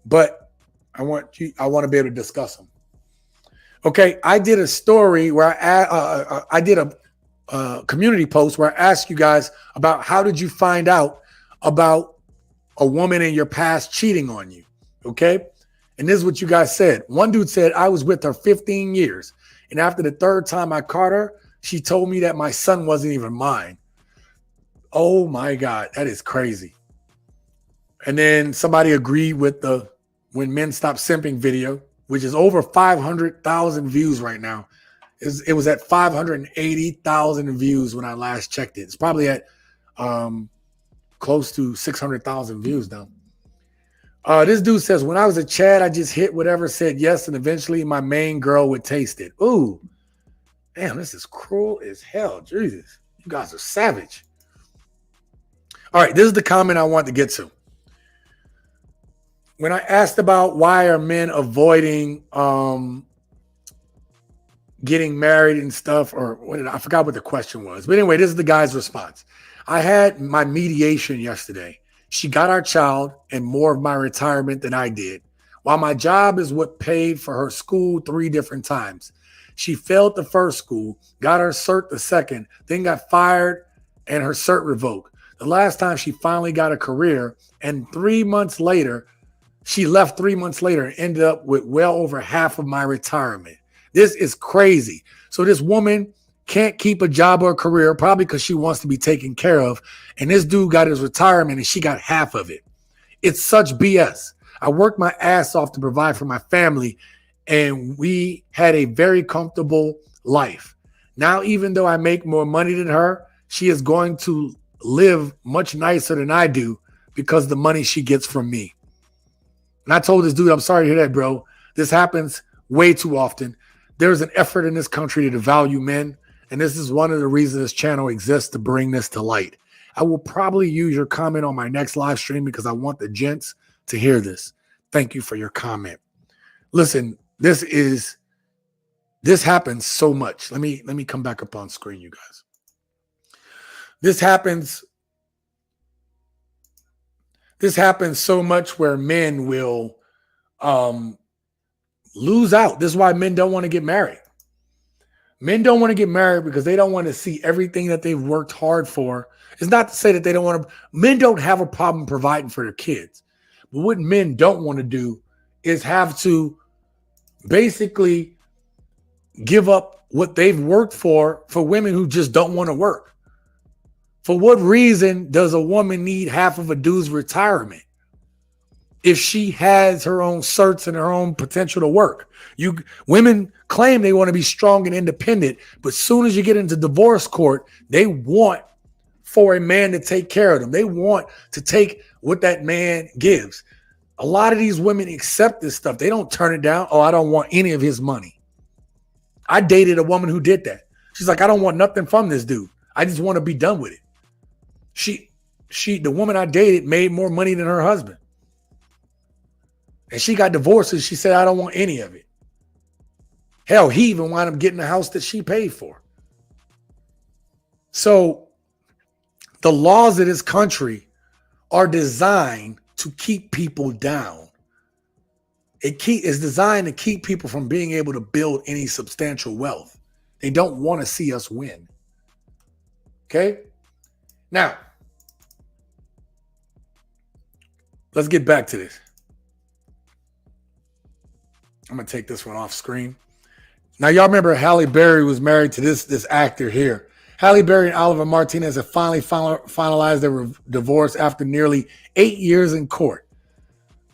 but I want to be able to discuss them. Okay, I did a story where I did a community post where I asked you guys about how did you find out about a woman in your past cheating on you. Okay, and this is what you guys said. One dude said, I was with her 15 years, and after the third time I caught her, she told me that my son wasn't even mine. Oh my God, that is crazy. And then somebody agreed with the When Men Stop Simping video, which is over 500,000 views right now. It was at 580,000 views when I last checked it. It's probably at close to 600,000 views now. This dude says, when I was a Chad, I just hit whatever said yes, and eventually my main girl would taste it. Ooh, damn, this is cruel as hell. Jesus, you guys are savage. All right, this is the comment I want to get to. When I asked about why are men avoiding getting married and stuff, or I forgot what the question was. But anyway, this is the guy's response. I had my mediation yesterday. She got our child and more of my retirement than I did. While my job is what paid for her school 3 different times. She failed the first school, got her cert the second, then got fired and her cert revoked. The last time she finally got a career, and 3 months later, she left 3 months later and ended up with well over half of my retirement. This is crazy. So this woman can't keep a job or a career, probably because she wants to be taken care of. And this dude got his retirement and she got half of it. It's such BS. I worked my ass off to provide for my family, and we had a very comfortable life. Now, even though I make more money than her, she is going to live much nicer than I do because of the money she gets from me. And I told this dude, I'm sorry to hear that, bro. This happens way too often. There's an effort in this country to devalue men, and this is one of the reasons this channel exists, to bring this to light. I will probably use your comment on my next live stream because I want the gents to hear this. Thank you for your comment. Listen, this happens so much. Let me come back up on screen, you guys. This happens so much where men will lose out. This is why men don't want to get married. Men don't want to get married because they don't want to see everything that they've worked hard for. It's not to say that they don't want to. Men don't have a problem providing for their kids. But what men don't want to do is have to basically give up what they've worked for women who just don't want to work. For what reason does a woman need half of a dude's retirement if she has her own certs and her own potential to work? Women claim they want to be strong and independent, but as soon as you get into divorce court, they want for a man to take care of them. They want to take what that man gives. A lot of these women accept this stuff. They don't turn it down. Oh, I don't want any of his money. I dated a woman who did that. She's like, I don't want nothing from this dude. I just want to be done with it. The woman I dated made more money than her husband. And she got divorced and she said, I don't want any of it. Hell, he even wound up getting the house that she paid for. So the laws of this country are designed to keep people down. It's designed to keep people from being able to build any substantial wealth. They don't want to see us win. Okay? Now, let's get back to this. I'm going to take this one off screen. Now, y'all remember Halle Berry was married to this actor here. Halle Berry and Oliver Martinez have finally finalized their divorce after nearly 8 years in court.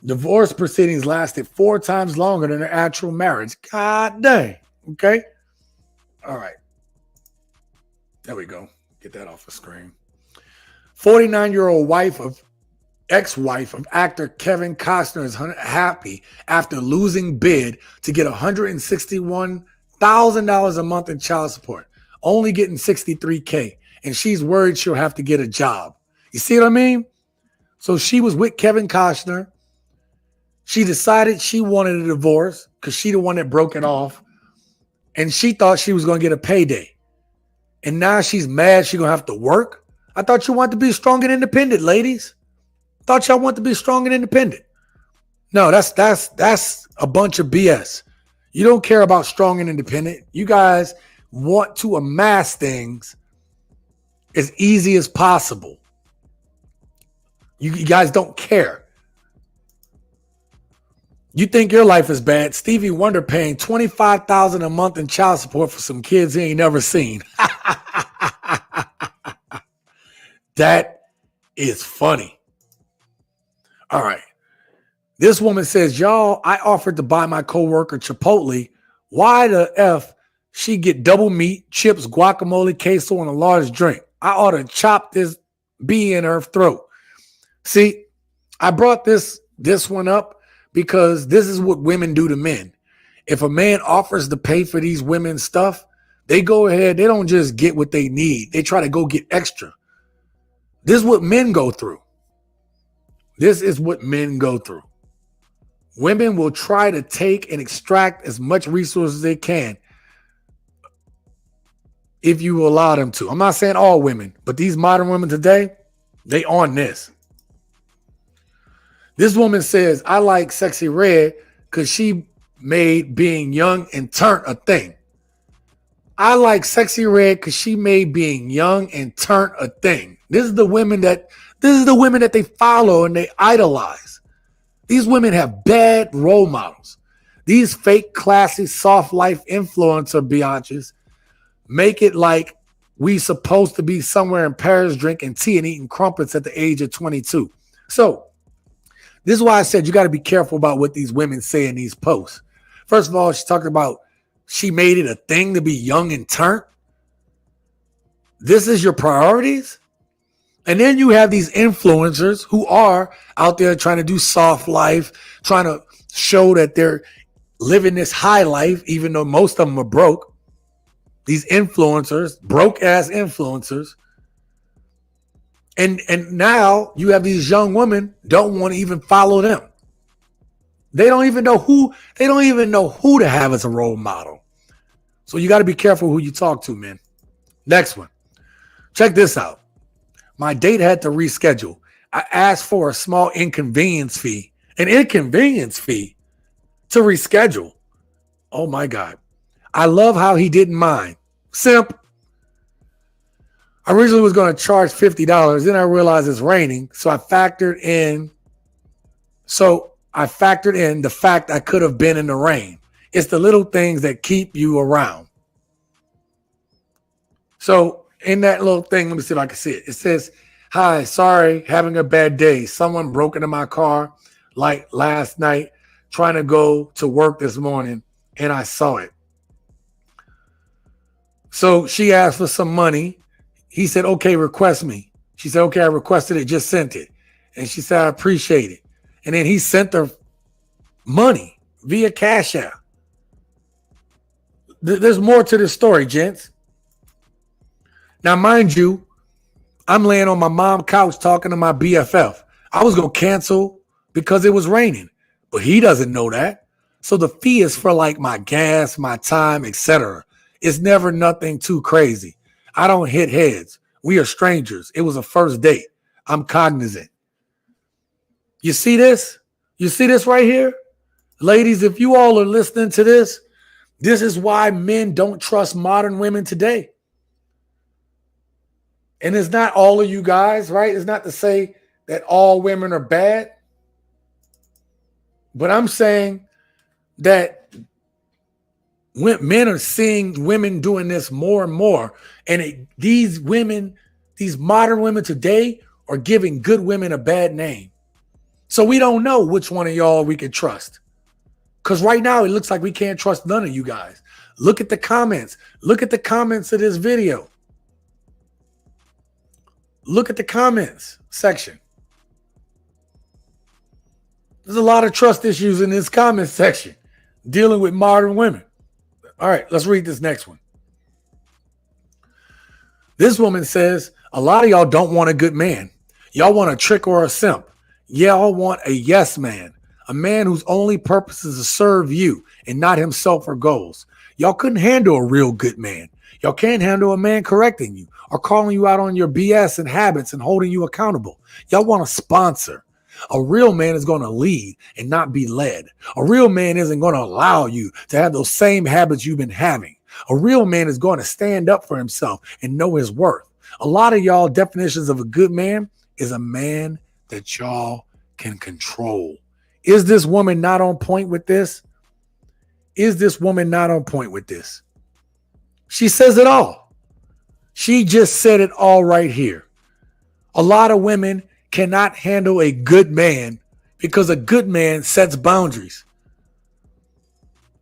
Divorce proceedings lasted 4 times longer than their actual marriage. God dang. Okay? All right. There we go. Get that off the screen. 49-year-old ex-wife of actor Kevin Costner is happy after losing bid to get $161,000 a month in child support, only getting $63K, and she's worried she'll have to get a job. You see what I mean? So she was with Kevin Costner. She decided she wanted a divorce because she the one that broke it off, and she thought she was going to get a payday. And now she's mad she's going to have to work. I thought you wanted to be strong and independent, ladies. Thought y'all want to be strong and independent. No, that's a bunch of BS. You don't care about strong and independent. You guys want to amass things as easy as possible. You guys don't care. You think your life is bad. Stevie Wonder paying $25,000 a month in child support for some kids he ain't never seen. That is funny. All right. This woman says, y'all, I offered to buy my coworker Chipotle. Why the F she get double meat, chips, guacamole, queso, and a large drink? I ought to chop this bee in her throat. See, I brought this one up because this is what women do to men. If a man offers to pay for these women's stuff, they go ahead. They don't just get what they need. They try to go get extra. This is what men go through. This is what men go through. Women will try to take and extract as much resources as they can if you allow them to. I'm not saying all women, but these modern women today, they on this. This woman says, I like Sexy Red because she made being young and turnt a thing. I like Sexy Red because she made being young and turnt a thing. This is the women that they follow and they idolize. These women have bad role models. These fake, classy, soft life influencer biatches make it like we supposed to be somewhere in Paris drinking tea and eating crumpets at the age of 22. So this is why I said you got to be careful about what these women say in these posts. First of all, she's talking about she made it a thing to be young and turnt. This is your priorities? And then you have these influencers who are out there trying to do soft life, trying to show that they're living this high life, even though most of them are broke. These influencers, broke ass influencers. And now you have these young women don't want to even follow them. They don't even know who to have as a role model. So you got to be careful who you talk to, man. Next one. Check this out. My date had to reschedule. I asked for a small inconvenience fee to reschedule. Oh my God. I love how he didn't mind. Simp. I originally was going to charge $50. Then I realized it's raining. So I factored in the fact I could have been in the rain. It's the little things that keep you around. So in that little thing, let me see if I can see it. It says, hi, sorry, having a bad day. Someone broke into my car like last night, trying to go to work this morning, and I saw it. So she asked for some money. He said, okay, request me. She said, okay, I requested it, just sent it. And she said, I appreciate it. And then he sent her money via Cash App. There's more to this story, gents. Now, mind you, I'm laying on my mom's couch talking to my BFF. I was going to cancel because it was raining, but he doesn't know that. So the fee is for like my gas, my time, etc. It's never nothing too crazy. I don't hit heads. We are strangers. It was a first date. I'm cognizant. You see this? You see this right here? Ladies, if you all are listening to this, this is why men don't trust modern women today. And it's not all of you guys, right? It's not to say that all women are bad. But I'm saying that men are seeing women doing this more and more. And these modern women today are giving good women a bad name. So we don't know which one of y'all we can trust. Because right now it looks like we can't trust none of you guys. Look at the comments. Look at the comments of this video. Look at the comments section. There's a lot of trust issues in this comment section dealing with modern women. All right, let's read this next one. This woman says, a lot of y'all don't want a good man. Y'all want a trick or a simp. Y'all want a yes man, a man whose only purpose is to serve you and not himself or goals. Y'all couldn't handle a real good man. Y'all can't handle a man correcting you or calling you out on your BS and habits and holding you accountable. Y'all want a sponsor, A real man is going to lead and not be led. A real man isn't going to allow you to have those same habits you've been having. A real man is going to stand up for himself and know his worth. A lot of y'all definitions of a good man is a man that y'all can control. Is this woman not on point with this? Is this woman not on point with this? She says it all. She just said it all right here. A lot of women cannot handle a good man because a good man sets boundaries.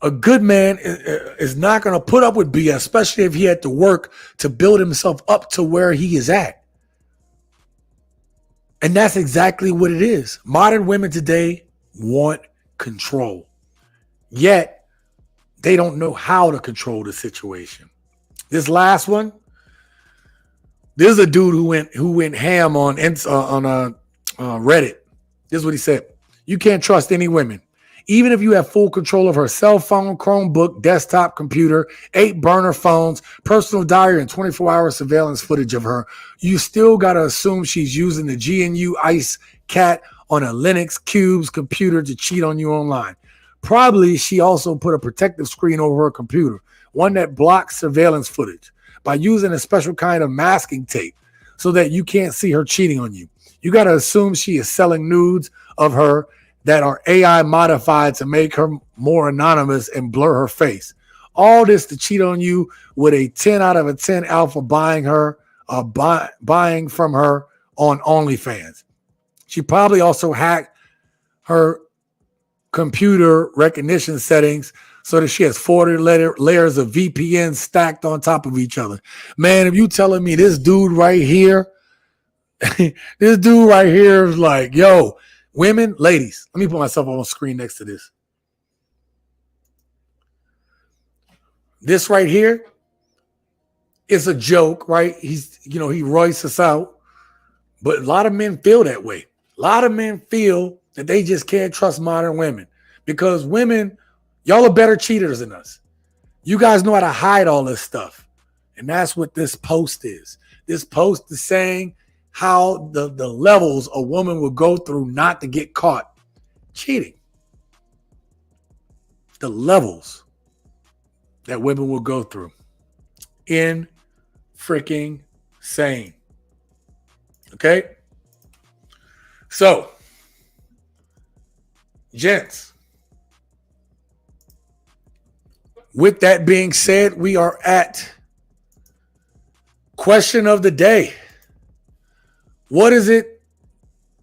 A good man is not going to put up with BS, especially if he had to work to build himself up to where he is at. And that's exactly what it is. Modern women today want control. Yet, they don't know how to control the situation. This last one, there's a dude who went ham on Reddit. This is what he said. You can't trust any women. Even if you have full control of her cell phone, Chromebook, desktop, computer, 8 burner phones, personal diary, and 24-hour surveillance footage of her, you still got to assume she's using the GNU Ice Cat on a Linux Cubes computer to cheat on you online. Probably she also put a protective screen over her computer, one that blocks surveillance footage, by using a special kind of masking tape so that you can't see her cheating on you. You got to assume she is selling nudes of her that are AI modified to make her more anonymous and blur her face. All this to cheat on you with a 10 out of a 10 alpha buying from her on OnlyFans. She probably also hacked her computer recognition settings so that she has 40 layers of VPN stacked on top of each other. Man, if you telling me this dude right here, this dude right here is like, yo, women, ladies, let me put myself on the screen next to this. This right here is a joke, right? He roists us out, but a lot of men feel that way. A lot of men feel that they just can't trust modern women because women, y'all are better cheaters than us. You guys know how to hide all this stuff. And that's what this post is. This post is saying how the levels a woman will go through not to get caught cheating. The levels that women will go through. In freaking sane. Okay? So, gents, with that being said, we are at question of the day. What is it?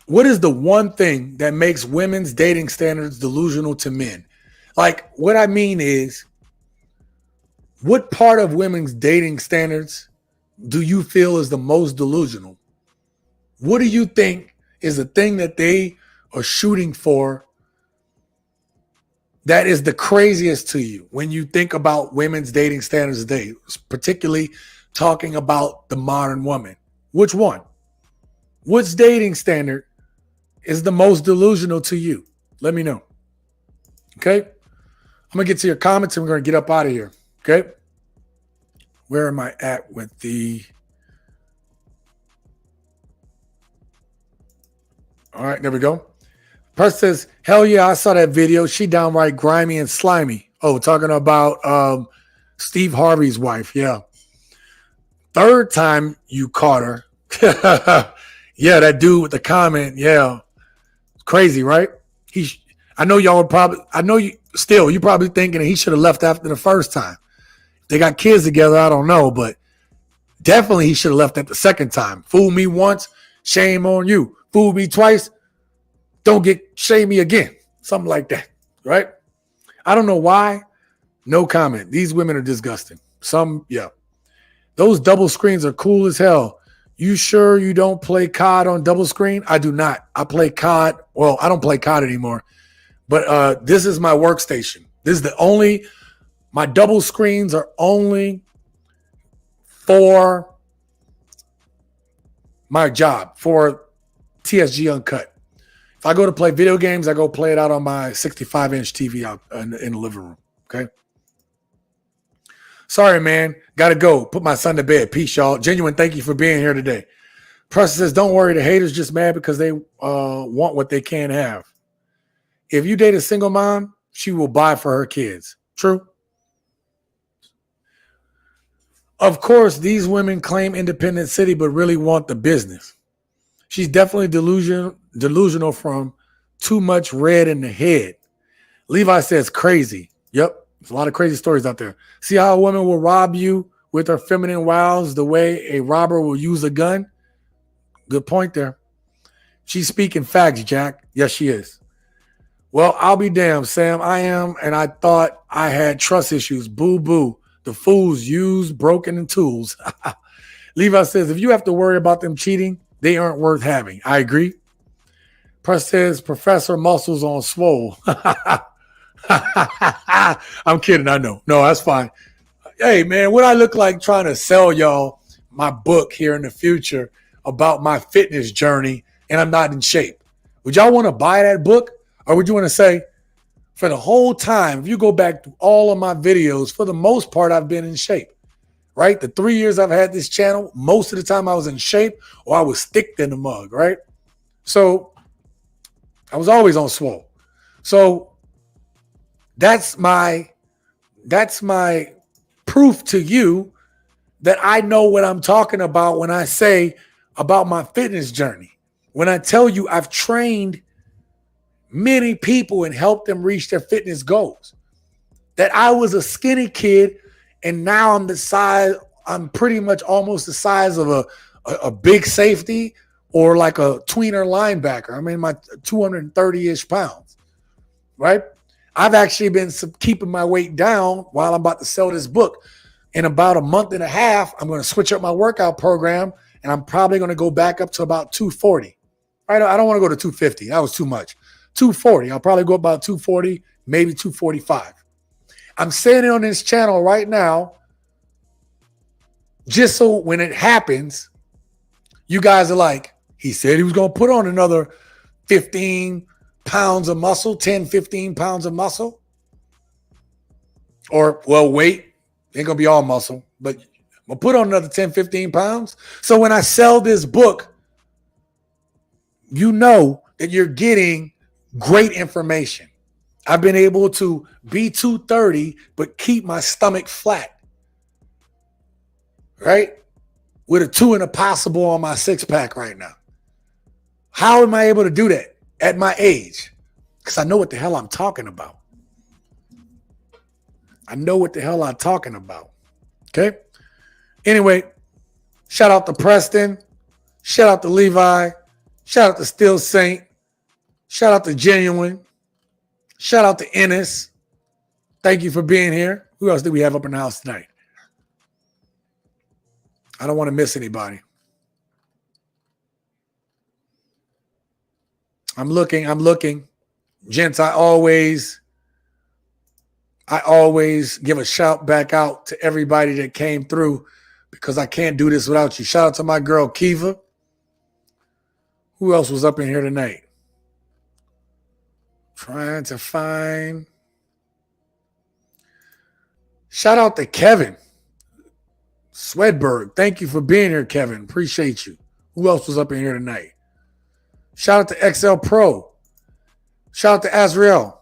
What is the one thing that makes women's dating standards delusional to men? Like, what I mean is, what part of women's dating standards do you feel is the most delusional? What do you think is the thing that they are shooting for that is the craziest to you when you think about women's dating standards today, particularly talking about the modern woman? Which one? Which dating standard is the most delusional to you? Let me know. Okay? I'm going to get to your comments and we're going to get up out of here. Okay? Where am I at with the... All right, there we go. Person says, hell yeah, I saw that video. She downright grimy and slimy. Oh, talking about Steve Harvey's wife. Yeah. Third time you caught her. Yeah, that dude with the comment. Yeah. Crazy, right? I know y'all would probably, you're probably thinking that he should have left after the first time. They got kids together, I don't know, but definitely he should have left at the second time. Fool me once, shame on you. Fool me twice, don't shame me again. Something like that, right? I don't know why. No comment. These women are disgusting. Yeah. Those double screens are cool as hell. You sure you don't play COD on double screen? I do not. I play COD. Well, I don't play COD anymore, but this is my workstation. This is my double screens are only for my job, for TSG Uncut. If I go to play video games, I go play it out on my 65-inch TV out in the living room, okay? Sorry, man. Got to go. Put my son to bed. Peace, y'all. Genuine, thank you for being here today. Preston says, don't worry, the haters just mad because they want what they can't have. If you date a single mom, she will buy for her kids. True. Of course, these women claim independent city, but really want the business. She's definitely delusional from too much red in the head. Levi says crazy. Yep. There's a lot of crazy stories out there. See how a woman will rob you with her feminine wiles the way a robber will use a gun? Good point there. She's speaking facts, Jack. Yes, she is. Well, I'll be damned, Sam. I am, and I thought I had trust issues. Boo, boo. The fools use broken tools. Levi says, if you have to worry about them cheating, they aren't worth having. I agree. Press says, Professor Muscles on swole. I'm kidding, I know. No, that's fine. Hey, man, what I look like trying to sell y'all my book here in the future about my fitness journey, and I'm not in shape. Would y'all want to buy that book? Or would you want to say, for the whole time, if you go back to all of my videos, for the most part, I've been in shape, right? The 3 years I've had this channel, most of the time I was in shape or I was thick in the mug, right? So I was always on swole. So that's my proof to you that I know what I'm talking about when I say about my fitness journey. When I tell you I've trained many people and helped them reach their fitness goals. That I was a skinny kid and now I'm pretty much almost the size of a big safety or like a tweener linebacker. I'm in my 230-ish pounds, right? I've actually been keeping my weight down while I'm about to sell this book. In about a month and a half, I'm going to switch up my workout program and I'm probably going to go back up to about 240. Right? I don't want to go to 250. That was too much. 240. I'll probably go about 240, maybe 245. I'm saying it on this channel right now, just so when it happens, you guys are like, he said he was going to put on another 15 pounds of muscle, 10, 15 pounds of muscle. Or, well, weight. Ain't going to be all muscle, but I'll put on another 10, 15 pounds. So when I sell this book, you know that you're getting great information. I've been able to be 230, but keep my stomach flat, right? With a 2 and a possible on my 6-pack right now. How am I able to do that at my age? Because I know what the hell I'm talking about. I know what the hell I'm talking about. Okay? Anyway, shout out to Preston. Shout out to Levi. Shout out to Still Saint. Shout out to Genuine. Shout out to Ennis. Thank you for being here. Who else do we have up in the house tonight? I don't want to miss anybody. I'm looking. Gents, I always give a shout back out to everybody that came through because I can't do this without you. Shout out to my girl, Kiva. Who else was up in here tonight? Trying to find. Shout out to Kevin Swedberg. Thank you for being here, Kevin. Appreciate you. Who else was up in here tonight? Shout out to XL Pro. Shout out to Azrael.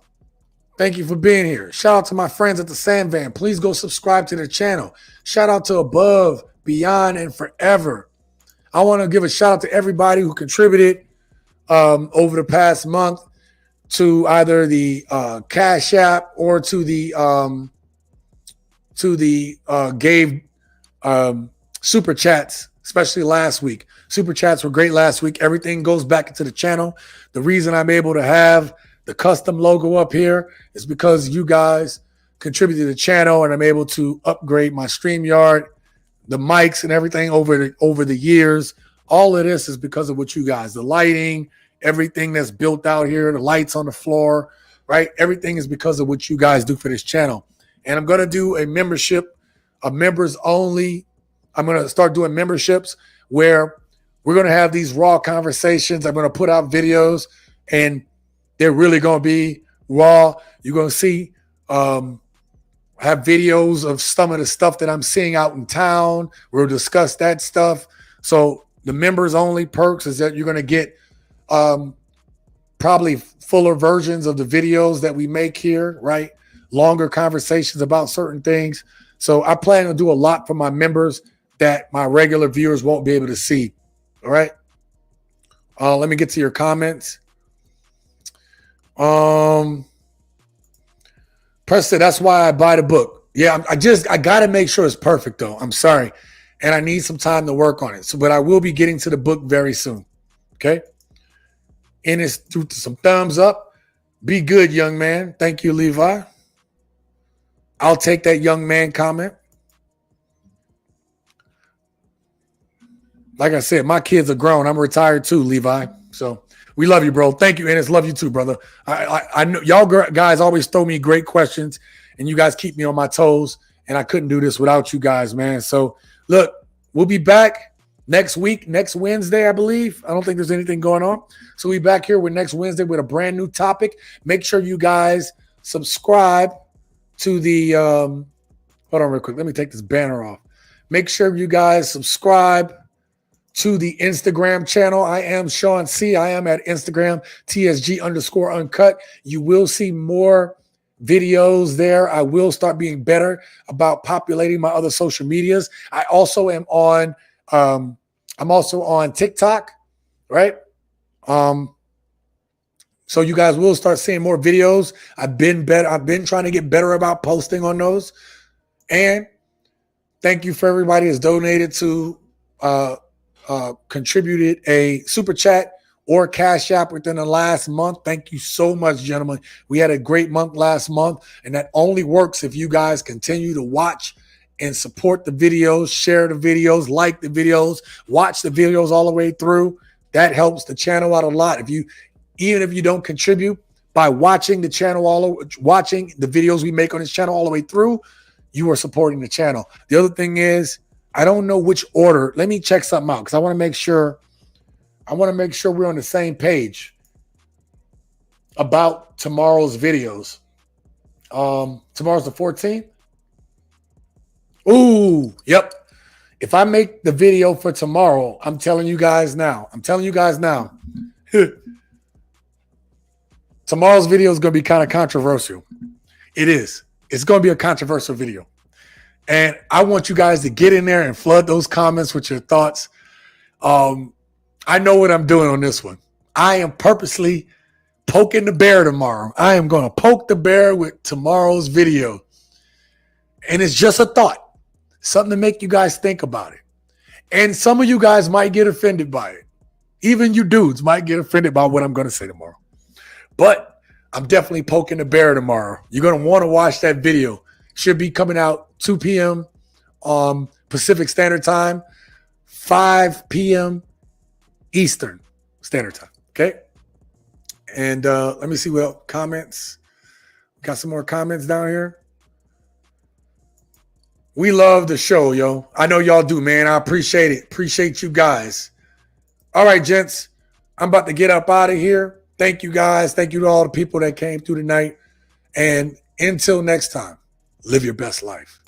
Thank you for being here. Shout out to my friends at the Sandvan. Please go subscribe to their channel. Shout out to Above, Beyond, and Forever. I want to give a shout out to everybody who contributed over the past month to either the Cash App or to the gave super chats, especially last week. Super chats were great last week. Everything goes back into the channel. The reason I'm able to have the custom logo up here is because you guys contribute to the channel and I'm able to upgrade my StreamYard, the mics and everything over the years. All of this is because of what you guys, the lighting, everything that's built out here, the lights on the floor, right? Everything is because of what you guys do for this channel. And I'm going to do a membership, a members only. I'm going to start doing memberships where we're going to have these raw conversations. I'm going to put out videos and they're really going to be raw. You're going to see, have videos of some of the stuff that I'm seeing out in town. We'll discuss that stuff. So The members only perks is that you're going to get probably fuller versions of the videos that we make here, right? Longer conversations about certain things. So I plan to do a lot for my members that my regular viewers won't be able to see. All right. Let me get to your comments. Preston, that's why I buy the book. Yeah, I got to make sure it's perfect though. I'm sorry. And I need some time to work on it. So, but I will be getting to the book very soon. Okay. And it's through some thumbs up. Be good, young man. Thank you, Levi. I'll take that young man comment. Like I said, my kids are grown. I'm retired too, Levi. So we love you, bro. Thank you, Ennis. Love you too, brother. I know y'all guys always throw me great questions, and you guys keep me on my toes. And I couldn't do this without you guys, man. So look, we'll be back next week, next Wednesday, I believe. I don't think there's anything going on. So we'll be back here with next Wednesday with a brand new topic. Make sure you guys subscribe to the hold on real quick. Let me take this banner off. Make sure you guys subscribe to the Instagram channel. I am Sean C. I am at Instagram, TSG_uncut. You will see more videos there. I will start being better about populating my other social medias. I also am on, I'm also on TikTok, right? So you guys will start seeing more videos. I've been trying to get better about posting on those. And thank you for everybody that's donated to, contributed a super chat or Cash App within the last month. Thank you so much, gentlemen. We had a great month last month, and that only works if you guys continue to watch and support the videos, share the videos, like the videos, watch the videos all the way through. That helps the channel out a lot. Even if you don't contribute, by watching the channel watching the videos we make on this channel all the way through, you are supporting the channel. The other thing is, I don't know which order. Let me check something out because I want to make sure we're on the same page about tomorrow's videos. Tomorrow's the 14th. Ooh, yep. If I make the video for tomorrow, I'm telling you guys now. Tomorrow's video is going to be kind of controversial. It is. It's going to be a controversial video. And I want you guys to get in there and flood those comments with your thoughts. I know what I'm doing on this one. I am purposely poking the bear tomorrow. I am going to poke the bear with tomorrow's video. And it's just a thought. Something to make you guys think about it. And some of you guys might get offended by it. Even you dudes might get offended by what I'm going to say tomorrow. But I'm definitely poking the bear tomorrow. You're going to want to watch that video. Should be coming out 2 p.m. Pacific Standard Time, 5 p.m. Eastern Standard Time. Okay. And let me see what else. Comments. Got some more comments down here. We love the show, yo. I know y'all do, man. I appreciate it. Appreciate you guys. All right, gents. I'm about to get up out of here. Thank you guys. Thank you to all the people that came through tonight. And until next time, live your best life.